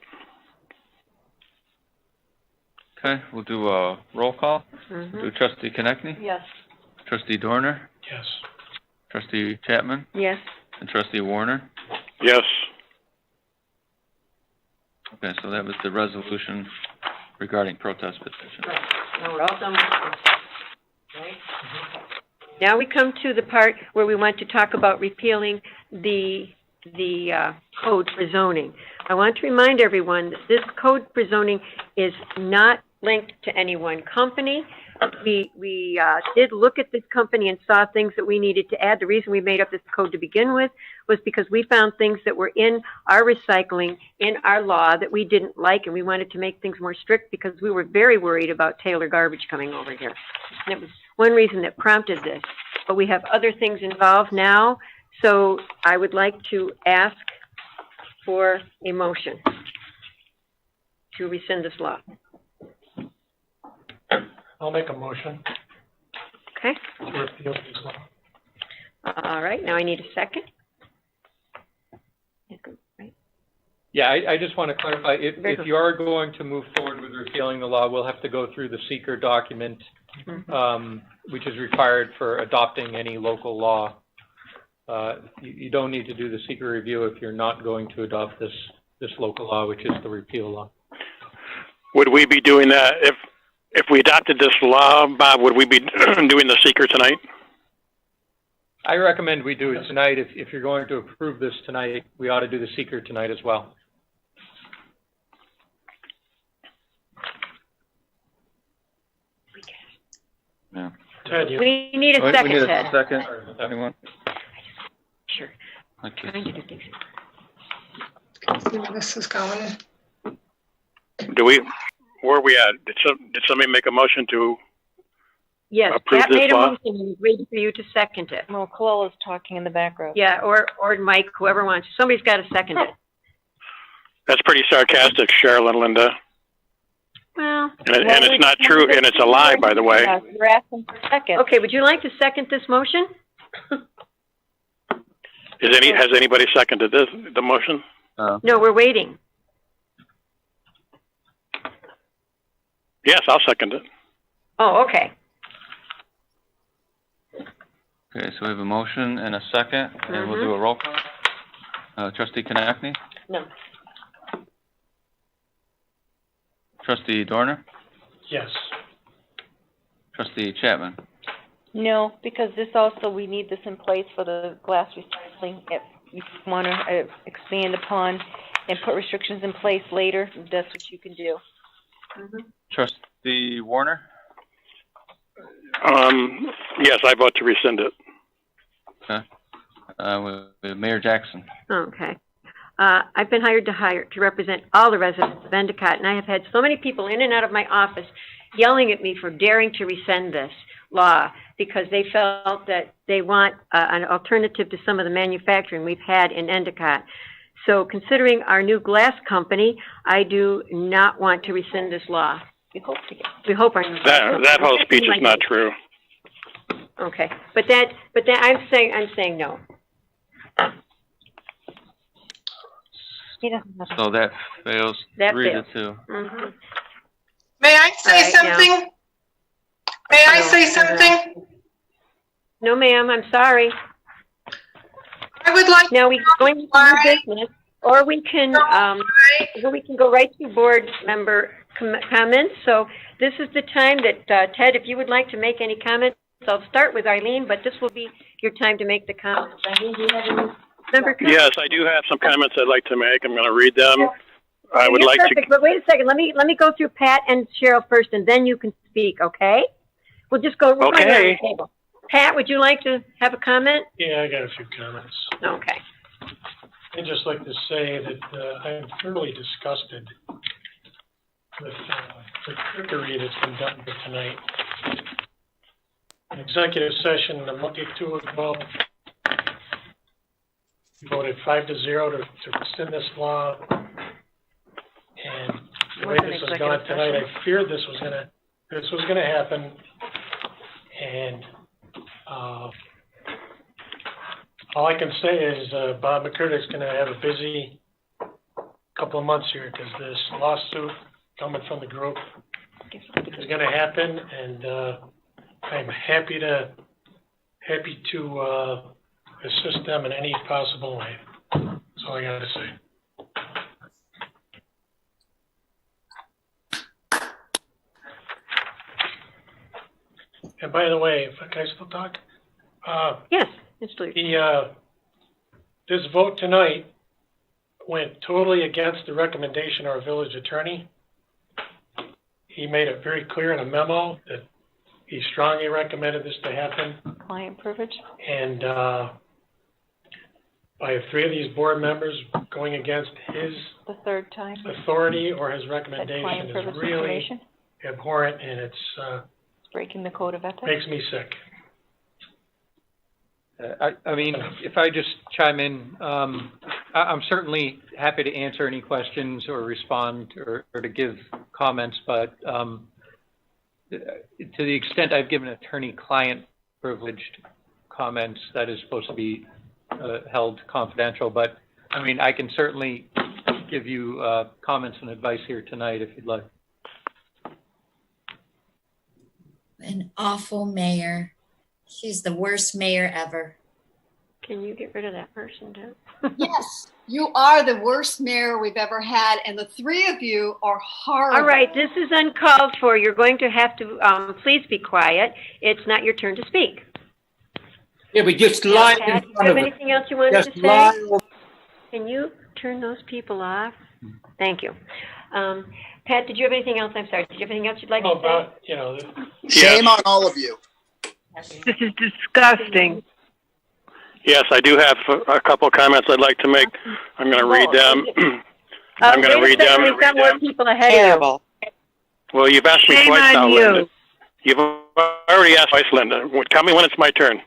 Okay, we'll do a roll call. Do Trustee Konechny? Yes. Trustee Dorner? Yes. Trustee Chapman? Yes. And Trustee Warner? Yes. Okay, so that was the resolution regarding protest petition. Right. Now we're all done with this. Right? Now we come to the part where we want to talk about repealing the code for zoning. I want to remind everyone that this code for zoning is not linked to any one company. We did look at this company and saw things that we needed to add. The reason we made up this code to begin with was because we found things that were in our recycling, in our law, that we didn't like, and we wanted to make things more strict because we were very worried about Taylor garbage coming over here. And it was one reason that prompted this. But we have other things involved now, so I would like to ask for a motion to rescind this law. I'll make a motion Okay? to repeal this law. All right, now I need a second. Yeah, I just want to clarify, if you are going to move forward with repealing the law, we'll have to go through the seeker document, which is required for adopting any local law. You don't need to do the seeker review if you're not going to adopt this local law, which is the repeal law. Would we be doing that if we adopted this law, Bob, would we be doing the seeker tonight? I recommend we do it tonight. If you're going to approve this tonight, we ought to do the seeker tonight as well. Yeah. Ted, you. We need a second, We need Ted. a second. Anyone? Sure. Okay. Trying to do things. See where this is going? Where are we at? Did somebody make a motion to Yes, approve Pat this made a law? motion and was waiting for you to second it. Well, Colella's talking in the back row. Yeah, or Mike, whoever wants. Somebody's got to second it. That's pretty sarcastic, Cheryl and Linda. Well. And it's not true, and it's a lie, by the way. You're asking for a second. Okay, would you like to second this motion? Has anybody seconded the motion? No, we're waiting. Yes, I'll second it. Oh, okay. Okay, so we have a motion and a second, and we'll do a roll call. Trustee Konechny? No. Trustee Dorner? Yes. Trustee Chapman? No, because this also, we need this in place for the glass recycling. If you want to expand upon and put restrictions in place later, that's what you can do. Trustee Warner? Yes, I vote to rescind it. Okay. With Mayor Jackson. Okay. I've been hired to represent all the residents of Endicott, and I have had so many people in and out of my office yelling at me for daring to rescind this law because they felt that they want an alternative to some of the manufacturing we've had in Endicott. So considering our new glass company, I do not want to rescind this law. We hope our new glass company. That whole speech is not true. Okay, but I'm saying no. So that fails That 3-2. Mm-hmm. May I say something? May I say something? No, ma'am, I'm sorry. I would like now we going to new business, or we can go right to board member comments. So this is the time that Ted, if you would like to make any comments, I'll start with Eileen, but this will be your time to make the comments. Eileen, do you have any member comments? Yes, I do have some comments I'd like to make. I'm going to read them. I would like perfect. But wait a second. Let me go through Pat and Cheryl first, and then you can speak. Okay? We'll just go. We're going around the table. Pat, would you like to have a comment? Yeah, I got a few comments. Okay. I'd just like to say that I'm thoroughly disgusted with the trickery that's been done here tonight. An executive session a month or two ago, we voted 5-0 to rescind this law. And the way this has gone tonight, I feared this was gonna happen. And all I can say is Bob McCurdick's going to have a busy couple of months here because this lawsuit coming from the group is going to happen, and I'm happy to assist them in any possible way. That's all I got to say. And by the way, can I still talk? Yes, it's true. This vote tonight went totally against the recommendation of our village attorney. He made it very clear in a memo that he strongly recommended this to happen. Client privilege. And by 3 of these board members going against his the third time authority or his recommendation is really abhorrent, and it's breaking the code of ethics. Makes me sick. I mean, if I just chime in, I'm certainly happy to answer any questions or respond or to give comments, but to the extent I've given attorney-client privileged comments, that is supposed to be held confidential. But, I mean, I can certainly give you comments and advice here tonight if you'd like. An awful mayor. She's the worst mayor ever. Can you get rid of that person, too? Yes, you are the worst mayor we've ever had, and the 3 of you are horrible. All right, this is uncalled for. You're going to have to, please be quiet. It's not your turn to speak. Yeah, we just lied in front of Do you have them. anything else you wanted to say? Can you turn those people off? Thank you. Pat, did you have anything else? I'm sorry. Did you have anything else you'd like to say? Shame on all of you. This is disgusting. Yes, I do have a couple of comments I'd like to make. I'm going to read them. I'm going to read them. We've got more people ahead of you. Well, you've asked me twice now, Linda. You've already asked twice, Linda. Tell me when it's my turn.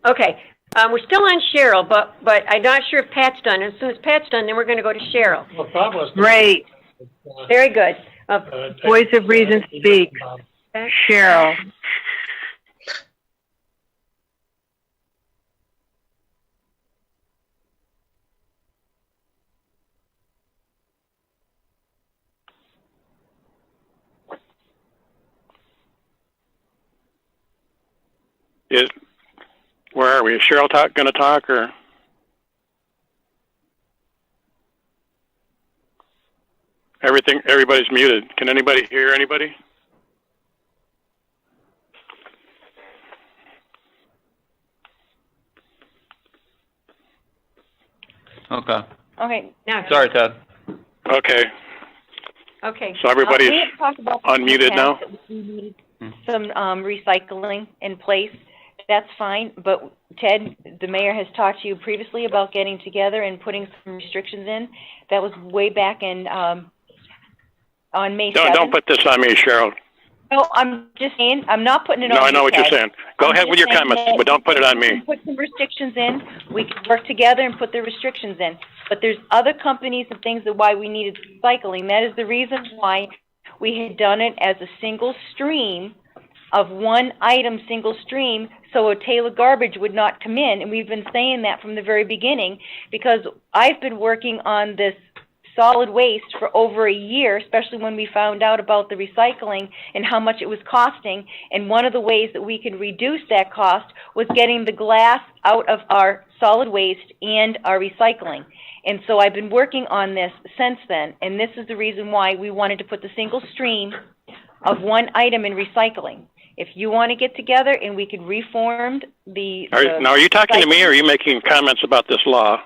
Okay. We're still on Cheryl, but I'm not sure if Pat's done. As soon as Pat's done, then we're going to go to Cheryl. Well, Bob was Great. Very good. Voice of reason speak. Cheryl. Where are we? Is Cheryl going to talk, or? Everybody's muted. Can anybody hear anybody? Okay. Okay. Now. Sorry, Ted. Okay. Okay. So everybody's we had talked about unmuted now? we needed some recycling in place that's fine, but Ted, the mayor has talked to you previously about getting together and putting some restrictions in. That was way back in, on May 7th. Don't put this on me, Cheryl. No, I'm just saying, I'm not putting it on you, No, I know what you're Ted. saying. Go ahead with your comments, but don't put it on me. We can put some restrictions in, we can work together and put the restrictions in. But there's other companies and things that why we needed recycling. That is the reason why we had done it as a single stream of one item, single stream, so a Taylor garbage would not come in. And we've been saying that from the very beginning, because I've been working on this solid waste for over a year, especially when we found out about the recycling and how much it was costing. And one of the ways that we could reduce that cost was getting the glass out of our solid waste and our recycling. And so I've been working on this since then, and this is the reason why we wanted to put the single stream of one item in recycling. If you want to get together and we could reform the... Now, are you talking to me, or are you making comments about this law?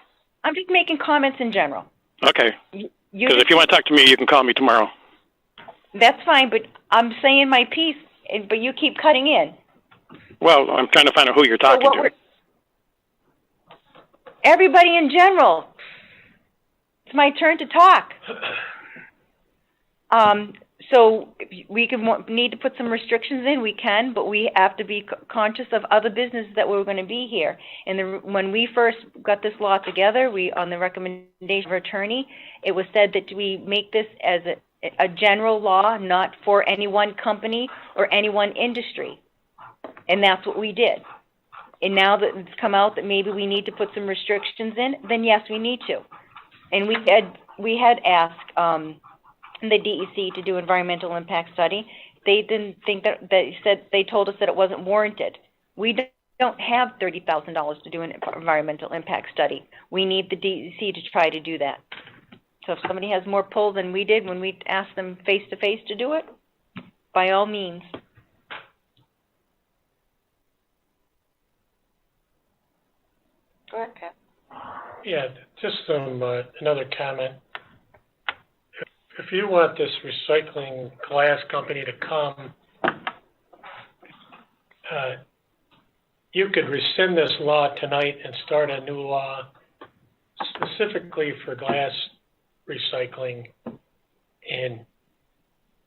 I'm just making comments in general. Okay. Because if you want to talk to me, you can call me tomorrow. That's fine, but I'm saying my piece, but you keep cutting in. Well, I'm trying to find out who you're talking to. Everybody in general. It's my turn to talk. So if we need to put some restrictions in, we can, but we have to be conscious of other businesses that were going to be here. And when we first got this law together, on the recommendation of our attorney, it was said that we make this as a general law, not for any one company or any one industry. And that's what we did. And now that it's come out that maybe we need to put some restrictions in, then yes, we need to. And we had asked the DEC to do environmental impact study. They didn't think that, they told us that it wasn't warranted. We don't have $30,000 to do an environmental impact study. We need the DEC to try to do that. So if somebody has more pull than we did when we asked them face to face to do it, by all means. Go ahead, Pat. Yeah, just another comment. If you want this recycling glass company to come, you could rescind this law tonight and start a new law specifically for glass recycling and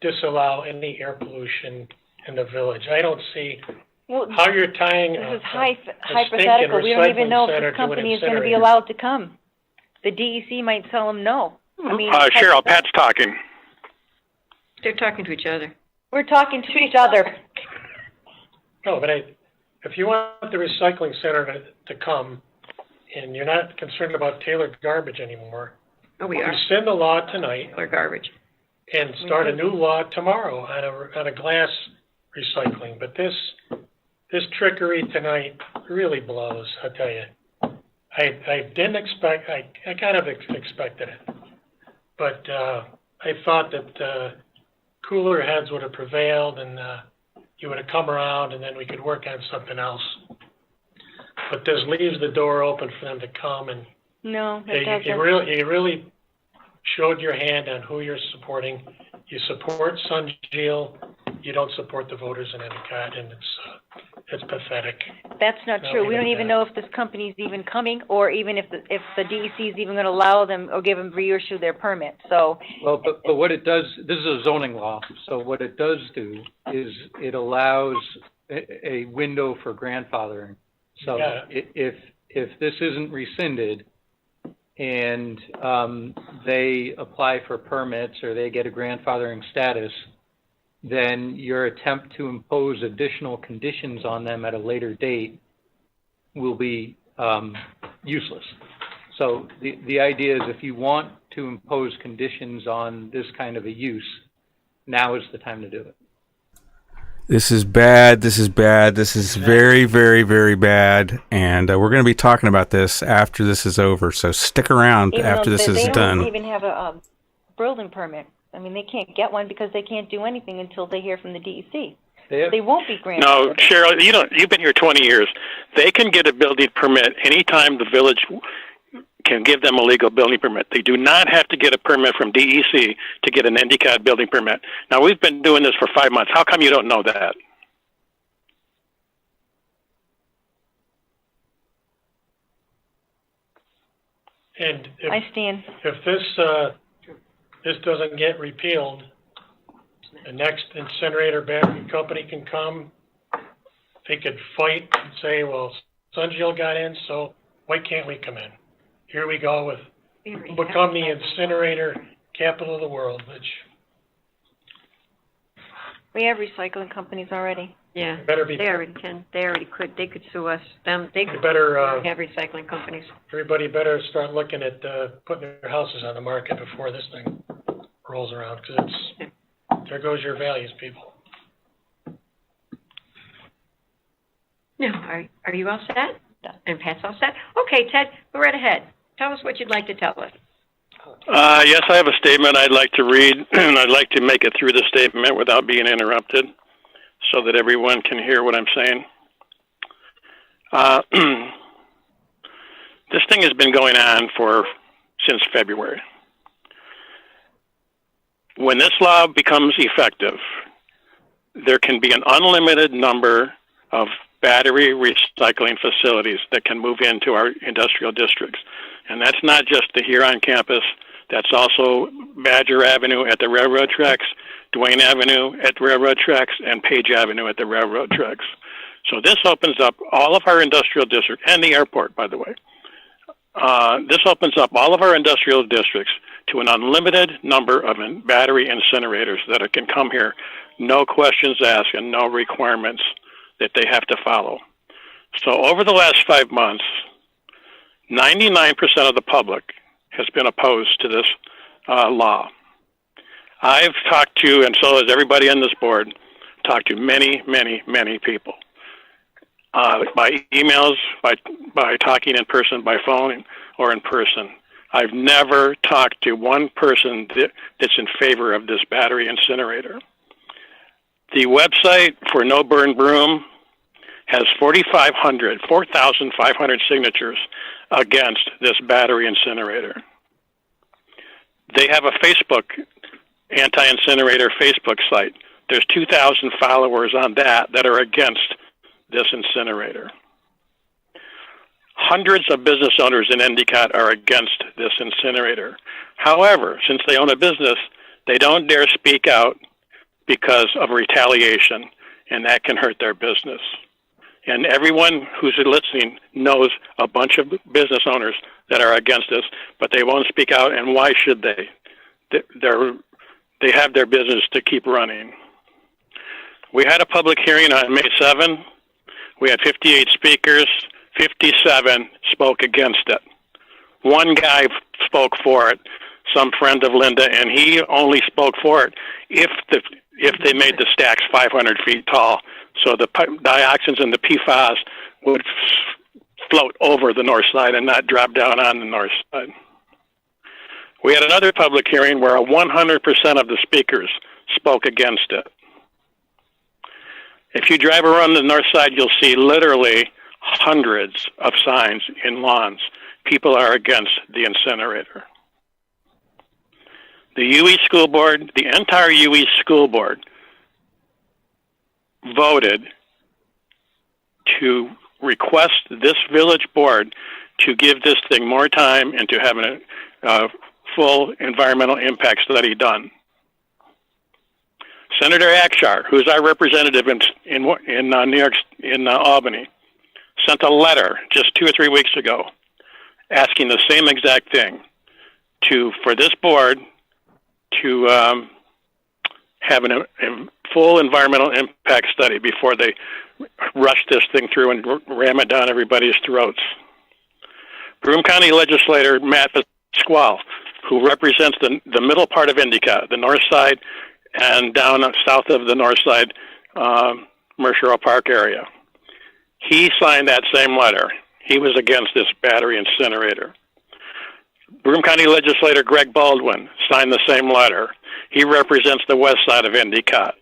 disallow any air pollution in the village. I don't see how you're tying this is hypothetical. We don't even know if this company is going to be allowed to come. The DEC might tell them no. I mean, Cheryl, Pat's talking. They're talking to each other. We're talking to each other. No, but if you want the recycling center to come, and you're not concerned about Taylor garbage anymore, we are. Rescind the law tonight. Taylor garbage. And start a new law tomorrow on a glass recycling. But this trickery tonight really blows, I'll tell you. I didn't expect, I kind of expected it. But I thought that cooler heads would have prevailed and you would have come around and then we could work on something else. But this leaves the door open for them to come, and no, it doesn't. You really showed your hand on who you're supporting. You support Sunjeel. You don't support the voters in Endicott, and it's pathetic. That's not true. We don't even know if this company's even coming, or even if the DEC is even going to allow them or give them reissue their permit. So. Well, but what it does, this is a zoning law. So what it does do is it allows a window for grandfathering. So if this isn't rescinded and they apply for permits or they get a grandfathering status, then your attempt to impose additional conditions on them at a later date will be useless. So the idea is if you want to impose conditions on this kind of a use, now is the time to do it. This is bad. This is bad. This is very, very, very bad. And we're going to be talking about this after this is over. So stick around after this is done. They don't even have a building permit. I mean, they can't get one because they can't do anything until they hear from the DEC. They won't be granted. No, Cheryl, you've been here 20 years. They can get a building permit anytime the village can give them a legal building permit. They do not have to get a permit from DEC to get an Endicott building permit. Now, we've been doing this for 5 months. How come you don't know that? And I stand. if this doesn't get repealed, the next incinerator battery company can come. They could fight and say, well, Sunjeel got in, so why can't we come in? Here we go with become the incinerator capital of the world, which We have recycling companies already. Yeah, better be. they already can, they already could, they could sue us, they could better, have recycling companies. Everybody better start looking at putting their houses on the market before this thing rolls around, because there goes your values, people. Now, are you all set? And Pat's all set? Okay, Ted, go right ahead. Tell us what you'd like to tell us. Yes, I have a statement I'd like to read, and I'd like to make it through the statement without being interrupted so that everyone can hear what I'm saying. This thing has been going on since February. When this law becomes effective, there can be an unlimited number of battery recycling facilities that can move into our industrial districts. And that's not just the Huron campus, that's also Badger Avenue at the railroad tracks, Duane Avenue at the railroad tracks, and Page Avenue at the railroad tracks. So this opens up all of our industrial districts, and the airport, by the way. This opens up all of our industrial districts to an unlimited number of battery incinerators that can come here, no questions asked and no requirements that they have to follow. So over the last 5 months, 99% of the public has been opposed to this law. I've talked to, and so has everybody on this board, talked to many, many, many people. By emails, by talking in person, by phone, or in person. I've never talked to one person that's in favor of this battery incinerator. The website for No Burn Broom has 4,500 signatures against this battery incinerator. They have a Facebook, anti-incinerator Facebook site. There's 2,000 followers on that are against this incinerator. Hundreds of business owners in Endicott are against this incinerator. However, since they own a business, they don't dare speak out because of retaliation, and that can hurt their business. And everyone who's listening knows a bunch of business owners that are against this, but they won't speak out, and why should they? They have their business to keep running. We had a public hearing on May 7. We had 58 speakers. 57 spoke against it. One guy spoke for it, some friend of Linda, and he only spoke for it if they made the stacks 500 feet tall, so the dioxins and the PFAS would float over the north side and not drop down on the north side. We had another public hearing where 100% of the speakers spoke against it. If you drive around the north side, you'll see literally hundreds of signs in lawns. People are against the incinerator. The UE school board, the entire UE school board, voted to request this village board to give this thing more time and to have a full environmental impact study done. Senator Akshar, who's our representative in New York, in Albany, sent a letter just 2 or 3 weeks ago asking the same exact thing for this board to have a full environmental impact study before they rush this thing through and ram it down everybody's throats. Broome County legislator Matt Pasquale, who represents the middle part of Endicott, the north side, and down south of the north side, Mercer Park area. He signed that same letter. He was against this battery incinerator. Broome County legislator Greg Baldwin signed the same letter. He represents the west side of Endicott.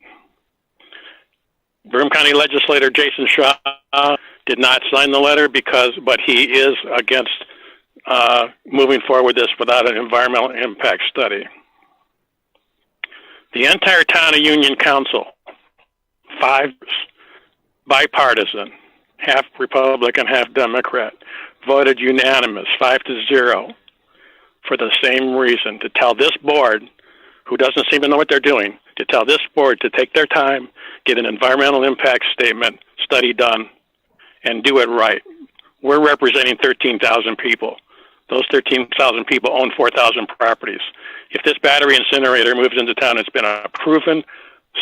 Broome County legislator Jason Shaw did not sign the letter but he is against moving forward with this without an environmental impact study. The entire town of Union Council, 5 bipartisan, half Republican, half Democrat, voted unanimous, 5-0, for the same reason, to tell this board, who doesn't seem to know what they're doing, to tell this board to take their time, get an environmental impact statement study done, and do it right. We're representing 13,000 people. Those 13,000 people own 4,000 properties. If this battery incinerator moves into town, it's been a proven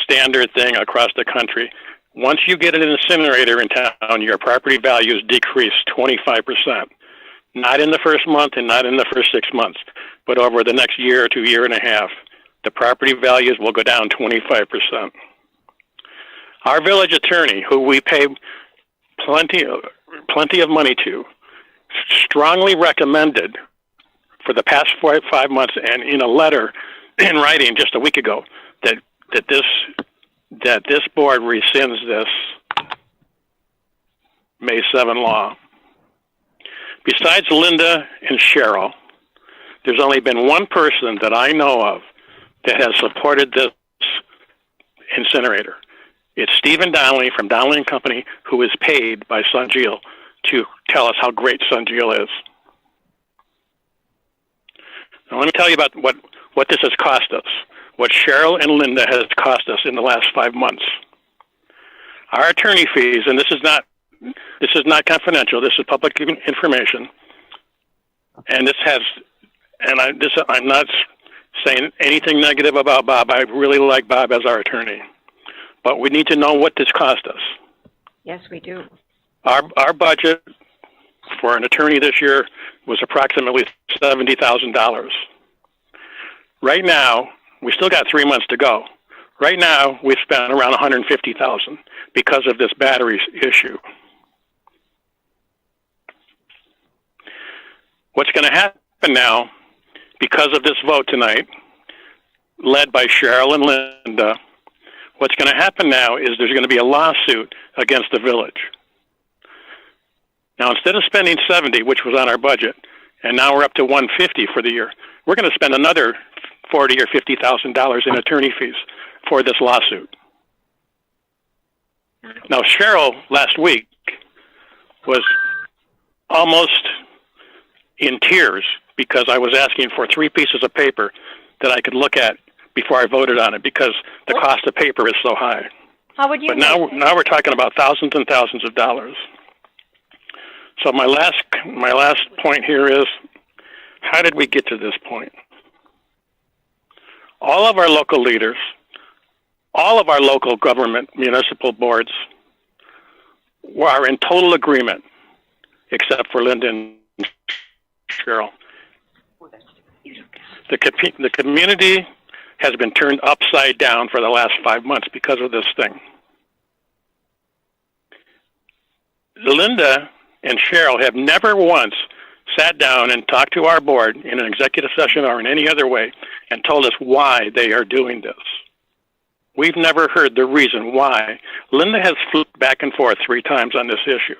standard thing across the country. Once you get an incinerator in town, your property values decrease 25%. Not in the first month and not in the first 6 months, but over the next year to year and a half, the property values will go down 25%. Our village attorney, who we pay plenty of money to, strongly recommended for the past 5 months and in a letter in writing just a week ago that this board rescinds this May 7 law. Besides Linda and Cheryl, there's only been one person that I know of that has supported this incinerator. It's Stephen Donnelly from Donnelly & Company, who is paid by SunGeel to tell us how great SunGeel is. Now let me tell you about what this has cost us, what Cheryl and Linda has cost us in the last 5 months. Our attorney fees, and this is not confidential, this is public information, and I'm not saying anything negative about Bob. I really like Bob as our attorney. But we need to know what this cost us. Yes, we do. Our budget for an attorney this year was approximately $70,000. Right now, we still got 3 months to go. Right now, we've spent around $150,000 because of this battery issue. What's going to happen now, because of this vote tonight, led by Cheryl and Linda, what's going to happen now is there's going to be a lawsuit against the village. Now, instead of spending $70,000, which was on our budget, and now we're up to $150,000 for the year, we're going to spend another $40,000 or $50,000 in attorney fees for this lawsuit. Now, Cheryl last week was almost in tears because I was asking for 3 pieces of paper that I could look at before I voted on it because the cost of paper is so high. How would you? But now we're talking about thousands and thousands of dollars. So my last point here is, how did we get to this point? All of our local leaders, all of our local government municipal boards are in total agreement, except for Linda and Cheryl. The community has been turned upside down for the last 5 months because of this thing. Linda and Cheryl have never once sat down and talked to our board in an executive session or in any other way and told us why they are doing this. We've never heard the reason why. Linda has flipped back and forth 3 times on this issue,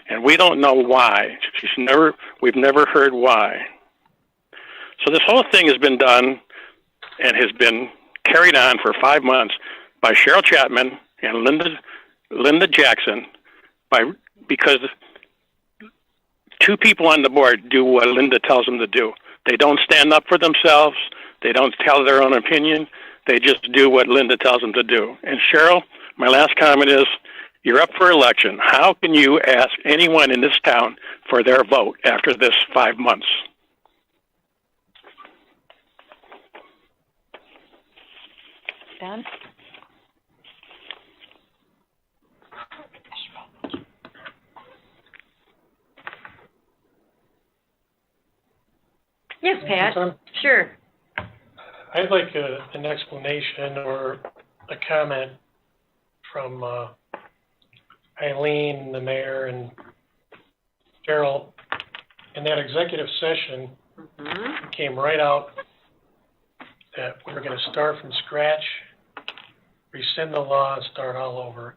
and we don't know why. We've never heard why. So this whole thing has been done and has been carried on for 5 months by Cheryl Chapman and Linda Jackson because 2 people on the board do what Linda tells them to do. They don't stand up for themselves. They don't tell their own opinion. They just do what Linda tells them to do. And Cheryl, my last comment is, you're up for election. How can you ask anyone in this town for their vote after this 5 months? Don? Yes, Pat. Sure. I'd like an explanation or a comment from Eileen, the mayor, and Cheryl. In that executive session, it came right out that we're going to start from scratch, rescind the law, and start all over.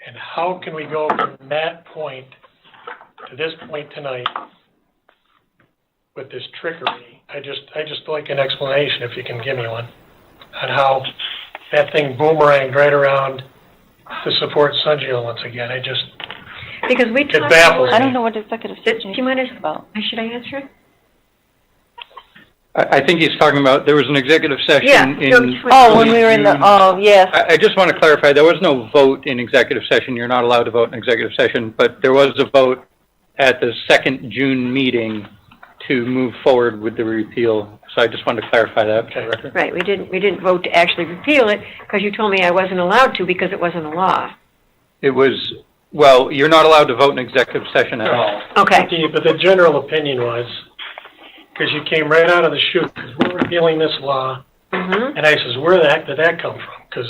And how can we go from that point to this point tonight with this trickery? I just like an explanation, if you can give me one, on how that thing boomeranged right around to support SunGeel once again. Because we talked it baffles I me. don't know what executive session Do you want about. Should I answer it? I think he's talking about, there was an executive session Yeah. in. Oh, when we were in the, June. oh, yes. I just want to clarify, there was no vote in executive session. You're not allowed to vote in executive session, but there was a vote at the second June meeting to move forward with the repeal. So I just wanted to clarify that for the record. Right, we didn't vote to actually repeal it, because you told me I wasn't allowed to because it wasn't a law. It was, well, you're not allowed to vote in executive session at all. Okay. But the general opinion was, because you came right out of the chute, because we're repealing this law, and I says, where the heck did that come from? Because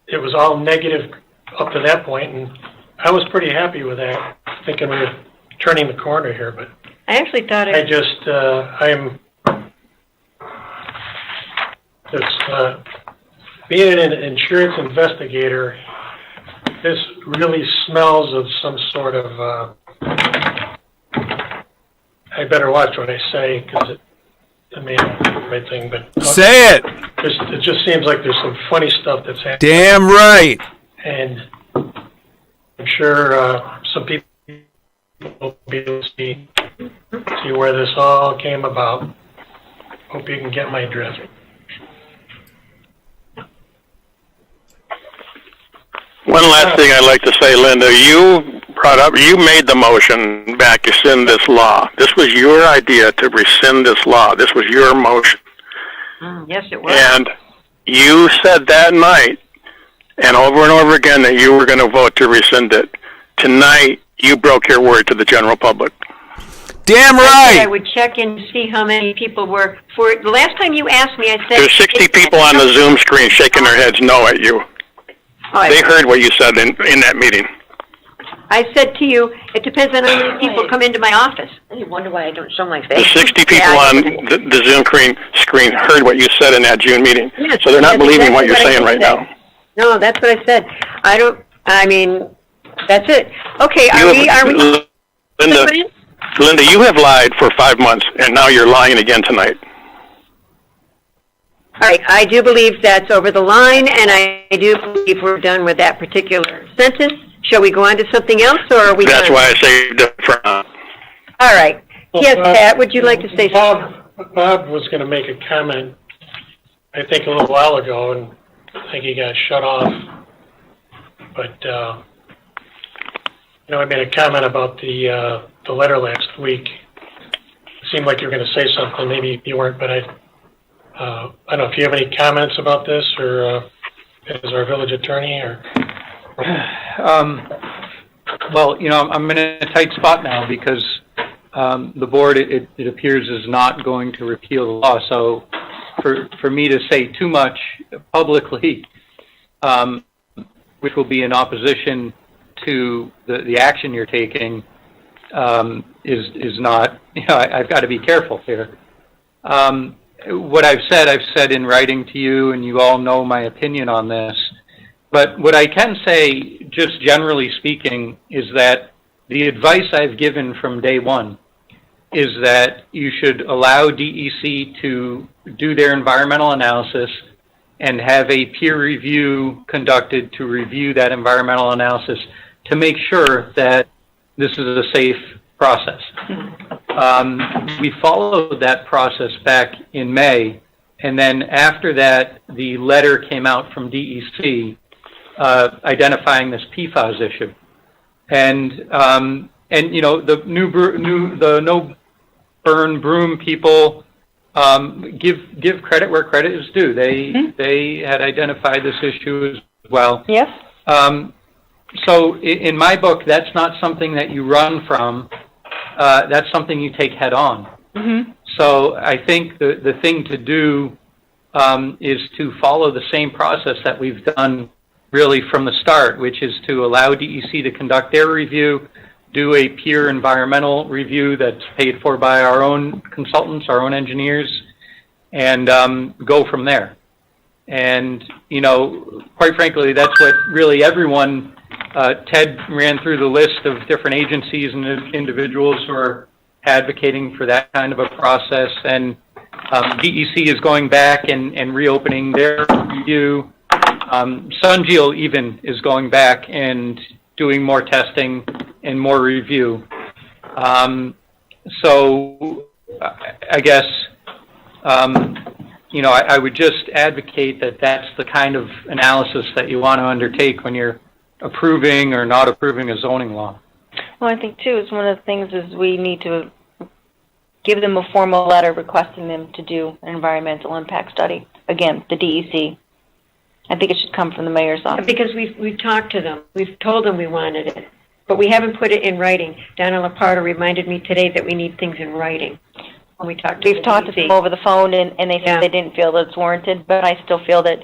it was all negative up to that point, and I was pretty happy with that, thinking we were turning the corner here, but I actually thought I just, being an insurance investigator, this really smells of some sort of, I better watch what I say, because it may not be the right thing, but. Say it! It just seems like there's some funny stuff that's happening. Damn right! And I'm sure some people will be able to see where this all came about. Hope you can get my drift. One last thing I'd like to say, Linda, you made the motion back to rescind this law. This was your idea to rescind this law. This was your motion. Yes, it was. And you said that night, and over again, that you were going to vote to rescind it. Tonight, you broke your word to the general public. Damn I right! said I would check in to see how many people were, for the last time you asked me, I said. There's 60 people on the Zoom screen shaking their heads no at you. They heard what you said in that meeting. I said to you, it depends on how many people come into my office. And you wonder why I don't show my face. The 60 people on the Zoom screen heard what you said in that June meeting. Yes, So they're not that's believing what exactly you're saying I right said. now. No, that's what I said. That's it. Okay, are we? Linda, you have lied for 5 months, and now you're lying again tonight. All right, I do believe that's over the line, and I do believe we're done with that particular sentence. Shall we go on to something else, or are we That's done? why I say different. All right. Yes, Pat, would you like to say something? Bob was going to make a comment, I think a little while ago, and I think he got shut off. But, I made a comment about the letter last week. It seemed like you were going to say something. Maybe you weren't, but I don't know if you have any comments about this, or as our village attorney, or. Well, I'm in a tight spot now because the board, it appears, is not going to repeal the law. So for me to say too much publicly, which will be in opposition to the action you're taking, is not, I've got to be careful here. What I've said in writing to you, and you all know my opinion on this. But what I can say, just generally speaking, is that the advice I've given from day one is that you should allow DEC to do their environmental analysis and have a peer review conducted to review that environmental analysis to make sure that this is a safe process. We followed that process back in May, and then after that, the letter came out from DEC identifying this PFAS issue, and the the no burn broom people give credit where credit is due. They had identified this issue as well. Yes. So in my book, that's not something that you run from. That's something you take head on. Mm-hmm. So I think the thing to do is to follow the same process that we've done really from the start, which is to allow DEC to conduct their review, do a peer environmental review that's paid for by our own consultants, our own engineers, and go from there. And, quite frankly, that's what really everyone, Ted ran through the list of different agencies and individuals who are advocating for that kind of a process, and DEC is going back and reopening their review. SunGEAL even is going back and doing more testing and more review. So I guess you know, I would just advocate that that's the kind of analysis that you want to undertake when you're approving or not approving a zoning law. Well, I think too, is one of the things is we need to give them a formal letter requesting them to do an environmental impact study. Again, the DEC. I think it should come from the mayor's office. Because we've talked to them. We've told them we wanted it. But we haven't put it in writing. Donna Lapardo reminded me today that we need things in writing when we talked to We've talked to them over the phone, and they said they didn't feel that it's warranted, but I still feel that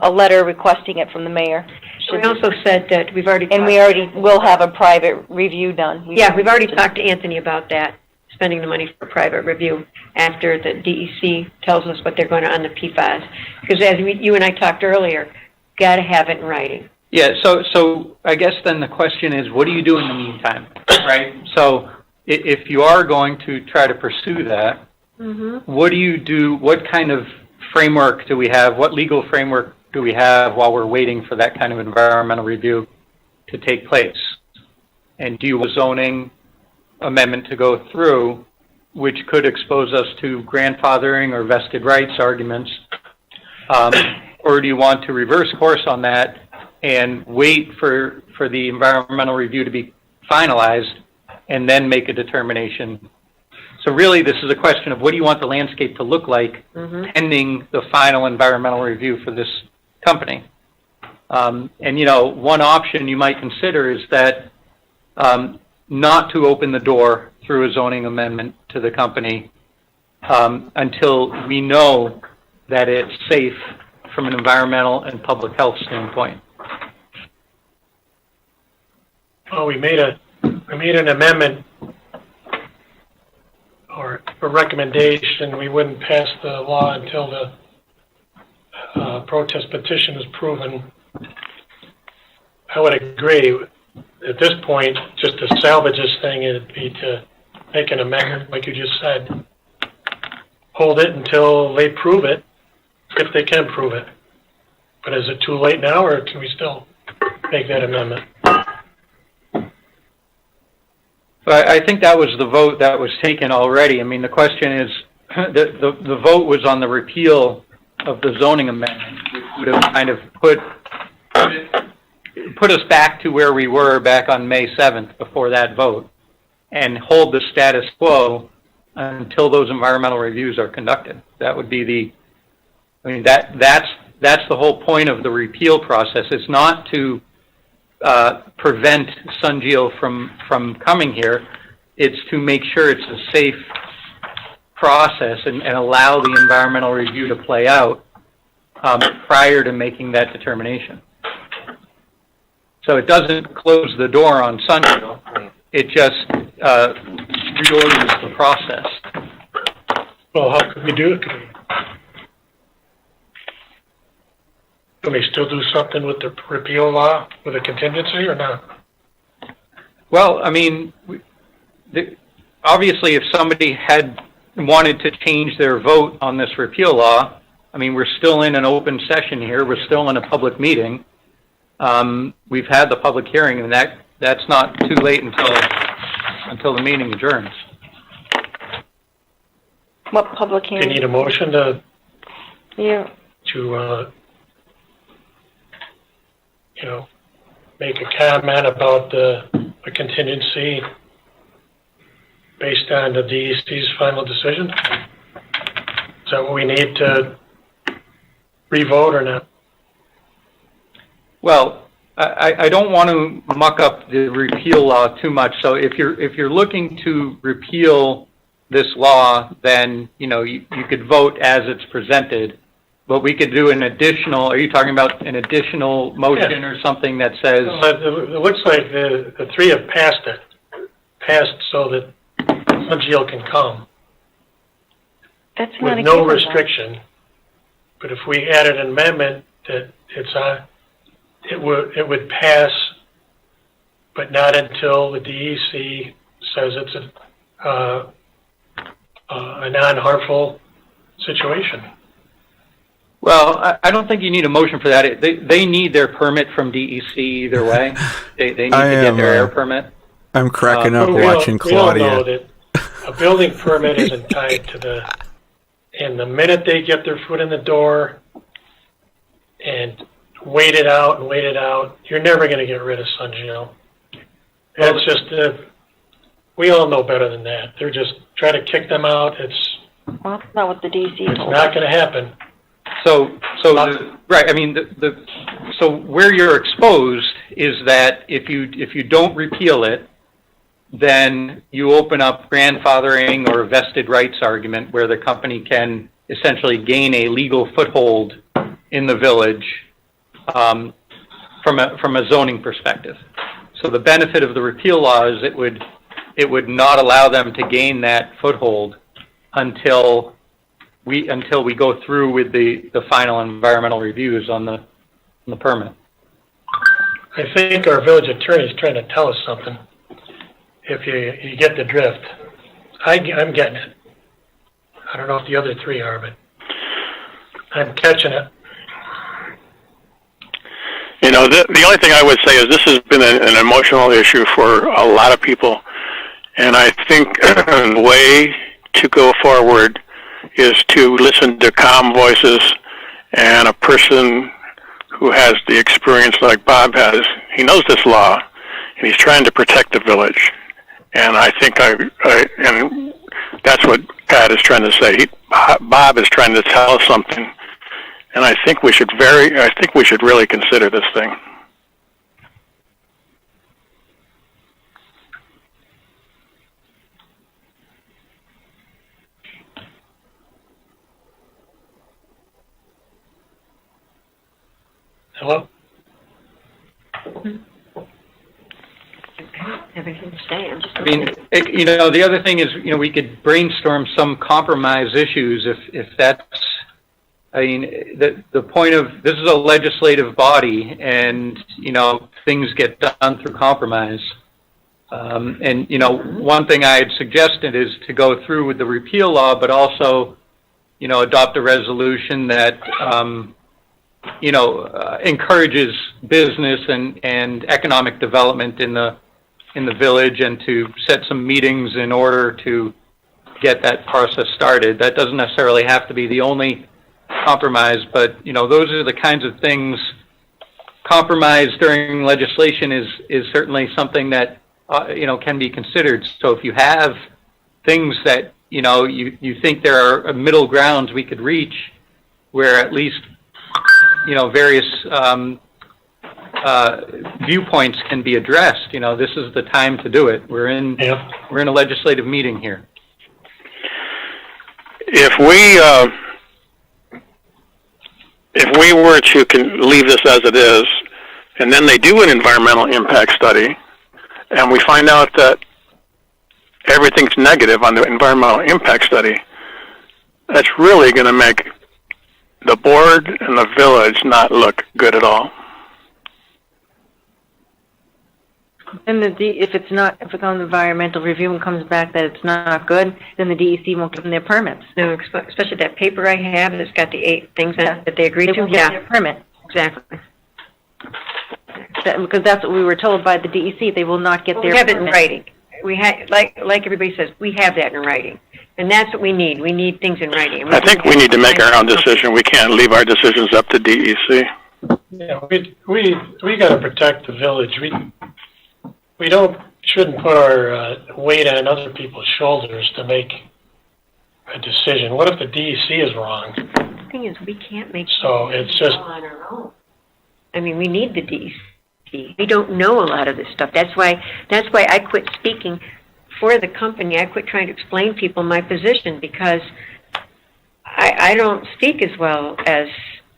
a letter requesting it from the mayor should. We also said that we've already. And we already will have a private review done. We've already talked to Anthony about that, spending the money for private review after the DEC tells us what they're going to on the PFAS. Because as you and I talked earlier, got to have it in writing. Yeah, so I guess then the question is, what do you do in the meantime, right? So if you are going to try to pursue that, what do you do? What kind of framework do we have? What legal framework do we have while we're waiting for that kind of environmental review to take place? And do you want a zoning amendment to go through, which could expose us to grandfathering or vested rights arguments? Or do you want to reverse course on that and wait for the environmental review to be finalized and then make a determination? So really, this is a question of what do you want the landscape to look like pending the final environmental review for this company? And, you know, one option you might consider is that not to open the door through a zoning amendment to the company until we know that it's safe from an environmental and public health standpoint. Well, we made an amendment or a recommendation. We wouldn't pass the law until the protest petition is proven. I would agree. At this point, just to salvage this thing, it'd be to make an amendment, like you just said. Hold it until they prove it, if they can prove it. But is it too late now, or can we still make that amendment? But I think that was the vote that was taken already. I mean, the question is, the vote was on the repeal of the zoning amendment, which would have kind of put us back to where we were back on May 7th before that vote, and hold the status quo until those environmental reviews are conducted. That would be that's the whole point of the repeal process. It's not to prevent SunGeo from coming here. It's to make sure it's a safe process and allow the environmental review to play out prior to making that determination. So it doesn't close the door on SunGeo. It just reorders the process. Well, how could we do it? Can we still do something with the repeal law with a contingency or not? Well, I mean, obviously if somebody had wanted to change their vote on this repeal law, I mean, we're still in an open session here. We're still in a public meeting. We've had the public hearing, and that's not too late until the meeting adjourns. What public hearing? Do you need a motion to make a comment about a contingency based on the DEC's final decision? Is that what we need to re-vote or not? Well, I don't want to muck up the repeal law too much. So if you're looking to repeal this law, then you could vote as it's presented. But we could do an additional. Are you talking about an additional motion or something that says? It looks like the three have passed so that SunGeo can come. That's with not no restriction. But if we added an amendment that it would pass, but not until the DEC says it's a non-harmful situation. Well, I don't think you need a motion for that. They need their permit from DEC either way. They need to get their air permit. I'm cracking up watching Claudia. We all know that a building permit isn't tied to And the minute they get their foot in the door and wait it out, you're never going to get rid of Sun Geo. That's just, we all know better than that. They're just trying to kick them out. Well, that's not what the DC It's told not us. going to happen. Right, I mean, so where you're exposed is that if you don't repeal it, then you open up grandfathering or vested rights argument where the company can essentially gain a legal foothold in the village from a zoning perspective. So the benefit of the repeal law is it would not allow them to gain that foothold until we go through with the final environmental reviews on the permit. I think our village attorney is trying to tell us something. If you get the drift, I'm getting it. I don't know if the other three are, but I'm catching it. You know, the only thing I would say is this has been an emotional issue for a lot of people. And I think the way to go forward is to listen to calm voices and a person who has the experience like Bob has. He knows this law, and he's trying to protect the village. And I think and that's what Pat is trying to say. Bob is trying to tell us something, and I think we should really consider this thing. Hello? Everything to say. I'm just. I mean, the other thing is, we could brainstorm some compromise issues if that's, I mean, the point of, this is a legislative body and, things get done through compromise. And, one thing I had suggested is to go through with the repeal law, but also, adopt a resolution that, encourages business and economic development in the village, and to set some meetings in order to get that process started. That doesn't necessarily have to be the only compromise, but those are the kinds of things. Compromise during legislation is certainly something that can be considered. So if you have things that you think there are middle grounds we could reach, where at least various viewpoints can be addressed. This is the time to do it. We're in a legislative meeting here. If we were to leave this as it is, and then they do an environmental impact study, and we find out that everything's negative on the environmental impact study, that's really going to make the board and the village not look good at all. And if it's on the environmental review and comes back that it's not good, then the DEC won't give them their permits. No, especially that paper I have that's got the 8 things that they agreed to. They won't get their permit. Exactly. Because that's what we were told by the DEC. They will not get their We have it in permit. writing. We have, like everybody says, we have that in writing. And that's what we need. We need things in writing. I think we need to make our own decision. We can't leave our decisions up to DEC. Yeah, we got to protect the village. We shouldn't put our weight on other people's shoulders to make a decision. What if the DEC is wrong? The thing is, we can't make So it's just on our own. I mean, we need the DEC. We don't know a lot of this stuff. That's why I quit speaking for the company. I quit trying to explain people my position, because I don't speak as well as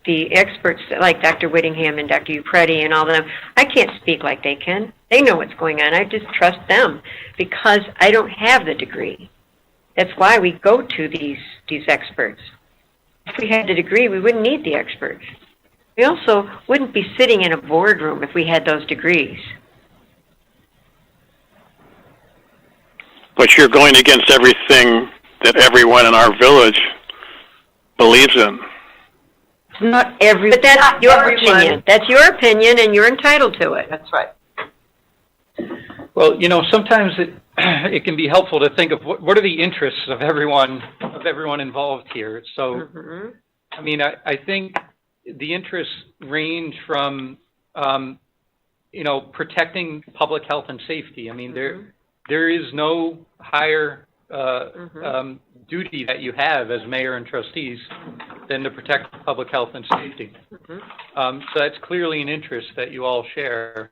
the experts like Dr. Whittingham and Dr. Upreti and all of them. I can't speak like they can. They know what's going on. I just trust them because I don't have the degree. That's why we go to these experts. If we had the degree, we wouldn't need the experts. We also wouldn't be sitting in a boardroom if we had those degrees. But you're going against everything that everyone in our village believes in. Not every, but that's your opinion. That's your opinion, and you're entitled to it. That's right. Well, sometimes it can be helpful to think of what are the interests of everyone of everyone involved here. So, I mean, I think the interests range from, you know, protecting public health and safety. I mean, there is no higher duty that you have as mayor and trustees than to protect public health and safety. So that's clearly an interest that you all share.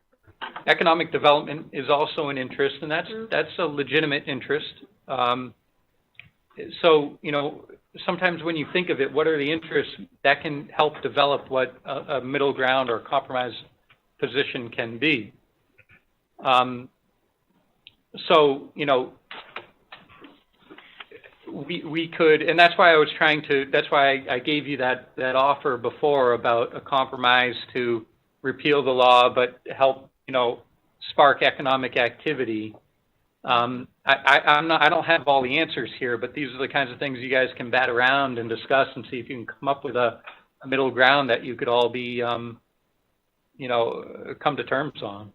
Economic development is also an interest, and that's a legitimate interest. So, you know, sometimes when you think of it, what are the interests that can help develop what a middle ground or compromise position can be? So, you know, we could, and that's why I was trying to, that's why I gave you that offer before about a compromise to repeal the law, but help, you know, spark economic activity. I don't have all the answers here, but these are the kinds of things you guys can bat around and discuss and see if you can come up with a middle ground that you could all be, you know, come to terms on.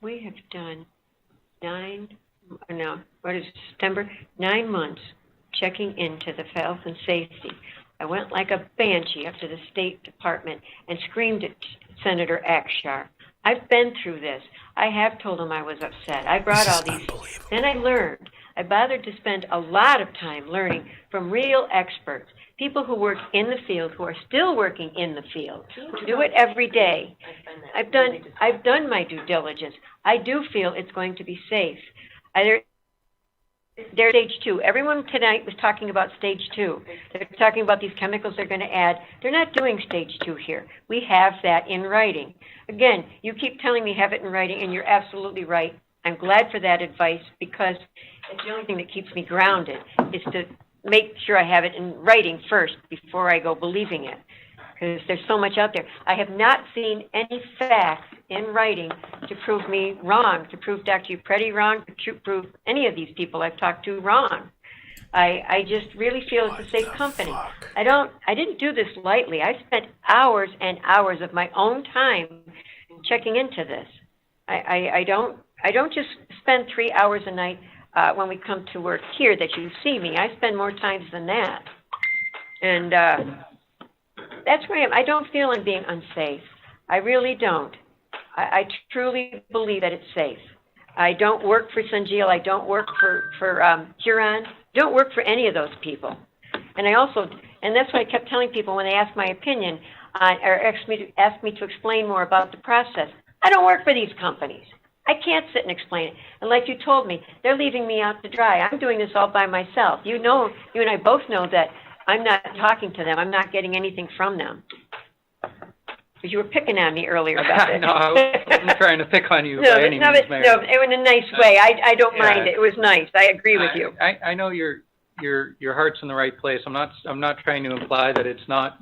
We have done 9 months checking into the health and safety. I went like a banshee up to the State Department and screamed at Senator Akshar. I've been through this. I have told him I was upset. I brought all these. Then I learned. I bothered to spend a lot of time learning from real experts, people who work in the field, who are still working in the field, who do it every day. I've done my due diligence. I do feel it's going to be safe. They're stage 2. Everyone tonight was talking about stage 2. They're talking about these chemicals they're going to add. They're not doing stage 2 here. We have that in writing. Again, you keep telling me have it in writing, and you're absolutely right. I'm glad for that advice, because it's the only thing that keeps me grounded is to make sure I have it in writing first before I go believing it, because there's so much out there. I have not seen any facts in writing to prove me wrong, to prove Dr. Upreti wrong, to prove any of these people I've talked to wrong. I just really feel it's a safe company. I didn't do this lightly. I spent hours and hours of my own time checking into this. I don't just spend 3 hours a night when we come to work here that you see me. I spend more times than that. And that's where I am. I don't feel I'm being unsafe. I really don't. I truly believe that it's safe. I don't work for Sanjil. I don't work for Huron. Don't work for any of those people. And that's why I kept telling people when they asked my opinion or asked me to explain more about the process. I don't work for these companies. I can't sit and explain it. And like you told me, they're leaving me out to dry. I'm doing this all by myself. You know, you and I both know that I'm not talking to them. I'm not getting anything from them. Because you were picking on me earlier about it. No, I wasn't trying to pick on you by any means, Mayor. No, in a nice way. I don't mind it. It was nice. I agree with you. I know your heart's in the right place. I'm not trying to imply that it's not.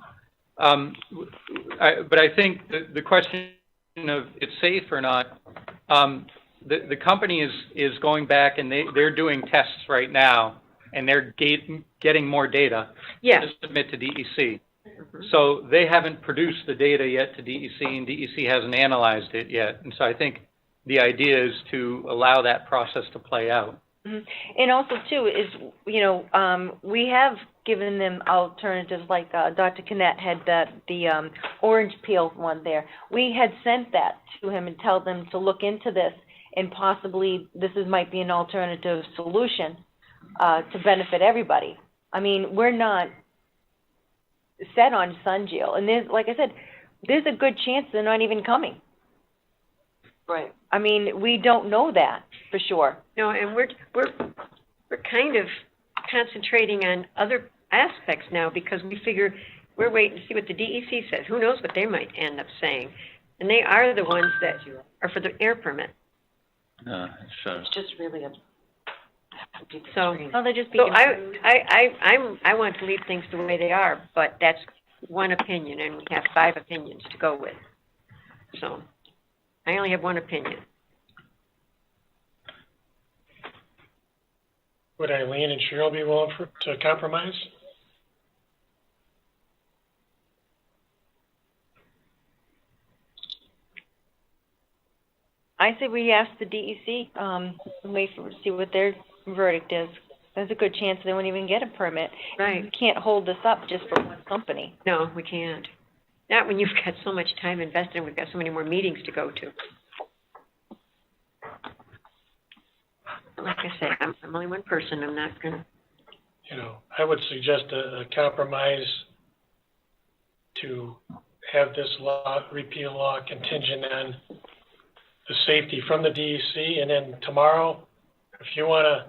But I think the question of it's safe or not, the company is going back and they're doing tests right now, and they're getting more data to submit to DEC. So they haven't produced the data yet to DEC, and DEC hasn't analyzed it yet. And so I think the idea is to allow that process to play out. And also, too, is, you know, we have given them alternatives, like Dr. Kinnett had the orange peel one there. We had sent that to him and tell them to look into this, and possibly might be an alternative solution to benefit everybody. I mean, we're not set on Sunjil, and there's, like I said, there's a good chance they're not even coming. Right. I mean, we don't know that for sure. No, and we're kind of concentrating on other aspects now, because we figure we're waiting to see what the DEC says. Who knows what they might end up saying? And they are the ones that are for the air permit. It's just really a. They're just being I want to leave things the way they are, but that's one opinion, and we have 5 opinions to go with. So I only have one opinion. Would Eileen and Cheryl be willing to compromise? I say we ask the DEC, wait for see what their verdict is. there's a good chance they won't even get a permit. Right. You can't hold this up just for one company. No, we can't. Not when you've got so much time invested and we've got so many more meetings to go to. Like I say, I'm only one person. I'm not gonna. You know, I would suggest a compromise to have this law, repeal law, contingent on the safety from the DEC, and then tomorrow, if you want a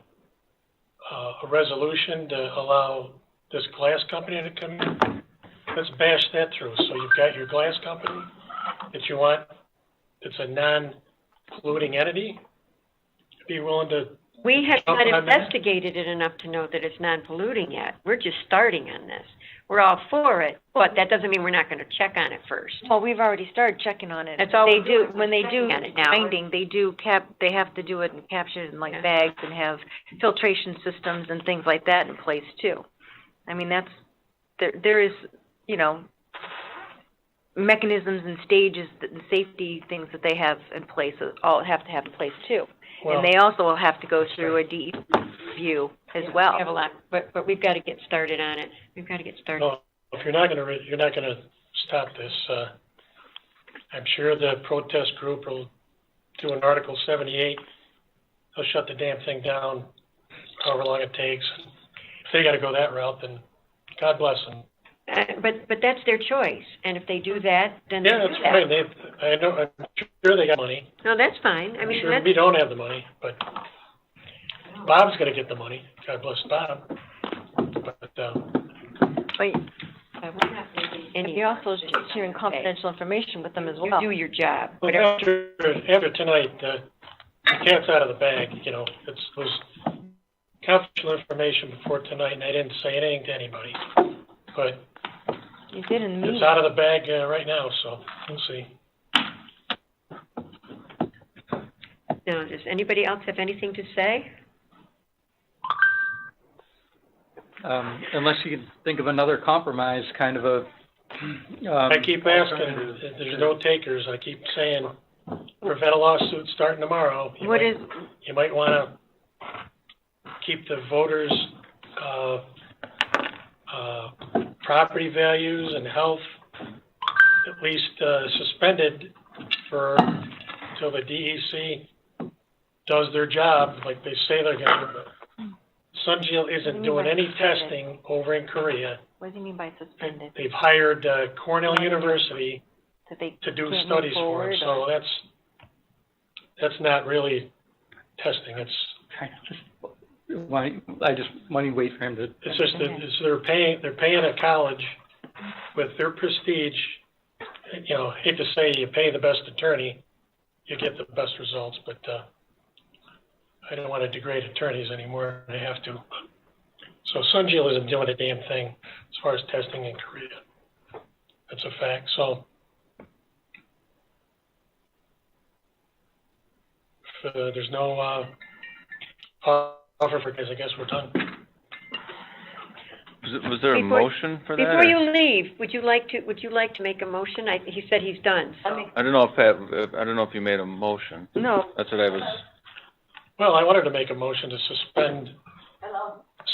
resolution to allow this glass company to come in, let's bash that through. So you've got your glass company that you want, it's a non-polluting entity. Be willing to. We have jump not on that? investigated it enough to know that it's non-polluting yet. We're just starting on this. We're all for it, but that doesn't mean we're not going to check on it first. Well, we've already started checking on it. That's all They we're do, doing, when they we're do checking on it now. binding, they have to do it and capture it in like bags and have filtration systems and things like that in place too. I mean, there is, you know, mechanisms and stages, and safety things that they have in place, that all have to have in place too. Well, and they also will have to go through a DEP review as well. We have a lot, but we've got to get started on it. We've got to get started. No, if you're not gonna stop this, I'm sure the protest group will do an Article 78. They'll shut the damn thing down, however long it takes. If they gotta go that route, then God bless them. But that's their choice, and if they do that, then Yeah, they that's do that. fine. I'm sure they got money. No, that's fine. I I'm mean, sure that's, we don't have the money, but Bob's gonna get the money. God bless Bob. But, and you're also sharing confidential information with them as well. You do your job. well, after tonight, the cat's out of the bag. You know, it was confidential information before tonight, and I didn't say anything to anybody. But you did in the meeting. It's out of the bag right now, so we'll see. Now, does anybody else have anything to say? Unless you can think of another compromise, kind of a. I keep asking, there's no takers. I keep saying, prevent a lawsuit starting tomorrow. You might want to keep the voters' property values and health at least suspended until the DEC does their job like they say they're going to. Sunjeel isn't doing any testing over in Korea. What do you mean by suspended? They've hired Cornell University to do studies for them, so that's not really testing. It's I just want to wait for him to. It's just that they're paying a college with their prestige. You know, I hate to say you pay the best attorney, you get the best results, but I don't want to degrade attorneys anymore. I have to. So Sunjeel isn't doing a damn thing as far as testing in Korea. That's a fact. So if there's no offer for guys, I guess we're done. Was there a motion for that? Before you leave, would you like to make a motion? He said he's done. So. I don't know if Pat, I don't know if you made a motion. No. That's what I was. Well, I wanted to make a motion to suspend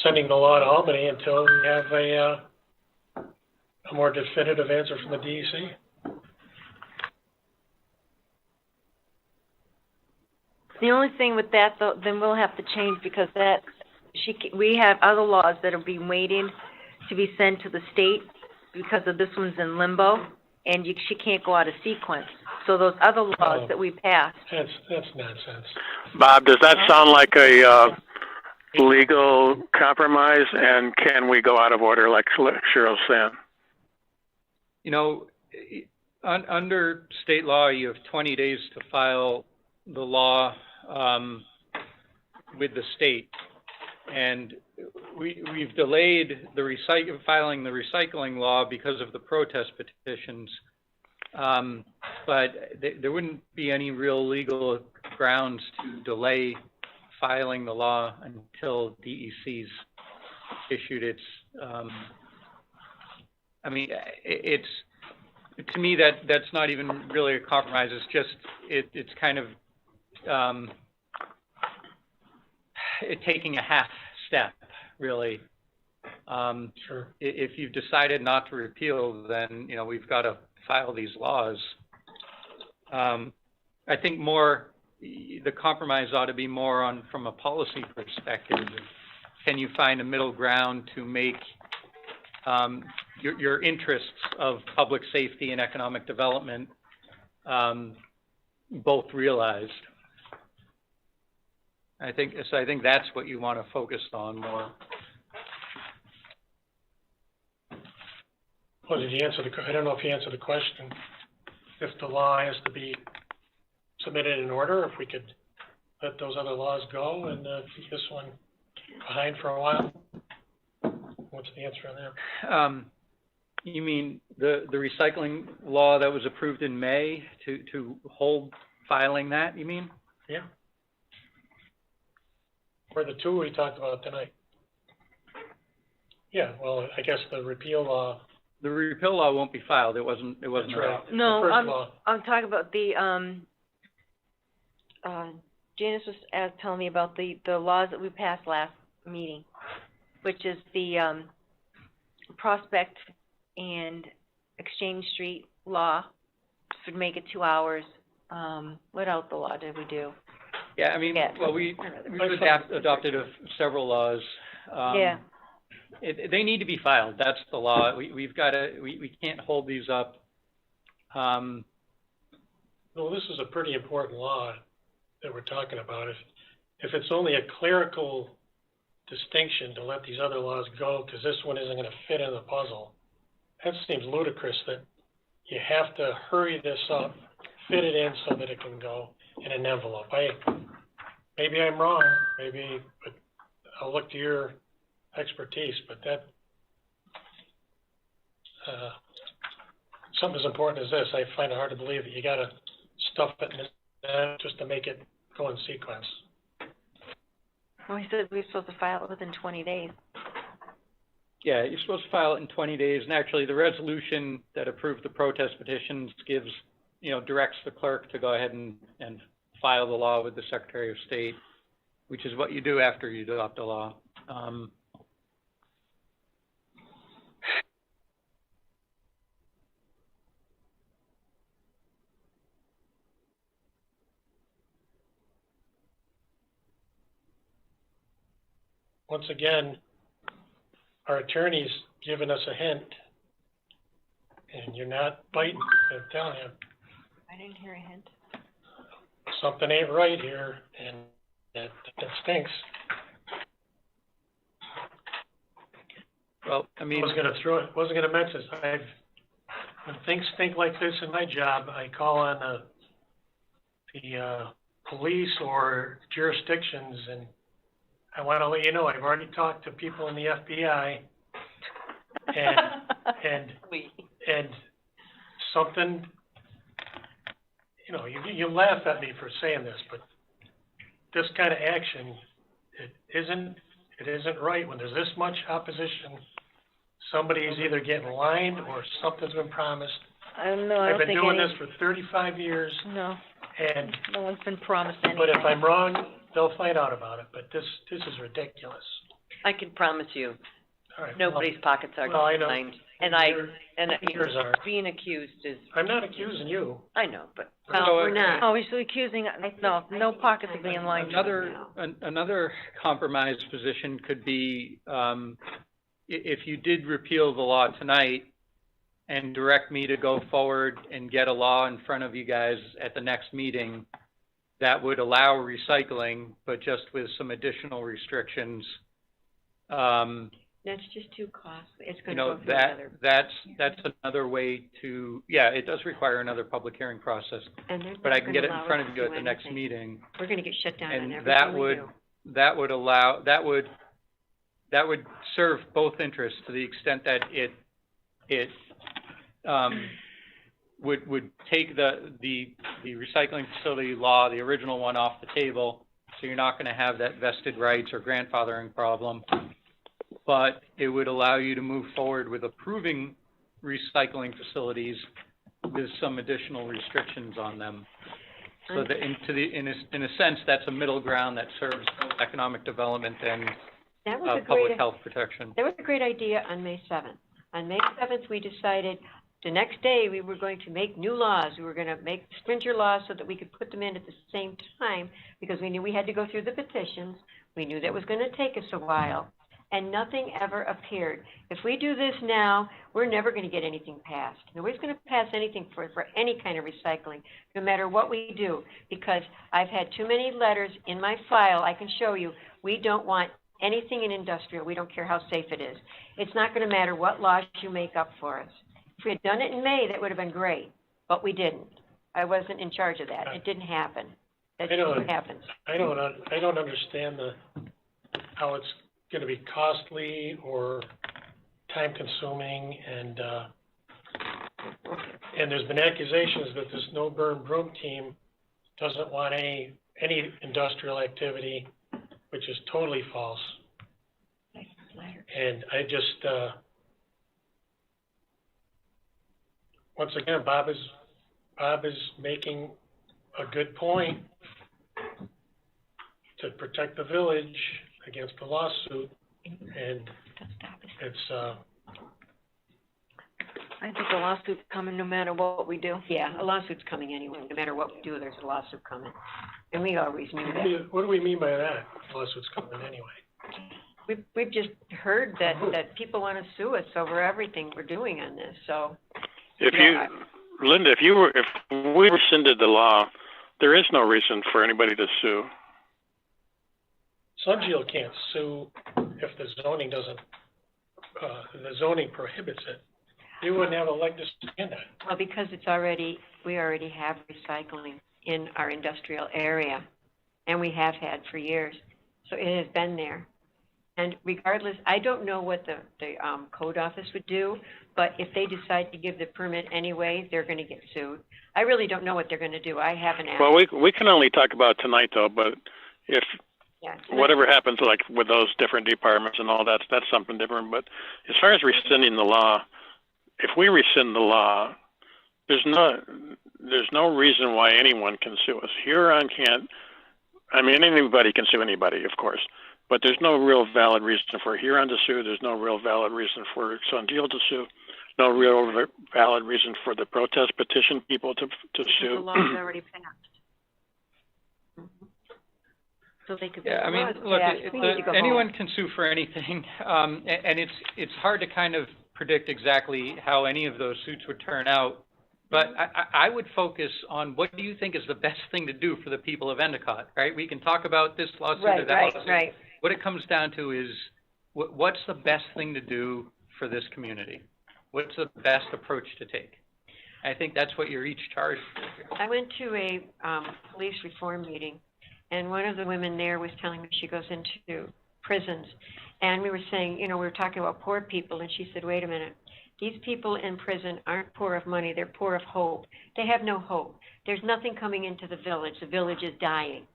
sending the law to Albany until we have a more definitive answer from the DEC. The only thing with that, though, then we'll have to change because we have other laws that are being waiting to be sent to the state because of this one's in limbo, and she can't go out of sequence. So those other laws that we passed. That's nonsense. Bob, does that sound like a legal compromise, and can we go out of order like Cheryl's saying? You know, under state law, you have 20 days to file the law with the state, and we've delayed the filing the recycling law because of the protest petitions. But there wouldn't be any real legal grounds to delay filing the law until DEC's issued its. I mean, it's to me that's not even really a compromise. It's just it's kind of taking a half step, really. Sure. If you've decided not to repeal, then, you know, we've got to file these laws. I think the compromise ought to be more on, from a policy perspective. Can you find a middle ground to make your interests of public safety and economic development both realized? I think that's what you want to focus on more. Well, did you answer I don't know if you answered the question. If the law has to be submitted in order, if we could let those other laws go and keep this one behind for a while? What's the answer on that? You mean the recycling law that was approved in May to hold filing that, you mean? Yeah. Or the two we talked about tonight. Yeah, well, I guess the repeal law. The repeal law won't be filed. It wasn't. That's right. No, The first law. I'm talking about the, Janice was telling me about the laws that we passed last meeting, which is the, Prospect and Exchange Street law, should make it 2 hours. What else the law did we do? Yeah, I mean, well, we've adopted several laws. Um, They need to be filed. That's the law. We've got to. We can't hold these up. Well, this is a pretty important law that we're talking about. If it's only a clerical distinction to let these other laws go because this one isn't going to fit in the puzzle, that seems ludicrous that you have to hurry this up, fit it in so that it can go in an envelope. Maybe I'm wrong, but I'll look to your expertise, but that something as important as this, I find it hard to believe that you got to stuff it in just to make it go in sequence. Well, he said we were supposed to file it within 20 days. Yeah, you're supposed to file it in 20 days, and actually the resolution that approved the protest petitions gives, directs the clerk to go ahead and file the law with the Secretary of State, which is what you do after you adopt a law. Once again, our attorney's given us a hint, and you're not biting, I'm telling you. I didn't hear a hint. Something ain't right here, and that stinks. Well, I mean, wasn't gonna mention this. When things stink like this in my job, I call on the police or jurisdictions, and I want to let you know I've already talked to people in the FBI, and something, you laugh at me for saying this, but this kind of action, it isn't right when there's this much opposition. Somebody's either getting lined or something's been promised. I don't know. I've been doing this for 35 years. No. And no one's been promised anything. But if I'm wrong, they'll find out about it. But this is ridiculous. I can promise you, all right, nobody's pockets are lined. And yours are. Being accused is. I'm not accusing you. I know, but we're not. Oh, he's accusing. No pockets are being lined. Another compromise position could be if you did repeal the law tonight and direct me to go forward and get a law in front of you guys at the next meeting that would allow recycling, but just with some additional restrictions. That's just too costly. It's going to go through another. That's another way to. Yeah, it does require another public hearing process. But I can get it in front of you at the next meeting. We're going to get shut down on everything that would serve both interests to the extent that it would take the recycling facility law, the original one, off the table, so you're not going to have that vested rights or grandfathering problem. But it would allow you to move forward with approving recycling facilities with some additional restrictions on them. So that in a sense, that's a middle ground that serves both economic development That was a public great, health protection. that was a great idea on May 7th. On May 7th, we decided the next day we were going to make new laws. We were going to make stricter laws so that we could put them in at the same time because we knew we had to go through the petitions. We knew that was going to take us a while, and nothing ever appeared. If we do this now, we're never going to get anything passed. Nobody's going to pass anything for any kind of recycling, no matter what we do, because I've had too many letters in my file. I can show you. We don't want anything in industrial. We don't care how safe it is. It's not going to matter what laws you make up for us. If we had done it in May, that would have been great, but we didn't. I wasn't in charge of that. It didn't happen. That just happens. I don't understand how it's going to be costly or time consuming, and there's been accusations that this no burn broom team doesn't want any industrial activity, which is totally false. And I just once again, Bob is making a good point to protect the village against the lawsuit, and it's I think a lawsuit's coming no matter what we do. Yeah, a lawsuit's coming anyway. No matter what we do, there's a lawsuit coming. And we always knew that. What do we mean by that? Lawsuit's coming anyway. We've just heard that people want to sue us over everything we're doing on this, so. Linda, if we rescinded the law, there is no reason for anybody to sue. Sunjiel can't sue if the zoning doesn't, the zoning prohibits it. They wouldn't have a leg to stand on. Well, because we already have recycling in our industrial area, and we have had for years. So it has been there. And regardless, I don't know what the code office would do, but if they decide to give the permit anyway, they're going to get sued. I really don't know what they're going to do. I haven't asked. Well, we can only talk about tonight, though, but if whatever happens, like with those different departments and all that, that's something different. But as far as rescinding the law, if we rescind the law, there's no reason why anyone can sue us. Huron can't. I mean, anybody can sue anybody, of course. But there's no real valid reason for Huron to sue. There's no real valid reason for Sunjiel to sue. No real valid reason for the protest petition people to sue. The law is already passed. So they could. Yeah, I mean, look, anyone can sue for anything, and it's hard to kind of predict exactly how any of those suits would turn out. But I would focus on what do you think is the best thing to do for the people of Endicott, right? We can talk about this lawsuit or that lawsuit. Right. What it comes down to is what's the best thing to do for this community? What's the best approach to take? I think that's what you're each charged with. I went to a police reform meeting, and one of the women there was telling me she goes into prisons, and we were saying, we were talking about poor people, and she said, wait a minute. These people in prison aren't poor of money, they're poor of hope. They have no hope. There's nothing coming into the village. The village is dying.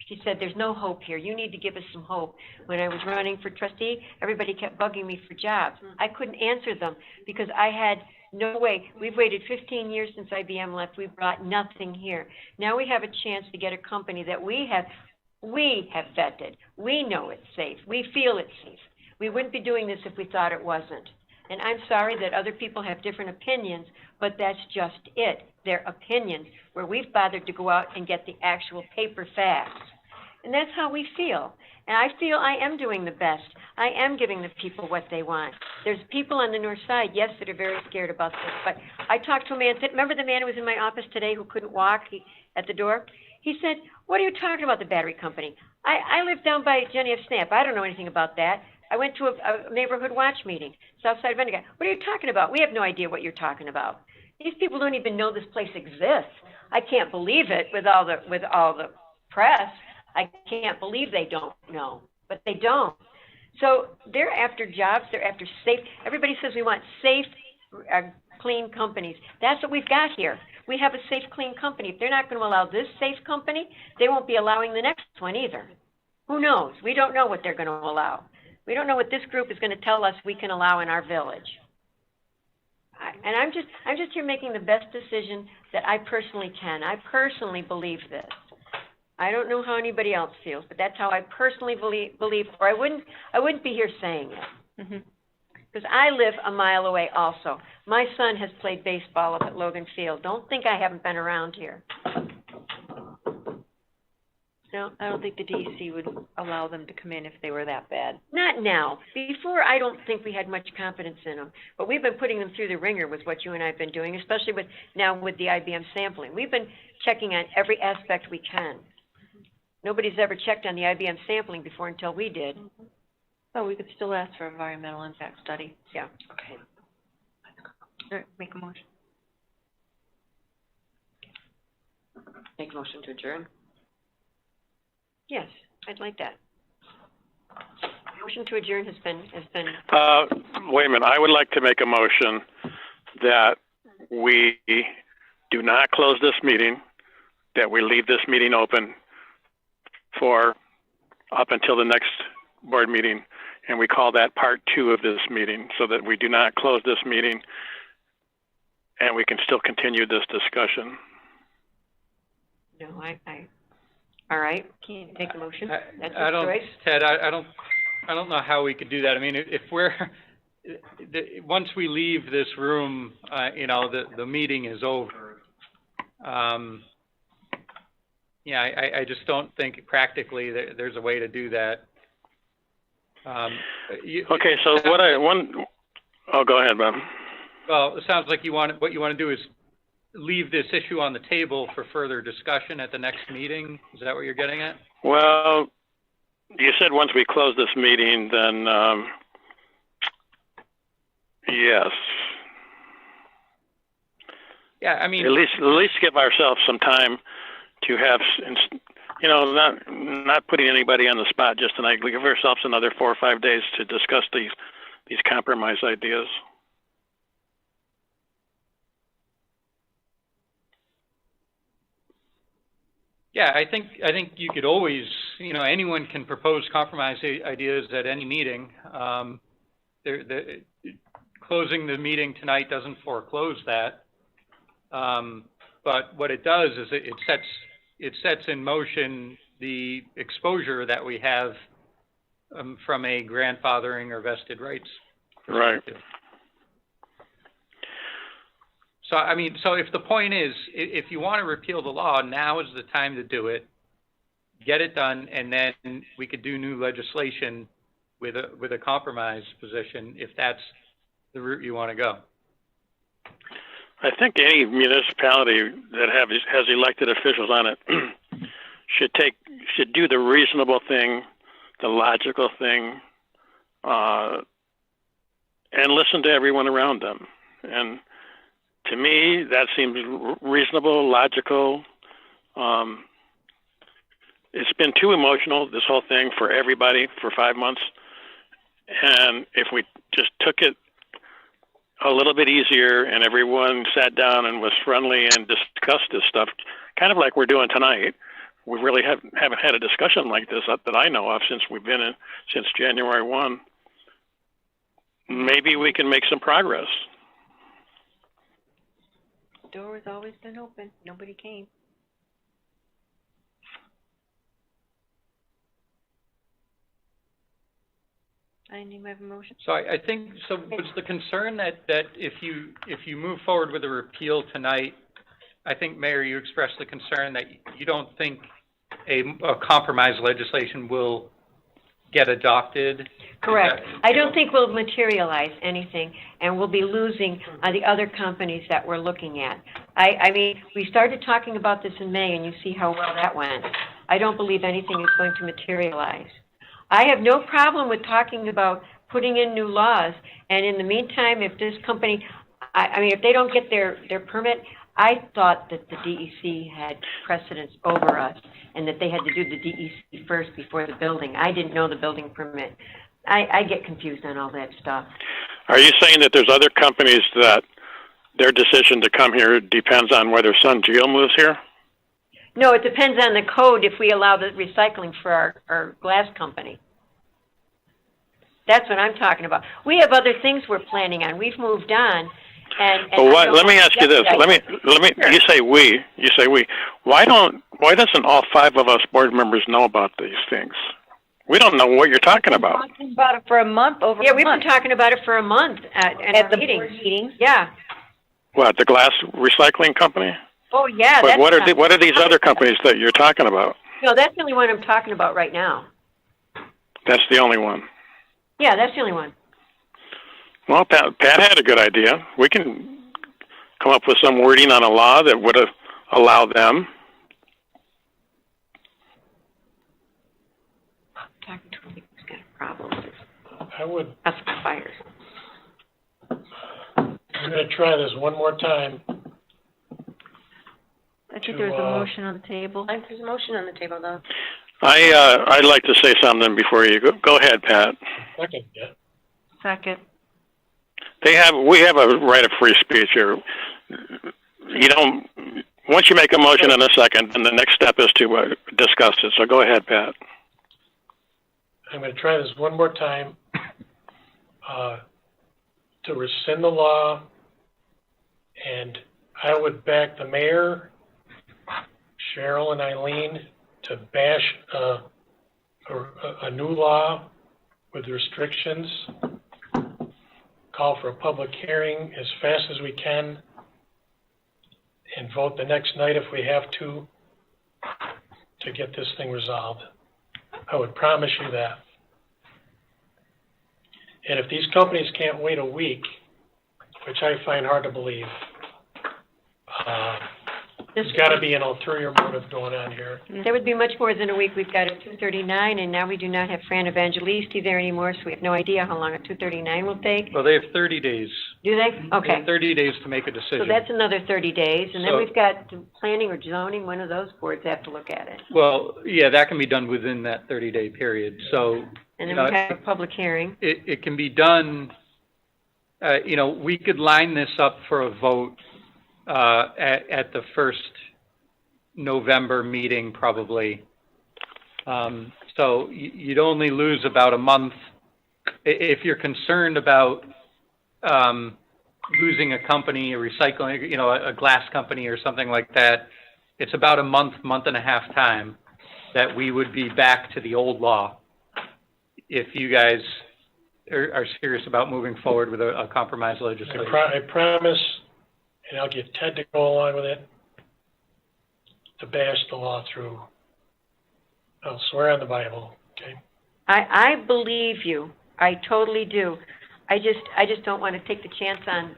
She said, there's no hope here. You need to give us some hope. When I was running for trustee, everybody kept bugging me for jobs. I couldn't answer them because I had no way. We've waited 15 years since IBM left. We brought nothing here. Now we have a chance to get a company that we have vetted. We know it's safe. We feel it's safe. We wouldn't be doing this if we thought it wasn't. And I'm sorry that other people have different opinions, but that's just it. Their opinions, where we've bothered to go out and get the actual paper facts. And that's how we feel. And I feel I am doing the best. I am giving the people what they want. There's people on the north side, yes, that are very scared about this. But I talked to a man, remember the man who was in my office today who couldn't walk at the door? He said, what are you talking about, the battery company? I live down by Jenny F. Snap. I don't know anything about that. I went to a neighborhood watch meeting, south side of Endicott. What are you talking about? We have no idea what you're talking about. These people don't even know this place exists. I can't believe it with all the press. I can't believe they don't know, but they don't. So they're after jobs. They're after safe. Everybody says we want safe, clean companies. That's what we've got here. We have a safe, clean company. If they're not going to allow this safe company, they won't be allowing the next one either. Who knows? We don't know what they're going to allow. We don't know what this group is going to tell us we can allow in our village. And I'm just here making the best decision that I personally can. I personally believe this. I don't know how anybody else feels, but that's how I personally believe, or I wouldn't be here saying it. Because I live a mile away also. My son has played baseball up at Logan Field. Don't think I haven't been around here. No, I don't think the DEC would allow them to come in if they were that bad. Not now. Before, I don't think we had much confidence in them. But we've been putting them through the ringer with what you and I have been doing, especially with the IBM sampling. We've been checking on every aspect we can. Nobody's ever checked on the IBM sampling before until we did. Oh, we could still ask for environmental impact study. Yeah. Okay. All right, make a motion. Make a motion to adjourn? Yes, I'd like that. Motion to adjourn has been. Wait a minute. I would like to make a motion that we do not close this meeting, that we leave this meeting open for up until the next board meeting, and we call that part 2 of this meeting, so that we do not close this meeting and we can still continue this discussion. No, all right, can you make a motion? That's I don't, choice. Ted, I don't know how we could do that. I mean, if we're, once we leave this room, you know, the meeting is over. Yeah, I just don't think practically there's a way to do that. Okay, so go ahead, Bob. Well, it sounds like what you want to do is leave this issue on the table for further discussion at the next meeting. Is that what you're getting at? Well, you said once we close this meeting, then yes. Yeah, I mean, at least give ourselves some time to have, you know, not putting anybody on the spot just tonight. We give ourselves another 4 or 5 days to discuss these compromise ideas. Yeah, I think you could always, you know, anyone can propose compromise ideas at any meeting. Closing the meeting tonight doesn't foreclose that. But what it does is it sets in motion the exposure that we have from a grandfathering or vested rights perspective. Right. So, I mean, so if the point is, if you want to repeal the law, now is the time to do it, get it done, and then we could do new legislation with a compromise position if that's the route you want to go. I think any municipality that has elected officials on it should do the reasonable thing, the logical thing, and listen to everyone around them. And to me, that seems reasonable, logical. It's been too emotional, this whole thing, for everybody for 5 months. And if we just took it a little bit easier and everyone sat down and was friendly and discussed this stuff, kind of like we're doing tonight, we really haven't had a discussion like this that I know of since we've been in, since January 1. Maybe we can make some progress. The door has always been open. Nobody came. I didn't even have a motion. So I think, so was the concern that if you move forward with a repeal tonight, I think, Mayor, you expressed the concern that you don't think a compromise legislation will get adopted? Correct. I don't think we'll materialize anything, and we'll be losing the other companies that we're looking at. I mean, we started talking about this in May, and you see how well that went. I don't believe anything is going to materialize. I have no problem with talking about putting in new laws, and in the meantime, if this company, I mean, if they don't get their permit, I thought that the DEC had precedence over us and that they had to do the DEC first before the building. I didn't know the building permit. I get confused on all that stuff. Are you saying that there's other companies that their decision to come here depends on whether SunGeo moves here? No, it depends on the code if we allow the recycling for our glass company. That's what I'm talking about. We have other things we're planning on. We've moved on. But what, let me ask you this, you say we. Why doesn't all 5 of us board members know about these things? We don't know what you're talking about. We've been talking about it for a month, over Yeah, a we've been month. talking about it for a month at our the meetings. board meetings. Yeah. What, the glass recycling company? Oh, yeah. But that's what are these other companies that you're talking about? No, that's the only one I'm talking about right now. That's the only one. Yeah, that's the only one. Well, Pat had a good idea. We can come up with some wording on a law that would allow them. Talking to him, he's got a problem. I would, That's fires. I'm gonna try this one more time. I think there was a motion on the table. There's a motion on the table, though. I'd like to say something before you go. Go ahead, Pat. Second, yeah. Second. We have a right of free speech here. You don't, once you make a motion in a second, then the next step is to discuss it. So go ahead, Pat. I'm gonna try this one more time, to rescind the law, and I would back the mayor, Cheryl and Eileen, to bash a new law with restrictions, call for a public hearing as fast as we can, and vote the next night if we have to get this thing resolved. I would promise you that. And if these companies can't wait a week, which I find hard to believe, there's got to be an ulterior motive going on here. There would be much more than a week. We've got a 239, and now we do not have Fran Evangelisti there anymore, so we have no idea how long a 239 will take. Well, they have 30 days. Do they? They Okay. have 30 days to make a decision. So that's another 30 days, and then So- we've got planning or zoning. One of those boards have to look at it. Well, yeah, that can be done within that 30-day period, so. And you then we know, have a public hearing. It can be done, we could line this up for a vote, at the first November meeting, probably. So you'd only lose about a month. If you're concerned about, losing a company, a recycling, a glass company or something like that, it's about a month and a half time that we would be back to the old law. If you guys are serious about moving forward with a compromise legislation. I promise, and I'll get Ted to go along with it, to bash the law through. I'll swear on the Bible, okay? I believe you. I totally do. I just don't want to take the chance on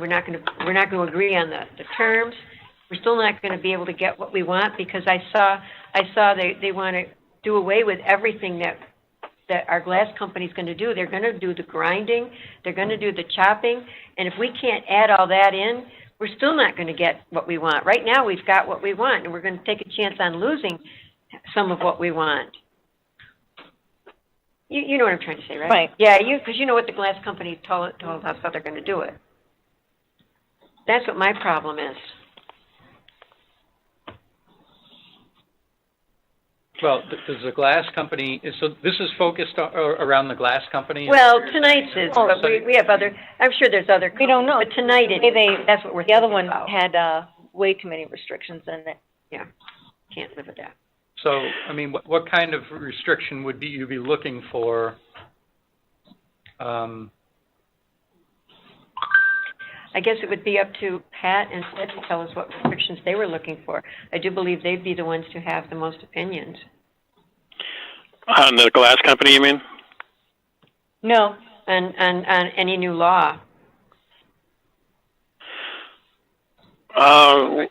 we're not going to agree on the terms. We're still not going to be able to get what we want because I saw they want to do away with everything that our glass company's going to do. They're going to do the grinding, they're going to do the chopping, and if we can't add all that in, we're still not going to get what we want. Right now, we've got what we want, and we're going to take a chance on losing some of what we want. You know what I'm trying to say, right? Right. Yeah, because you know what the glass company told us how they're going to do it. That's what my problem is. Well, does the glass company, so this is focused around the glass company? Well, tonight's is, but we have other, I'm sure there's other. We don't know. But tonight that's what we're The other thinking one about. had, way too many restrictions in it. Yeah, can't live with that. So, I mean, what kind of restriction would you be looking for? I guess it would be up to Pat and Ted to tell us what restrictions they were looking for. I do believe they'd be the ones to have the most opinions. On the glass company, you mean? No. On any new law. Go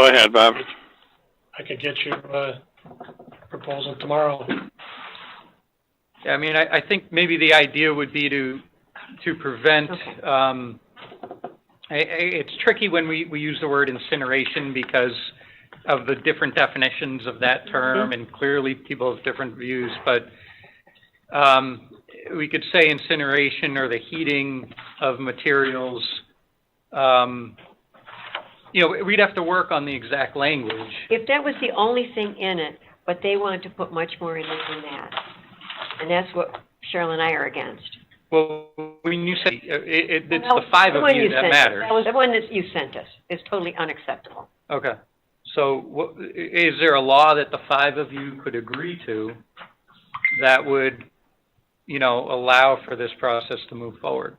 ahead, Bob. I could get you a proposal tomorrow. Yeah, I mean, I think maybe the idea would be to prevent, it's tricky when we use the word incineration because of the different definitions of that term, and clearly people have different views, but we could say incineration or the heating of materials. We'd have to work on the exact language. If that was the only thing in it, but they wanted to put much more in it than that. And that's what Cheryl and I are against. Well, when you say, it's No, the five of one you that sent us. matters. That was the one that you sent us. Is totally unacceptable. Okay. So is there a law that the five of you could agree to that would, allow for this process to move forward?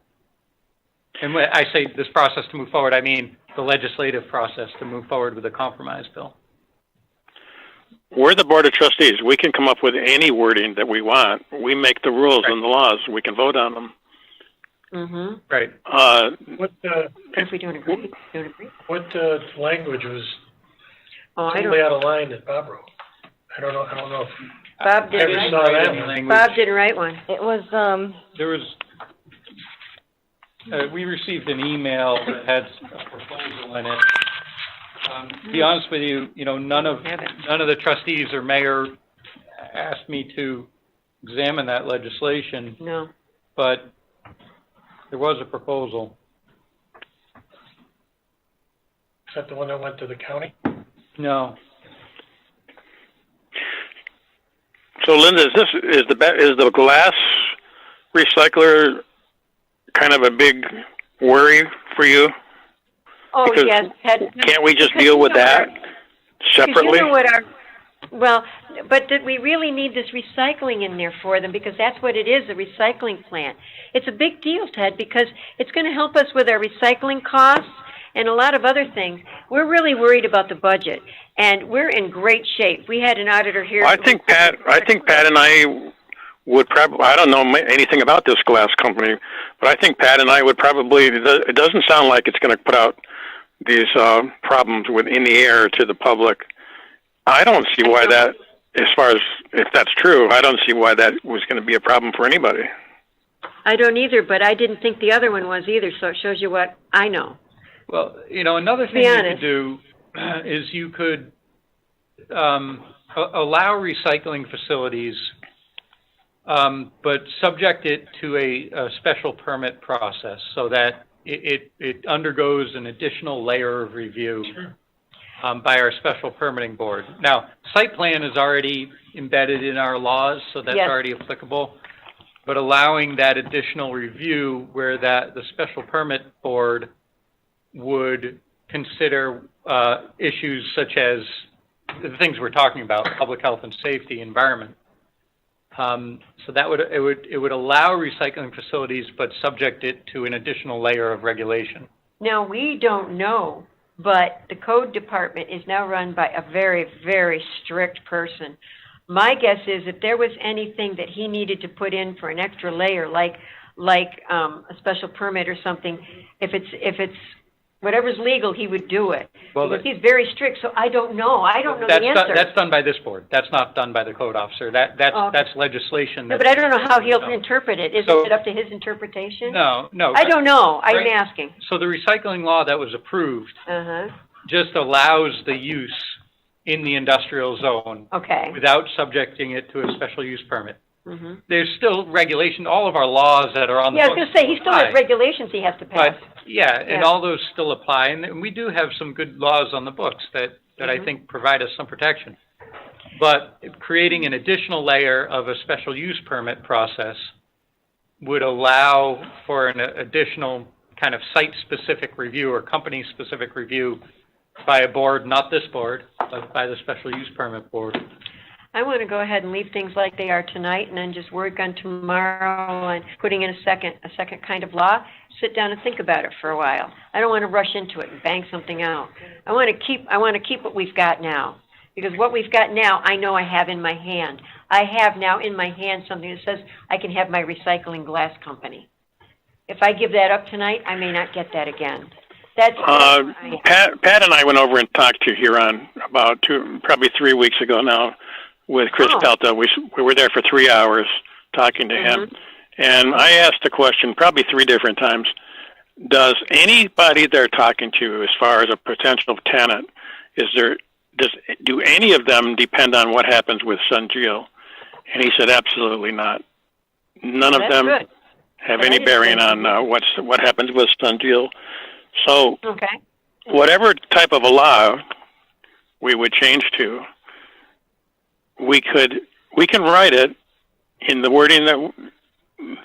And when I say this process to move forward, I mean the legislative process to move forward with a compromise bill. We're the Board of Trustees. We can come up with any wording that we want. We make the rules and the laws. We can vote on them. Mm-hmm. Right. If we don't agree, What language was Oh, I totally don't. out of line that Bob wrote? I don't know if. Bob didn't I write saw that one. one. Bob didn't write one. It was, There was, we received an email that had a proposal in it. To be honest with you, none of the trustees or mayor asked me to examine that legislation. No. But there was a proposal. Is that the one that went to the county? No. So, Linda, is the glass recycler kind of a big worry for you? Oh, Because yes. can't we just deal with that separately? You know what but did we really need this recycling in there for them? Because that's what it is, a recycling plant. It's a big deal, Ted, because it's going to help us with our recycling costs and a lot of other things. We're really worried about the budget, and we're in great shape. We had an auditor here. I think Pat and I would probably, I don't know anything about this glass company, but I think Pat and I would probably, it doesn't sound like it's going to put out these problems in the air to the public. I don't see why that, as far as if that's true, I don't see why that was going to be a problem for anybody. I don't either, but I didn't think the other one was either, so it shows you what I know. Well, another thing you could do is you could allow recycling facilities, but subject it to a special permit process so that it undergoes an additional layer of review by our special permitting board. Now, site plan is already embedded in our laws, so that's already applicable. But allowing that additional review where the special permit board would consider issues such as the things we're talking about, public health and safety, environment. So that it would allow recycling facilities, but subject it to an additional layer of regulation. Now, we don't know, but the code department is now run by a very, very strict person. My guess is if there was anything that he needed to put in for an extra layer, like a special permit or something, if it's whatever's legal, he would do it. Well, because he's very strict, so I don't know. I don't know the answer. That's done by this board. That's not done by the code officer. That's legislation. No, but I don't know how he'll interpret it. Isn't it up to his interpretation? No. I don't know. I'm Right. asking. So the recycling law that was approved Uh-huh. just allows the use in the industrial zone Okay. without subjecting it to a special use permit. Mm-hmm. There's still regulation, all of our laws that are on the Yeah, I books was going to say, he still apply. has regulations he has to pass. But, and all those still apply, and we do have some good laws on the books that I think provide us some protection. But creating an additional layer of a special use permit process would allow for an additional kind of site-specific review or company-specific review by a board, not this board, but by the special use permit board. I want to go ahead and leave things like they are tonight and then just work on tomorrow and putting in a second kind of law. Sit down and think about it for a while. I don't want to rush into it and bang something out. I want to keep what we've got now. Because what we've got now, I know I have in my hand. I have now in my hand something that says I can have my recycling glass company. If I give that up tonight, I may not get that again. That's Pat and I went over and talked to Huron about probably 3 weeks ago now with Chris Pelta. We were there for 3 hours talking to him. And I asked the question probably 3 different times, does anybody they're talking to as far as a potential tenant, do any of them depend on what happens with Sunjeel? And he said absolutely not. None of them have any bearing on what happens with Sunjeel. So whatever type of a law we would change to, we can write it in the wording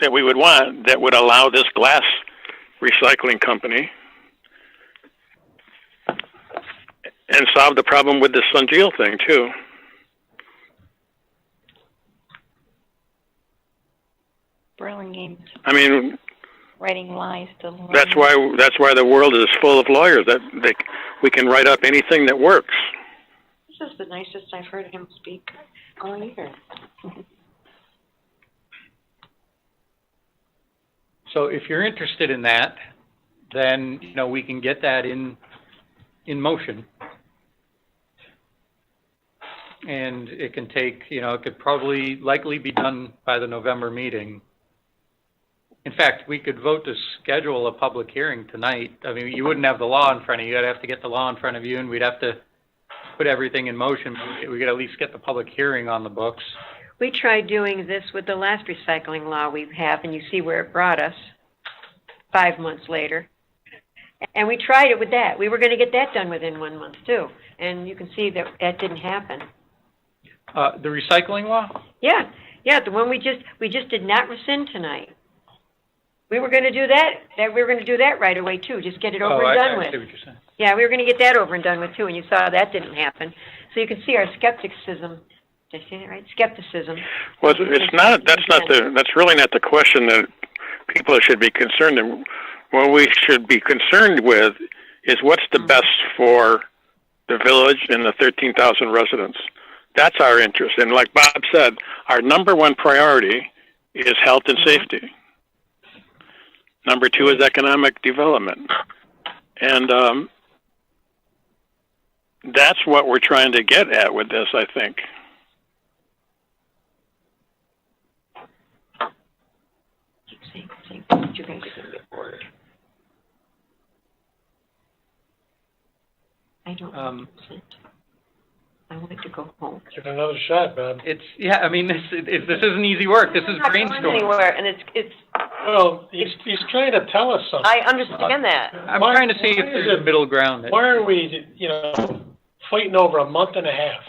that we would want that would allow this glass recycling company and solve the problem with the Sunjeel thing too. Burlingame I mean, writing lies to that's why the world is full of lawyers, that we can write up anything that works. This is the nicest I've heard him speak all year. So if you're interested in that, then, you know, we can get that in motion. And it can take, you know, it could likely be done by the November meeting. In fact, we could vote to schedule a public hearing tonight. I mean, you wouldn't have the law in front of you. You'd have to get the law in front of you, and we'd have to put everything in motion. We could at least get the public hearing on the books. We tried doing this with the last recycling law we have, and you see where it brought us 5 months later. And we tried it with that. We were going to get that done within 1 month, too. And you can see that that didn't happen. The recycling law? Yeah, the one we just did not rescind tonight. We were going to do that. We were going to do that right away, too. Just get it over and done with. I see what you're saying. Yeah, we were going to get that over and done with, too, and you saw that didn't happen. So you can see our skepticism. Did I say that right? Skepticism. Well, that's really not the question that people should be concerned in. What we should be concerned with is what's the best for the village and the 13,000 residents. That's our interest. And like Bob said, our number one priority is health and safety. Number two is economic development. And that's what we're trying to get at with this, I think. You guys are going to get bored. I don't know. I want to go home. Give it another shot, Bob. I mean, this isn't easy work. This is brainstorming. Anywhere, and it's. Well, he's trying to tell us something. I understand that. I'm trying to see if there's a middle ground. Why are we, fighting over a month and a half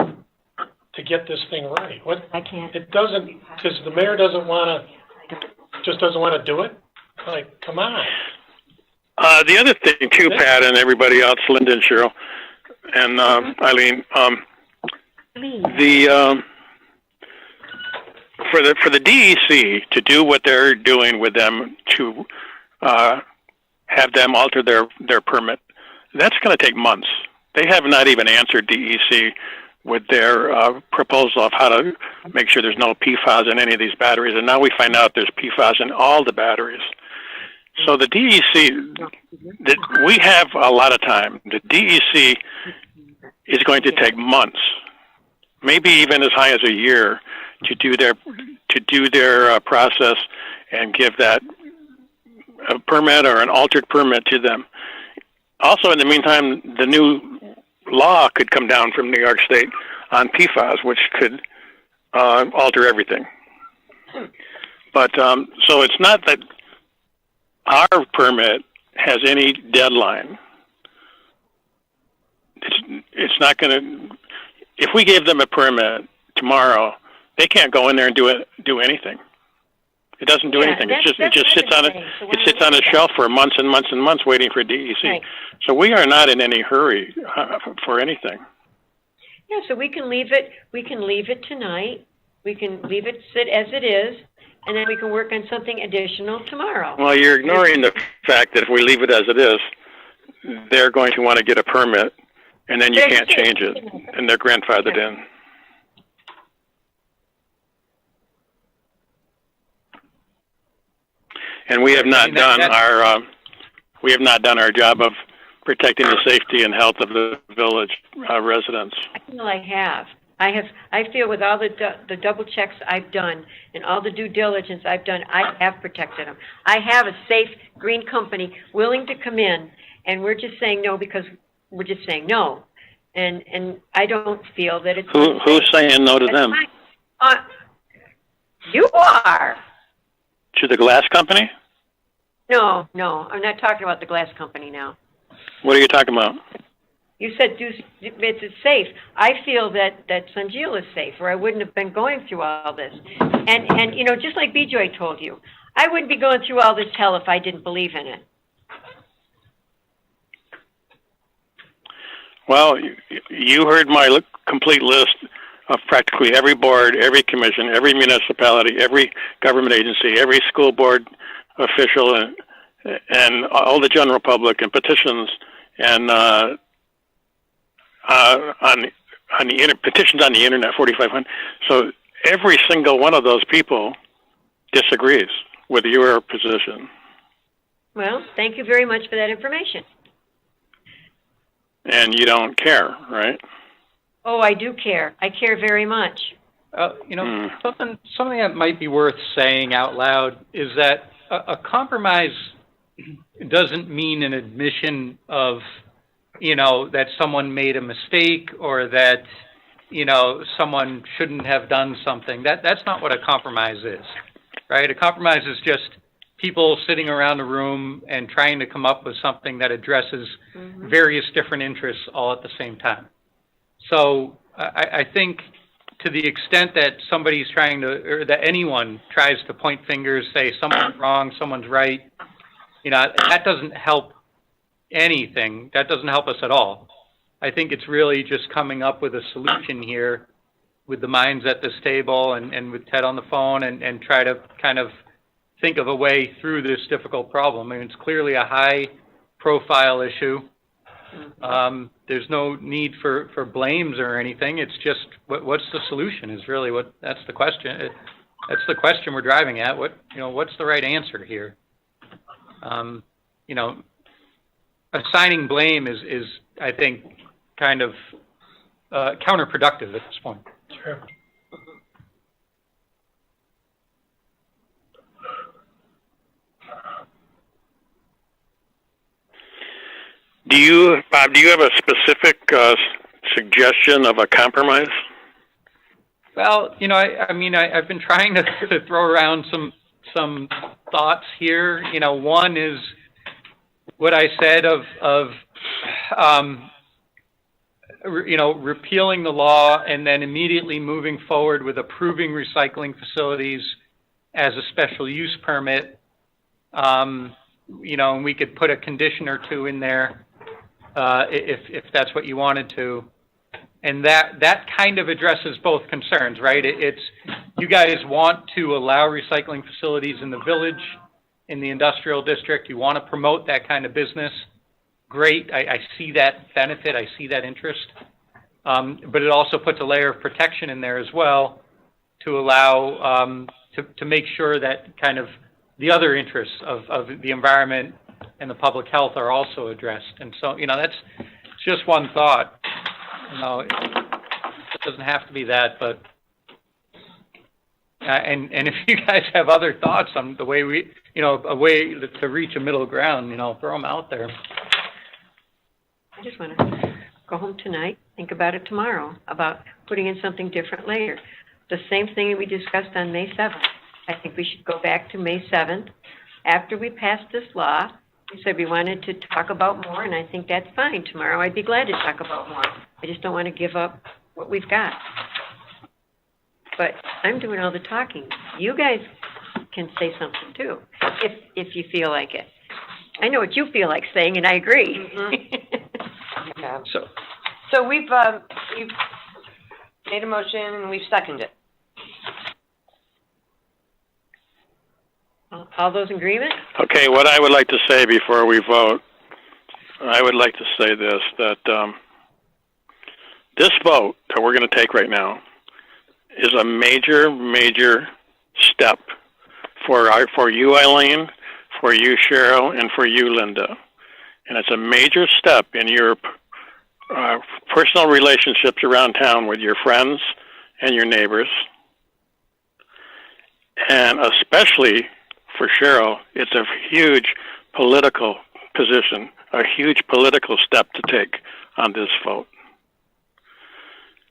to get this thing right? What? I can't. It doesn't, because the mayor doesn't want to do it? Like, come on. The other thing too, Pat, and everybody else, Linda and Cheryl, and Eileen, for the DEC to do what they're doing with them to have them alter their permit, that's going to take months. They have not even answered DEC with their proposal of how to make sure there's no PFAS in any of these batteries, and now we find out there's PFAS in all the batteries. So the DEC, we have a lot of time. The DEC is going to take months, maybe even as high as a year, to do their process and give that a permit or an altered permit to them. Also, in the meantime, the new law could come down from New York State on PFAS, which could alter everything. But so it's not that our permit has any deadline. It's not going to. If we gave them a permit tomorrow, they can't go in there and do anything. It doesn't do anything. It just sits on a shelf for months and months and months waiting for DEC. Right. So we are not in any hurry for anything. Yeah, so we can leave it. We can leave it tonight. We can leave it sit as it is, and then we can work on something additional tomorrow. Well, you're ignoring the fact that if we leave it as it is, they're going to want to get a permit, and then you can't change it, and they're grandfathered in. And we have not done our job of protecting the safety and health of the village residents. I feel I have. I feel with all the double checks I've done and all the due diligence I've done, I have protected them. I have a safe green company willing to come in, and we're just saying no because we're just saying no. And I don't feel that it's... Who's saying no to them? You are. To the glass company? No, I'm not talking about the glass company now. What are you talking about? You said it's safe. I feel that Sunjeel is safe, or I wouldn't have been going through all this. And you know, just like BJ told you, I wouldn't be going through all this hell if I didn't believe in it. Well, you heard my complete list of practically every board, every commission, every municipality, every government agency, every school board official, and all the general public, and petitions, and petitions on the internet, 4,500. So every single one of those people disagrees with your position. Well, thank you very much for that information. And you don't care, right? Oh, I do care. I care very much. You know, something that might be worth saying out loud is that a compromise doesn't mean an admission of, you know, that someone made a mistake or that, you know, someone shouldn't have done something. That's not what a compromise is, right? A compromise is just people sitting around a room and trying to come up with something that addresses various different interests all at the same time. So I think to the extent that somebody's trying to, or that anyone tries to point fingers, say someone's wrong, someone's right, you know, that doesn't help anything. That doesn't help us at all. I think it's really just coming up with a solution here with the minds at this table and with Ted on the phone and try to kind of think of a way through this difficult problem. I mean, it's clearly a high profile issue. There's no need for blames or anything. It's just what's the solution is really that's the question. That's the question we're driving at. What's the right answer here? You know, assigning blame is I think kind of counterproductive at this point. Sure. Bob, do you have a specific suggestion of a compromise? Well, you know, I've been trying to throw around some thoughts here. You know, one is what I said of you know, repealing the law and then immediately moving forward with approving recycling facilities as a special use permit. You know, and we could put a condition or two in there if that's what you wanted to. And that kind of addresses both concerns, right? It's you guys want to allow recycling facilities in the village, in the industrial district. You want to promote that kind of business. Great. I see that benefit. I see that interest. But it also puts a layer of protection in there as well to allow to make sure that kind of the other interests of the environment and the public health are also addressed. And so, you know, that's just one thought. You know, it doesn't have to be that, but and if you guys have other thoughts on the way we, you know, a way to reach a middle ground, you know, throw them out there. I just want to go home tonight, think about it tomorrow, about putting in something different later. The same thing we discussed on May 7th. I think we should go back to May 7th. After we pass this law, we said we wanted to talk about more, and I think that's fine. Tomorrow I'd be glad to talk about more. I just don't want to give up what we've got. But I'm doing all the talking. You guys can say something too, if you feel like it. I know what you feel like saying, and I agree. Yeah. So we've made a motion and we've seconded it. All those in agreement? Okay, what I would like to say before we vote, I would like to say this, that this vote that we're going to take right now is a major, major step for you, Eileen, for you, Cheryl, and for you, Linda. And it's a major step in your personal relationships around town with your friends and your neighbors. And especially for Cheryl, it's a huge political position, a huge political step to take on this vote.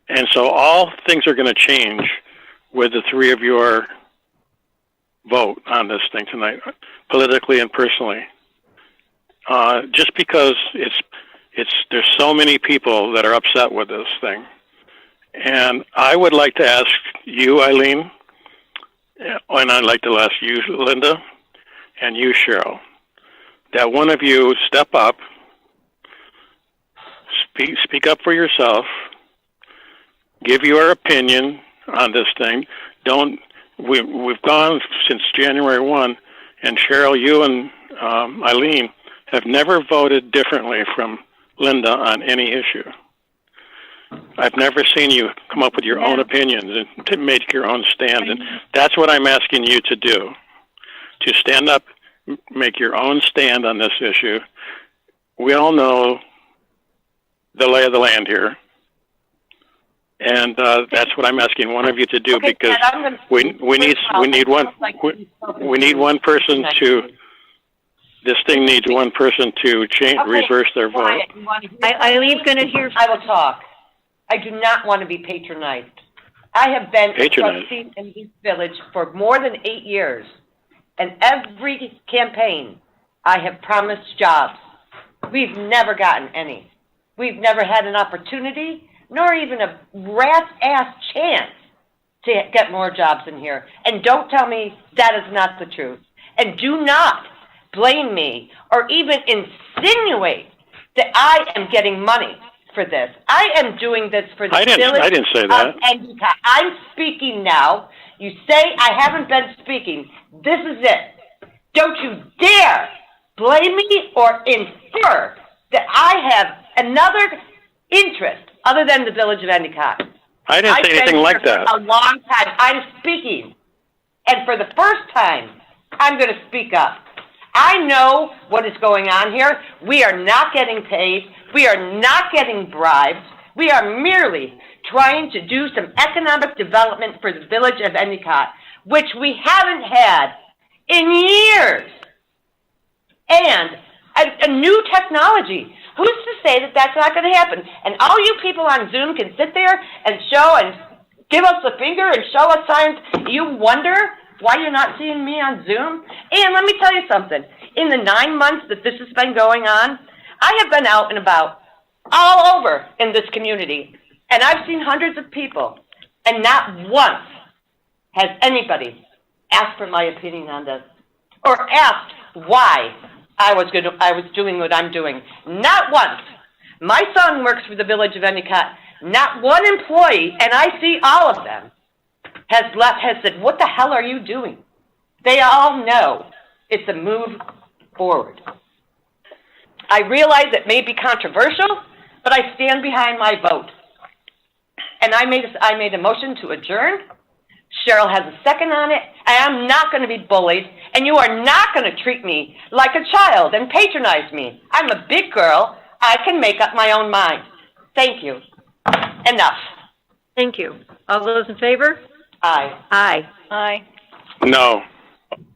And so all things are going to change with the three of your vote on this thing tonight, politically and personally. Just because it's there's so many people that are upset with this thing. And I would like to ask you, Eileen, and I'd like to ask you, Linda, and you, Cheryl, that one of you step up, speak up for yourself, give your opinion on this thing. We've gone since January 1, and Cheryl, you and Eileen have never voted differently from Linda on any issue. I've never seen you come up with your own opinions and to make your own stand. And that's what I'm asking you to do, to stand up, make your own stand on this issue. We all know the lay of the land here. And that's what I'm asking one of you to do, because we need one person to. This thing needs one person to reverse their vote. Eileen's going to hear. I will talk. I do not want to be patronized. I have been a trustee in East Village for more than 8 years, and every campaign I have promised jobs. We've never gotten any. We've never had an opportunity, nor even a rat's ass chance to get more jobs in here. And don't tell me that is not the truth. And do not blame me or even insinuate that I am getting money for this. I am doing this for the village. I didn't say that. Endicott. I'm speaking now. You say I haven't been speaking. This is it. Don't you dare blame me or infer that I have another interest other than the village of Endicott. I didn't say anything like that. A long time. I'm speaking. And for the first time, I'm going to speak up. I know what is going on here. We are not getting paid. We are not getting bribes. We are merely trying to do some economic development for the village of Endicott, which we haven't had in years. And a new technology. Who's to say that that's not going to happen? And all you people on Zoom can sit there and show and give us the finger and show us signs. You wonder why you're not seeing me on Zoom? And let me tell you something. In the 9 months that this has been going on, I have been out and about all over in this community, and I've seen hundreds of people, and not once has anybody asked for my opinion on this or asked why I was doing what I'm doing. Not once. My son works for the village of Endicott. Not one employee, and I see all of them, has said, what the hell are you doing? They all know it's a move forward. I realize it may be controversial, but I stand behind my vote. And I made a motion to adjourn. Cheryl has a second on it. I am not going to be bullied, and you are not going to treat me like a child and patronize me. I'm a big girl. I can make up my own mind. Thank you. Enough. Thank you. All those in favor? Aye. Aye. Aye. No.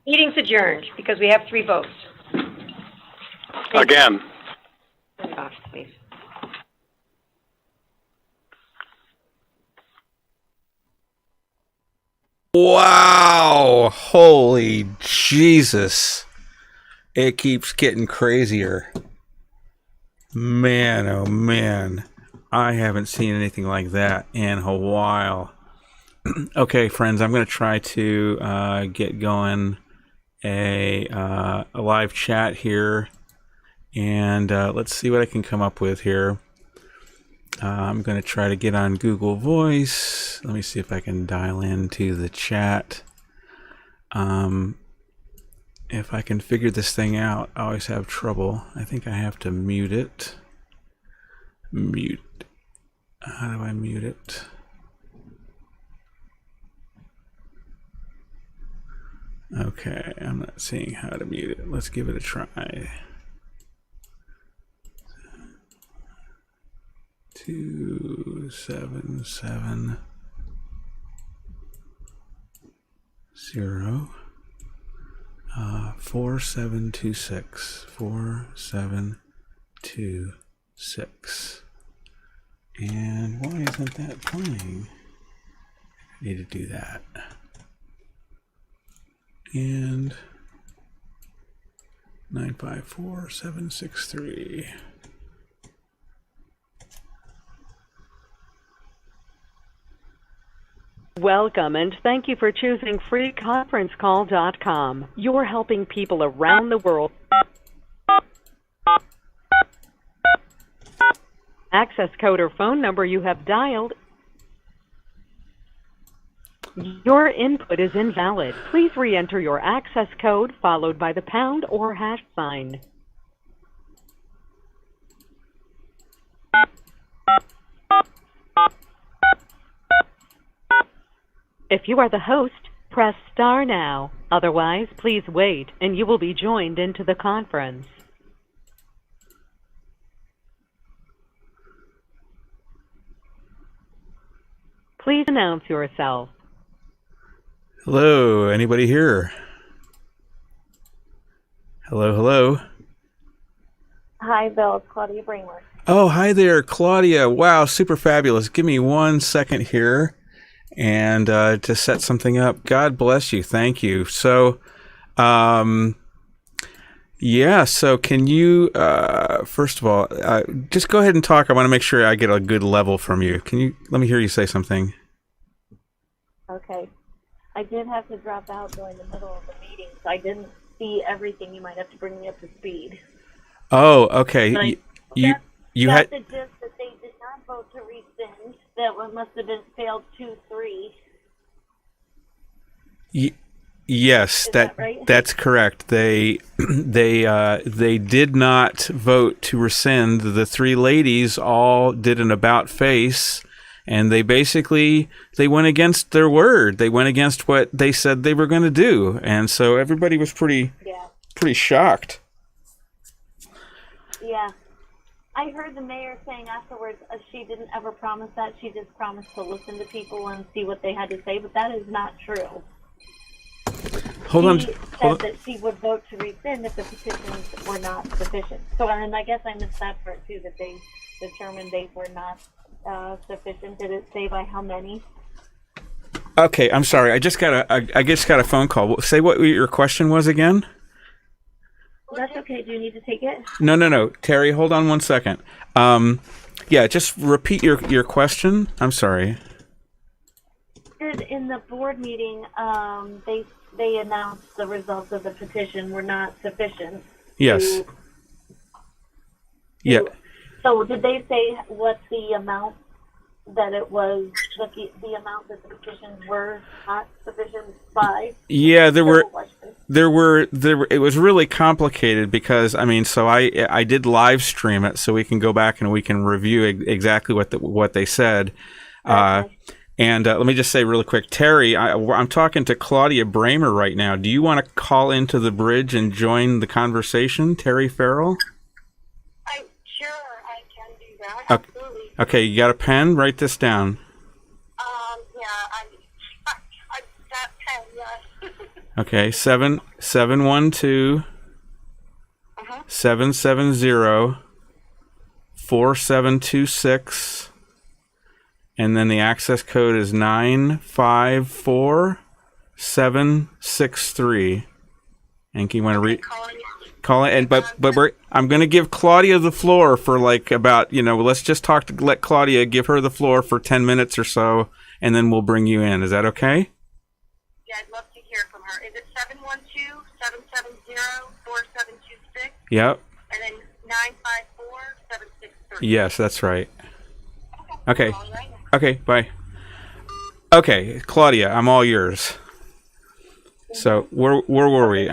Meeting's adjourned because we have 3 votes. Again. Off, please. Wow. Holy Jesus. It keeps getting crazier. Man, oh man. I haven't seen anything like that in a while. Okay, friends, I'm going to try to get going a live chat here, and let's see what I can come up with here. I'm going to try to get on Google Voice. Let me see if I can dial into the chat. If I can figure this thing out, I always have trouble. I think I have to mute it. Mute. How do I mute it? Okay, I'm not seeing how to mute it. Let's give it a try. 277 0 4726 4726. And why isn't that playing? I need to do that. And 954763. Welcome and thank you for choosing freeconferencecall.com. You're helping people around the world. Access code or phone number you have dialed. Your input is invalid. Please re-enter your access code followed by the pound or hash sign. If you are the host, press star now. Otherwise, please wait and you will be joined into the conference. Please announce yourself. Hello, anybody here? Hello, hello. Hi, Bill. It's Claudia Brainworth. Oh, hi there, Claudia. Wow, super fabulous. Give me 1 second here and to set something up. God bless you. Thank you. So, yeah, so can you, first of all, just go ahead and talk. I want to make sure I get a good level from you. Can you, let me hear you say something. Okay. I did have to drop out during the middle of the meeting, so I didn't see everything. You might have to bring me up to speed. Oh, okay. But You that's had, the gist that they did not vote to rescind. That one must have been failed 2-3. yes, that right? that's correct. They did not vote to rescind. The three ladies all did an about face, and they basically went against their word. They went against what they said they were going to do, and so everybody was pretty shocked. Yeah. I heard the mayor saying afterwards she didn't ever promise that. She just promised to listen to people and see what they had to say, but that is not true. She said that she would vote to rescind if the petitions were not sufficient. So, and I guess I missed that part too, that they determined they were not sufficient. Did it say by how many? Okay, I'm sorry. I just got a phone call. Say what your question was again. That's okay. Do you need to take it? No. Terry, hold on 1 second. Yeah, just repeat your question. I'm sorry. In the board meeting, they announced the results of the petition were not sufficient. Yes. Yeah. So did they say what the amount that it was, the amount that the petitions were not sufficient by? Yeah, there were. It was really complicated because so I did live stream it, so we can go back and we can review exactly what they said. And let me just say really quick, Terry, I'm talking to Claudia Bramer right now. Do you want to call into the bridge and join the conversation, Terry Farrell? Sure, I can do that. Okay. Absolutely. Okay, you got a pen? Write this down. Yeah, I that pen, yes. Okay, 712 770 4726, and then the access code is 954763. And you want to call it, and but I'm going to give Claudia the floor for let's just let Claudia give her the floor for 10 minutes or so, and then we'll bring you in. Is that okay? Yeah, I'd love to hear from her. Is it 712-770-4726? Yep. And then 954763. Yes, that's right. Okay. Okay, bye. Okay, Claudia, I'm all yours. So, where were we?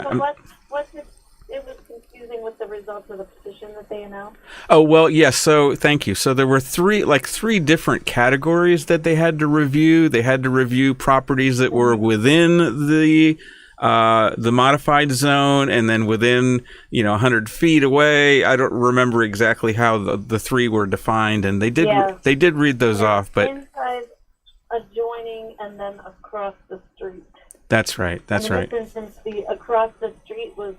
It was confusing with the results of the petition that they announced. Oh, well, yes, so thank you. So there were three different categories that they had to review. They had to review properties that were within the modified zone, and then within 100 feet away. I don't remember exactly how the three were defined, and they did read those off, but inside, adjoining, and then across the street. That's right. That's in right. this instance, the across the street was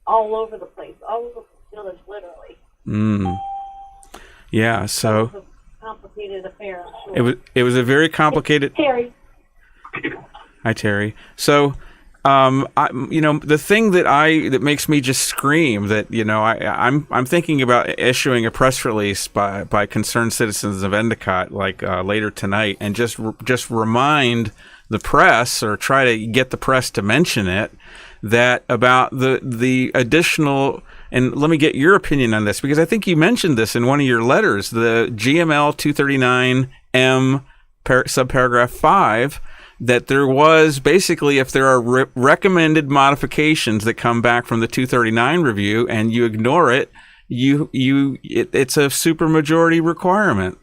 all over the place, all over the village, literally. Yeah. So it was a complicated affair. I'm sure. it was a very complicated. Terry. Hi, Terry. So The thing that makes me just scream that, I'm thinking about issuing a press release by concerned citizens of Endicott, later tonight, and just remind the press, or try to get the press to mention it, that about the additional, and let me get your opinion on this, because I think you mentioned this in one of your letters, the GML 239M subparagraph 5, that there was basically, if there are recommended modifications that come back from the 239 review and you ignore it, it's a supermajority requirement.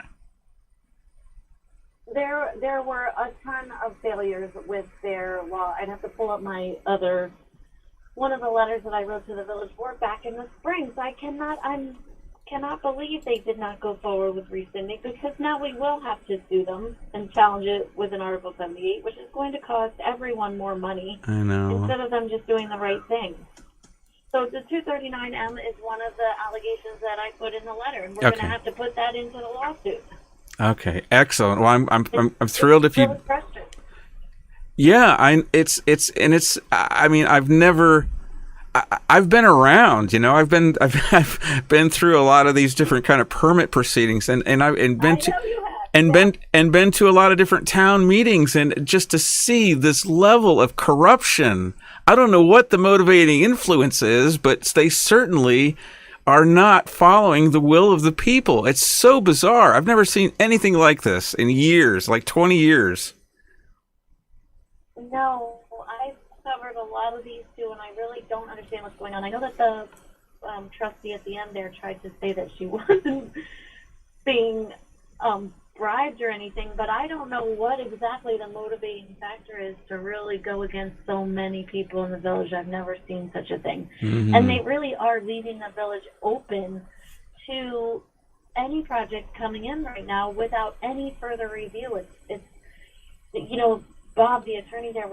There were a ton of failures with their law. I'd have to pull up one of the letters that I wrote to the village board back in the spring. So I cannot believe they did not go forward with rescinding, because now we will have to sue them and challenge it with an Article 78, which is going to cost everyone more money. I know. Instead of them just doing the right thing. So the 239M is one of the allegations that I put in the letter, and we're going to have to put that into the lawsuit. Okay, excellent. Well, I'm thrilled if you. Yeah, I've been around, I've been through a lot of these different kind of permit proceedings, and been to a lot of different town meetings, and just to see this level of corruption, I don't know what the motivating influence is, but they certainly are not following the will of the people. It's so bizarre. I've never seen anything like this in years, like 20 years. No, I've covered a lot of these too, and I really don't understand what's going on. I know that the trustee at the end there tried to say that she wasn't being bribed or anything, but I don't know what exactly the motivating factor is to really go against so many people in the village. I've never seen such a thing. Mm-hmm. And they really are leaving the village open to any project coming in right now without any further review. It's Bob, the attorney there,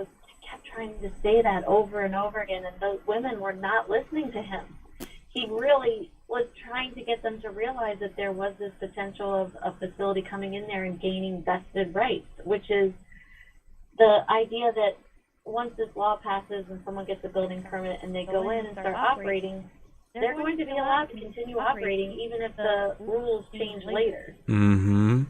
kept trying to say that over and over again, and those women were not listening to him. He really was trying to get them to realize that there was this potential of a facility coming in there and gaining vested rights, which is the idea that once this law passes and someone gets a building permit and they go in and start operating, they're going to be allowed to continue operating even if the rules change later. Mm-hmm.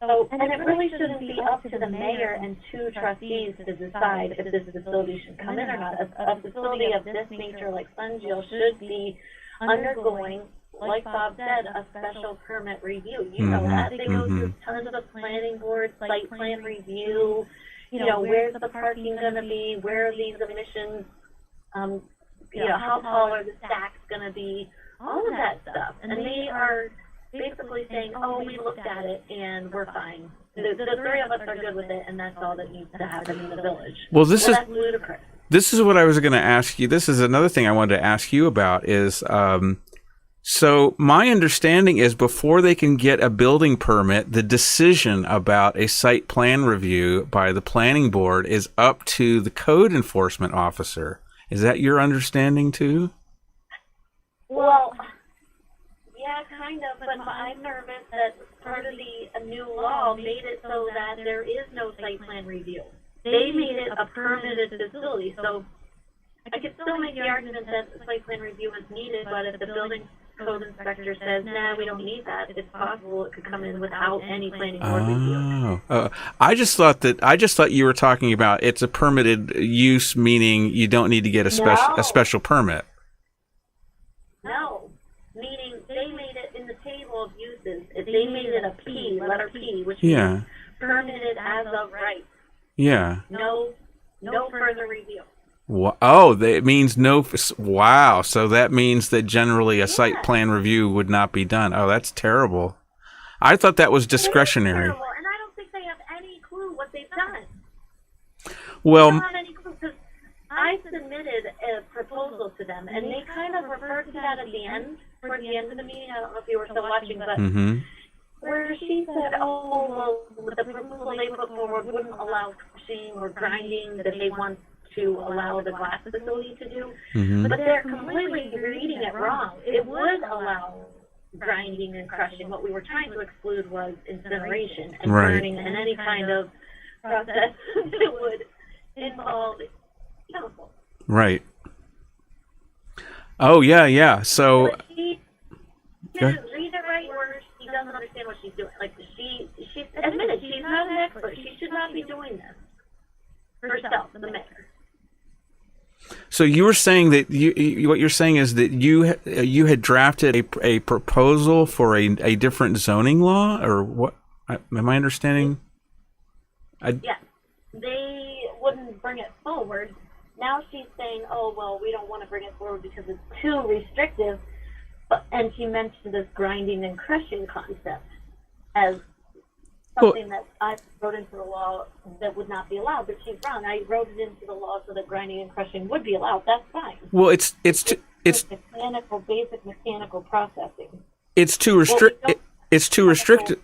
So, and it really shouldn't be up to the mayor and two trustees to decide if this facility should come in or not. A facility of this nature, like Sunjiel, should be undergoing, like Bob said, a special permit review. You know that. They go through tons of the planning board, site plan review, where's the parking going to be, where are these emissions, how tall are the stacks going to be, all of that stuff. And they are basically saying, oh, we looked at it and we're fine. The three of us are good with it, and that's all that needs to happen in the village. Well, that's ludicrous. This is what I was going to ask you. This is another thing I wanted to ask you about is, so my understanding is before they can get a building permit, the decision about a site plan review by the planning board is up to the code enforcement officer. Is that your understanding too? Well, yeah, kind of, but I'm nervous that part of the new law made it so that there is no site plan review. They made it a permitted facility, so I could still make the argument that the site plan review is needed, but if the building code inspector says, nah, we don't need that, it's possible it could come in without any planning board review. I just thought you were talking about it's a permitted use, meaning you don't need to get a special permit. No, meaning they made it in the table of uses. They made it a P, letter P, which means permitted as of right. Yeah. No further review. Oh, that means no. Wow. So that means that generally a site plan review would not be done. Oh, that's terrible. I thought that was discretionary. Terrible, and I don't think they have any clue what they've done. Well, they don't have any clue, because I submitted a proposal to them, and they kind of referred to that at the end, toward the end of the meeting. I don't know if you were still watching, but where she said, oh, well, the proposal they put forward wouldn't allow crushing or grinding that they want to allow the glass facility to do. But they're completely reading it wrong. It would allow grinding and crushing. What we were trying to exclude was incineration and burning and any kind of process that would involve, chemical. Right. Oh, yeah. So, But she didn't read it right, or she doesn't understand what she's doing. Like, she admitted she's not an expert. She should not be doing this herself, the mayor. so you were saying that what you're saying is that you had drafted a proposal for a different zoning law, or what? Am I understanding? Yes, they wouldn't bring it forward. Now she's saying, oh, well, we don't want to bring it forward because it's too restrictive. And she mentioned this grinding and crushing concept as something that I wrote into the law that would not be allowed. But she's wrong. I wrote it into the law so that grinding and crushing would be allowed. That's fine. Well, it's basic mechanical processing. It's too restricted. It's too restricted.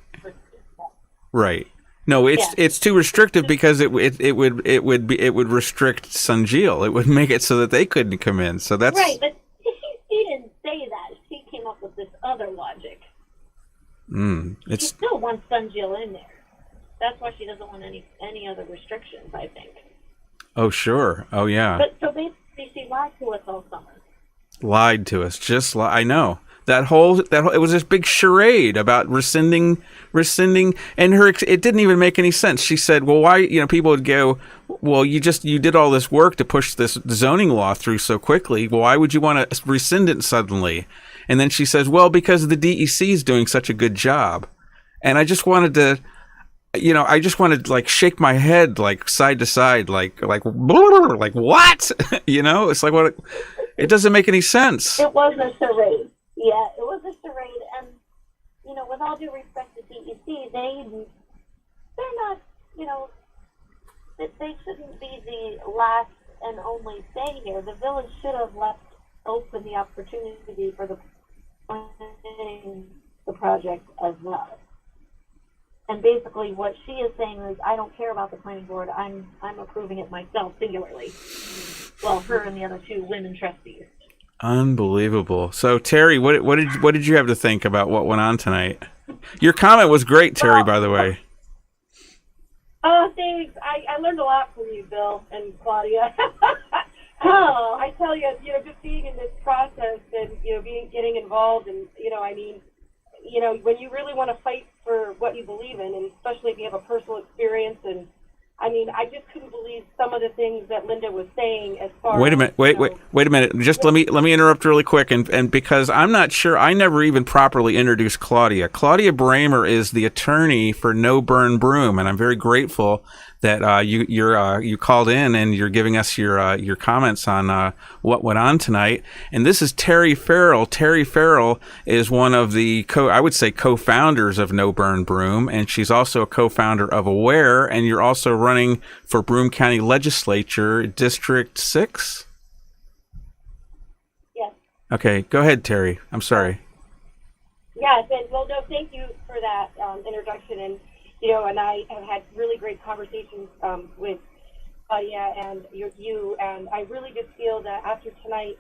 Right. No, it's too restrictive because it would restrict Sunjeel. It would make it so that they couldn't come in. So that's right. But she didn't say that. She came up with this other logic. She still wants Sunjeel in there. That's why she doesn't want any other restrictions, I think. Oh, sure. Oh, yeah. But so basically, she lied to us all summer. Lied to us. I know. That whole it was this big charade about rescinding, and it didn't even make any sense. She said, "Well, why?" People would go, "Well, you did all this work to push this zoning law through so quickly. Well, why would you want to rescind it suddenly?" And then she says, "Well, because the DEC is doing such a good job." And I just wanted to, like shake my head like side to side, like what? It's like what? It doesn't make any sense. It was a charade. Yeah, it was a charade, and with all due respect to DEC, they're not, they shouldn't be the last and only say here. The village should have left open the opportunity for the project as well. And basically, what she is saying is, I don't care about the planning board. I'm approving it myself singularly. Well, her and the other two women trustees. Unbelievable. So Terry, what did you have to think about what went on tonight? Your comment was great, Terry, by the way. Oh, thanks. I learned a lot from you, Bill and Claudia. I tell you, just being in this process and getting involved, and when you really want to fight for what you believe in, and especially if you have a personal experience, and I just couldn't believe some of the things that Linda was saying as far Wait a minute. Wait a minute. Just let me interrupt really quick, and because I'm not sure, I never even properly introduced Claudia. Claudia Bramer is the attorney for No Burn Broom, and I'm very grateful that you called in and you're giving us your comments on what went on tonight. And this is Terry Farrell. Terry Farrell is one of the co-founders of No Burn Broom, and she's also a co-founder of Aware. And you're also running for Broome County Legislature, District 6? Yes. Okay, go ahead, Terry. I'm sorry. Yes, and well, no, thank you for that introduction, and and I have had really great conversations with Claudia and you, and I really just feel that after tonight,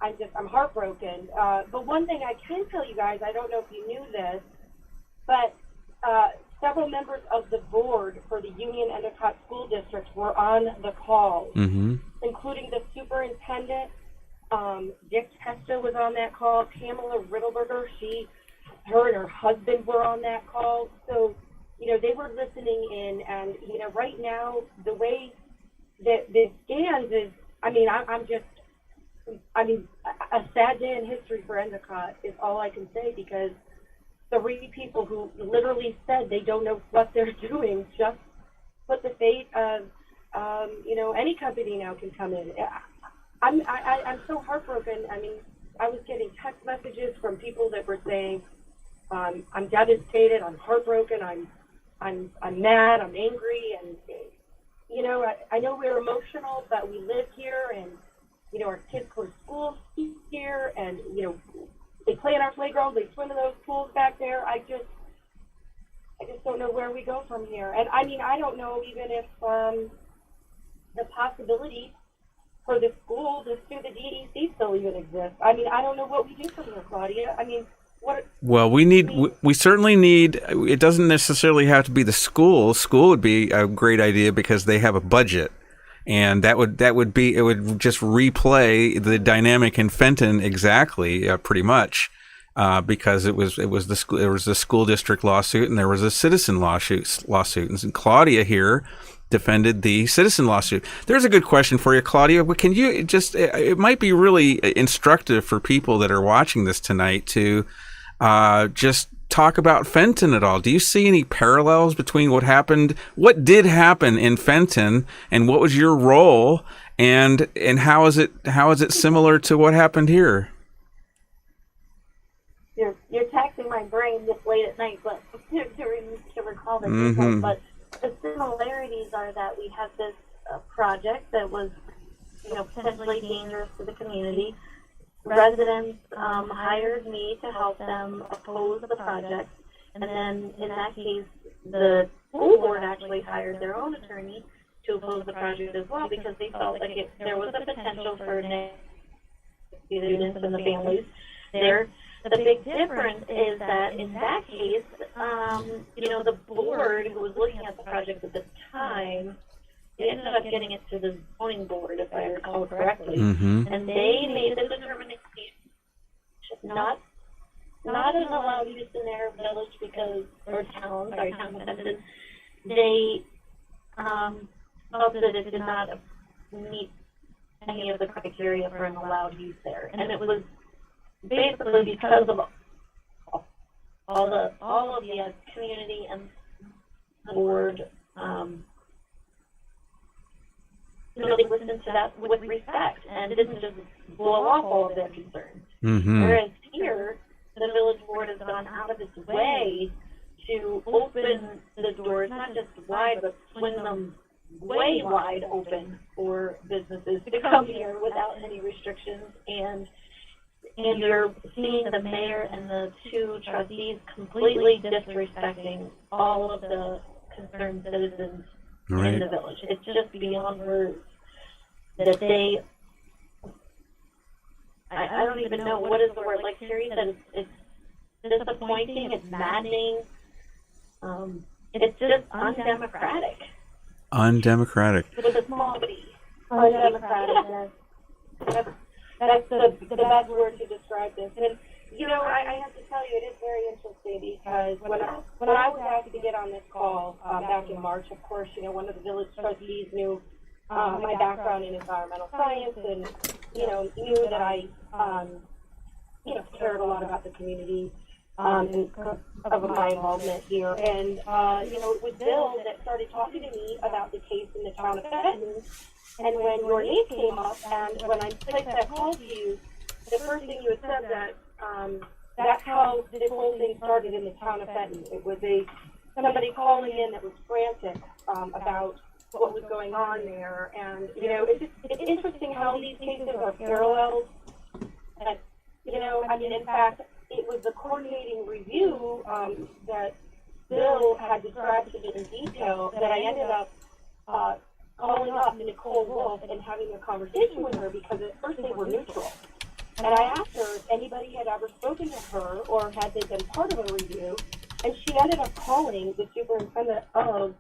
I'm heartbroken. But one thing I can tell you guys, I don't know if you knew this, but several members of the board for the Union Endicott School District were on the call, including the superintendent. Dick Testa was on that call. Pamela Riddleberger, her and her husband were on that call. So, they were listening in, and, right now, the way that this stands is, a sad day in history for Endicott is all I can say, because 3 people who literally said they don't know what they're doing just put the fate of, any company now can come in. I'm so heartbroken. I was getting text messages from people that were saying, I'm devastated, I'm heartbroken, I'm mad, I'm angry, and I know we're emotional, but we live here, and our kids go to school here, and they play in our playground, they swim in those pools back there. I just don't know where we go from here. And I don't know even if the possibility for the school to sue the DEC still even exists. I don't know what we do from here, Claudia. Well, we certainly need, it doesn't necessarily have to be the school. School would be a great idea because they have a budget. And that would it would just replay the dynamic in Fenton exactly, pretty much, because it was the school district lawsuit and there was a citizen lawsuit, and Claudia here defended the citizen lawsuit. There's a good question for you, Claudia. Can you just? It might be really instructive for people that are watching this tonight to just talk about Fenton at all. Do you see any parallels between what did happen in Fenton, and what was your role, and how is it similar to what happened here? You're taxing my brain this late at night, but to recall the Mm-hmm. details. But the similarities are that we have this project that was, potentially dangerous to the community. Residents hired me to help them oppose the project, and then in that case, the school board actually hired their own attorney to oppose the project as well, because they felt like there was a potential for negative students and the families there. The big difference is that in that case, the board who was looking at the project at the time, they ended up getting it to the zoning board, if I recall correctly, Mm-hmm. and they made the determination not an allowed use in their village because, or town, sorry, town of Fenton. They felt that it did not meet any of the criteria for an allowed use there, and it was basically because of all of the community and the board. They listened to that with respect and didn't just blow off all of their concerns. Mm-hmm. Whereas here, the village board has gone out of its way to open the doors, not just wide, but swing them way wide open for businesses to come here without any restrictions. And you're seeing the mayor and the two trustees completely disrespecting all of the concerned citizens in the village. It's just beyond words that they, I don't even know, what is the word? Like Terry said, it's disappointing, it's maddening, it's just undemocratic. Undemocratic. With a small b. Undemocratic. That's the best word to describe this. And, I have to tell you, it is very interesting because when I was asked to get on this call back in March, of course, one of the village trustees knew my background in environmental science and, knew that I, cared a lot about the community and of my involvement here. And, it was Bill that started talking to me about the case in the town of Fenton. And when your name came up, and when I placed that call to you, the first thing you had said that that's how this whole thing started in the town of Fenton. It was somebody calling in that was frantic about what was going on there, and it's interesting how these cases are paralleled. That in fact, it was the coordinating review that Bill had described to me in detail that I ended up calling up Nicole Wolf and having a conversation with her, because at first they were neutral. And I asked her if anybody had ever spoken to her or had they been part of a review, and she ended up calling the superintendent of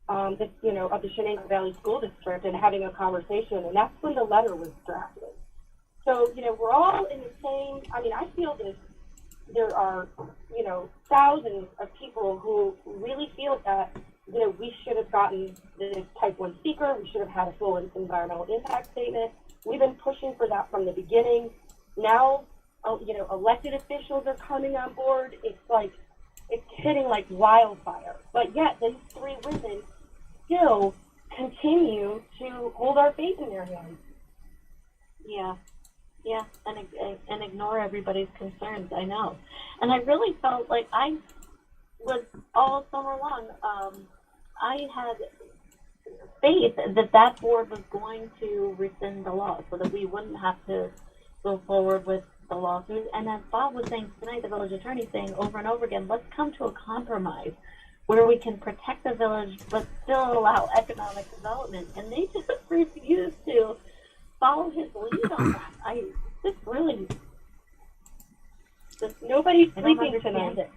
the Shenango Valley School District and having a conversation, and that's when the letter was drafted. So, we're all in the same, I feel that there are, thousands of people who really feel that we should have gotten the type 1 seeker. We should have had a full environmental impact statement. We've been pushing for that from the beginning. Now, elected officials are coming on board. It's hitting like wildfire. But yet, these three women still continue to hold our fate in their hands. Yeah, and ignore everybody's concerns. I know. And I really felt like I was all summer long, I had faith that board was going to rescind the law so that we wouldn't have to go forward with the lawsuit. And as Bob was saying tonight, the village attorney saying over and over again, let's come to a compromise where we can protect the village but still allow economic development. And they just refused to follow his lead on that. Nobody's sleeping tonight.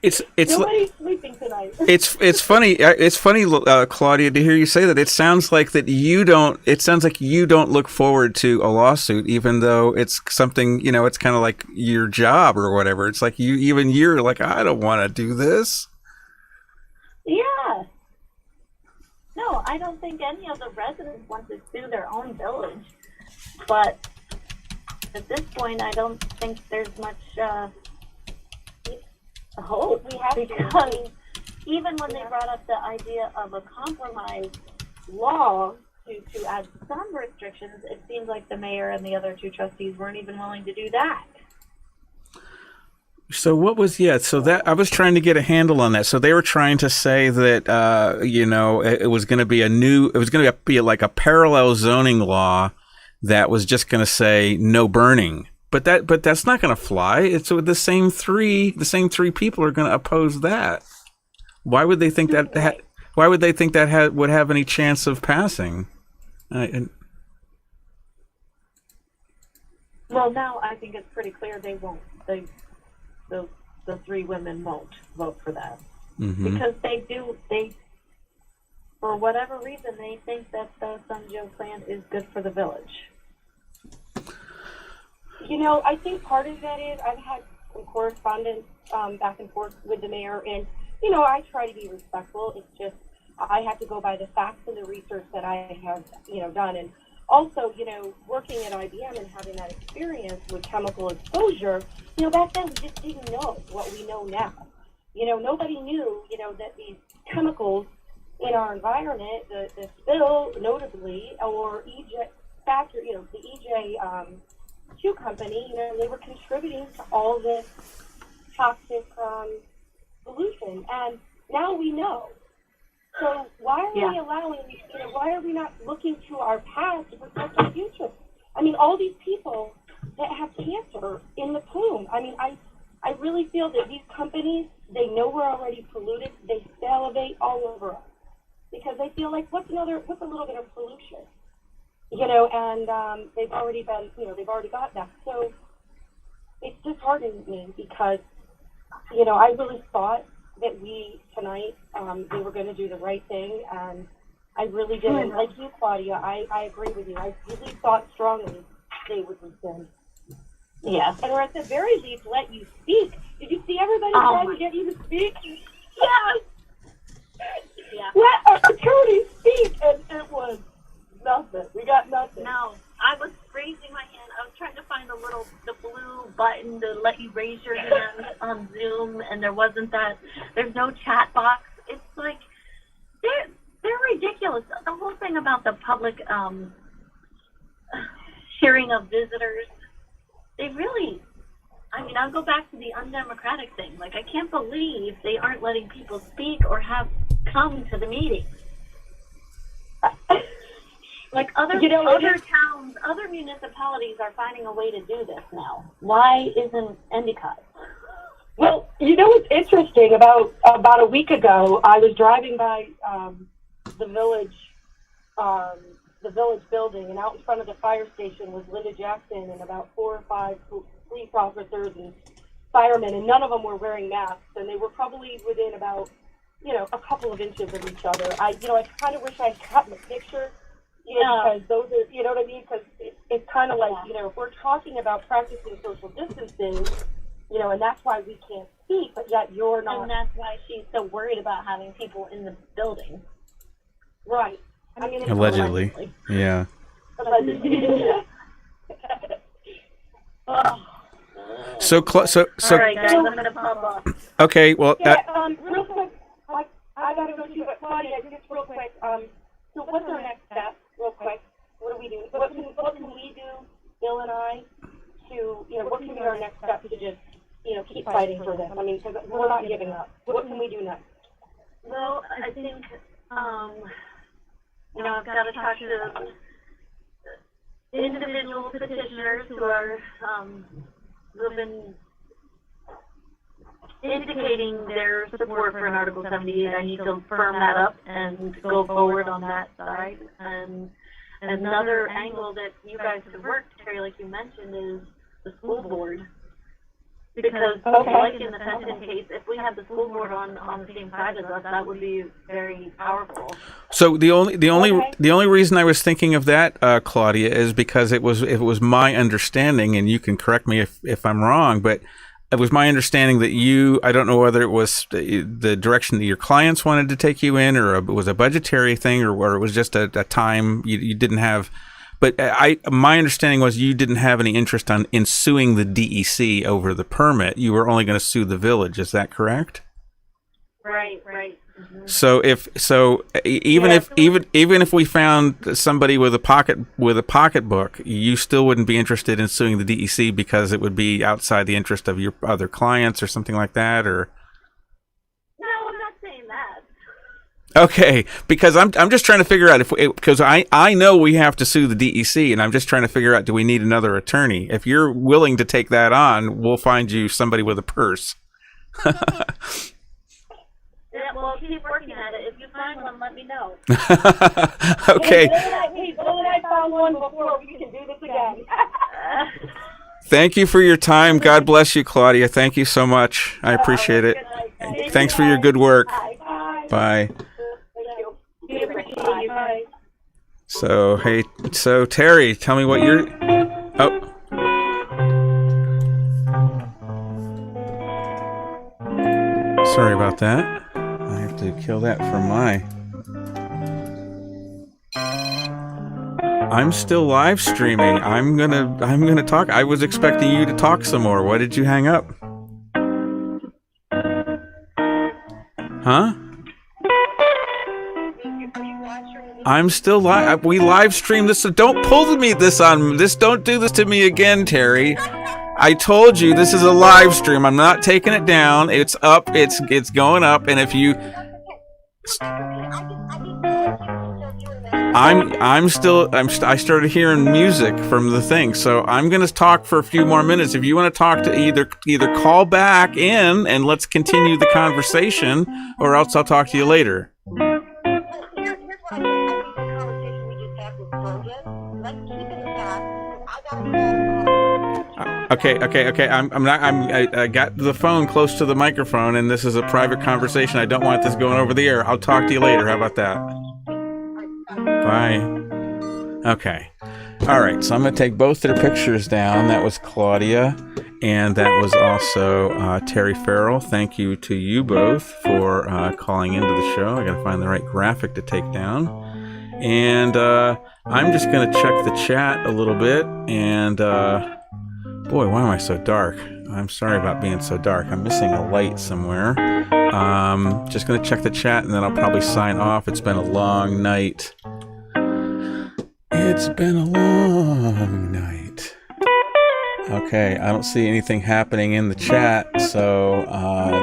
it's Nobody's sleeping tonight. it's funny. It's funny, Claudia, to hear you say that. It sounds like you don't look forward to a lawsuit, even though it's something, it's kind of like your job or whatever. It's like you're like, I don't want to do this. Yeah. No, I don't think any of the residents want to sue their own village. But at this point, I don't think there's much hope. We have because even when they brought up the idea of a compromise law to add some restrictions, it seems like the mayor and the other two trustees weren't even willing to do that. So so that I was trying to get a handle on that. So they were trying to say that, it was going to be like a parallel zoning law that was just going to say no burning. But that's not going to fly. It's the same three people are going to oppose that. Why would they think that? Why would they think that would have any chance of passing? Well, now I think it's pretty clear they won't. The three women won't vote for that because they for whatever reason they think that the Sunjo plan is good for the village. I think part of that is I've had some correspondence back and forth with the mayor, and I try to be respectful. It's just I have to go by the facts and the research that I have done, and also working at IBM and having that experience with chemical exposure. Back then we just didn't know what we know now. Nobody knew that these chemicals in our environment, the spill notably, or EJ factory, the EJ shoe company, they were contributing to all this toxic pollution, and now we know. So why are we allowing, why are we not looking to our past to protect our future? I mean, all these people that have cancer in the plume. I mean, I really feel that these companies, they know we're already polluted. They salivate all over us because they feel like, what's a little bit of pollution? And they've already got that. So it's disheartening me because, I really thought that we tonight, we were going to do the right thing, and I really did. And like you, Claudia, I agree with you. I really thought strongly they would rescind. Yes. And or at the very least, let you speak. Did you see everybody trying to get you to speak? Yes! Yeah. Let our attorneys speak, and it was nothing. We got nothing. No, I was raising my hand. I was trying to find the blue button to let you raise your hand on Zoom, and there wasn't that. There's no chat box. It's like they're ridiculous. The whole thing about the public hearing of visitors, they really. I mean, I'll go back to the undemocratic thing. Like, I can't believe they aren't letting people speak or have come to the meeting. Like other towns, other municipalities are finding a way to do this now. Why isn't Endicott? Well, what's interesting? About a week ago, I was driving by the village building, and out in front of the fire station was Linda Jackson and about 4 or 5 police officers and firemen, and none of them were wearing masks, and they were probably within about a couple of inches of each other. I kind of wish I had gotten a picture. Because those are, what I mean? Because it's kind of like, if we're talking about practicing social distancing, and that's why we can't speak, but yet you're not. And that's why she's so worried about having people in the building. Right. I mean, Allegedly. Yeah. Allegedly. So. All right, guys, I'm gonna pop off. Okay. Well. Real quick, I gotta go too, but Claudia, just real quick. So what's our next step? Real quick, what do we do? What can we do, Bill and I, to what can be our next step to just keep fighting for this? I mean, because we're not giving up. What can we do next? Well, I think I've got to talk to individual petitioners who have been indicating their support for an Article 78. I need to firm that up and go forward on that side. And another angle that you guys have worked, Terry, like you mentioned, is the school board. Because, Okay. like in the Fenton case, if we had the school board on the same side as us, that would be very powerful. So the only reason I was thinking of that, Claudia, is because it was my understanding, and you can correct me if I'm wrong, but it was my understanding that I don't know whether it was the direction that your clients wanted to take you in, or it was a budgetary thing, or it was just a time you didn't have. But my understanding was you didn't have any interest in suing the DEC over the permit. You were only going to sue the village. Is that correct? Right. Mm-hmm. So even if we found somebody with a pocketbook, you still wouldn't be interested in suing the DEC because it would be outside the interest of your other clients or something like that, or. No, I'm not saying that. Okay, because I'm just trying to figure out because I know we have to sue the DEC, and I'm just trying to figure out, do we need another attorney? If you're willing to take that on, we'll find you somebody with a purse. Yeah, well, keep working at it. If you find one, let me know. Okay. Hey, Bill and I found one before. We can do this again. Thank you for your time. God bless you, Claudia. Thank you so much. I appreciate it. Thanks for your good work. Bye. Bye. So Terry, tell me what you're. Oh. Sorry about that. I have to kill that for my. I'm still live streaming. I'm gonna talk. I was expecting you to talk some more. Why did you hang up? Huh? I'm still live. We live stream this. So don't pull me this on this. Don't do this to me again, Terry. I told you this is a live stream. I'm not taking it down. It's up. It's going up. And if you, I started hearing music from the thing. So I'm gonna talk for a few more minutes. If you want to talk to either call back in and let's continue the conversation, or else I'll talk to you later. Okay. I got the phone close to the microphone, and this is a private conversation. I don't want this going over the air. I'll talk to you later. How about that? Bye. Okay. All right. So I'm going to take both their pictures down. That was Claudia, and that was also Terry Farrell. Thank you to you both for calling into the show. I got to find the right graphic to take down. And I'm just going to check the chat a little bit. And boy, why am I so dark? I'm sorry about being so dark. I'm missing a light somewhere. Just going to check the chat, and then I'll probably sign off. It's been a long night. It's been a long night. Okay, I don't see anything happening in the chat, so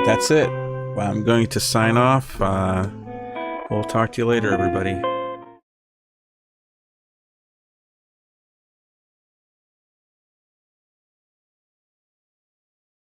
that's it. I'm going to sign off. We'll talk to you later, everybody.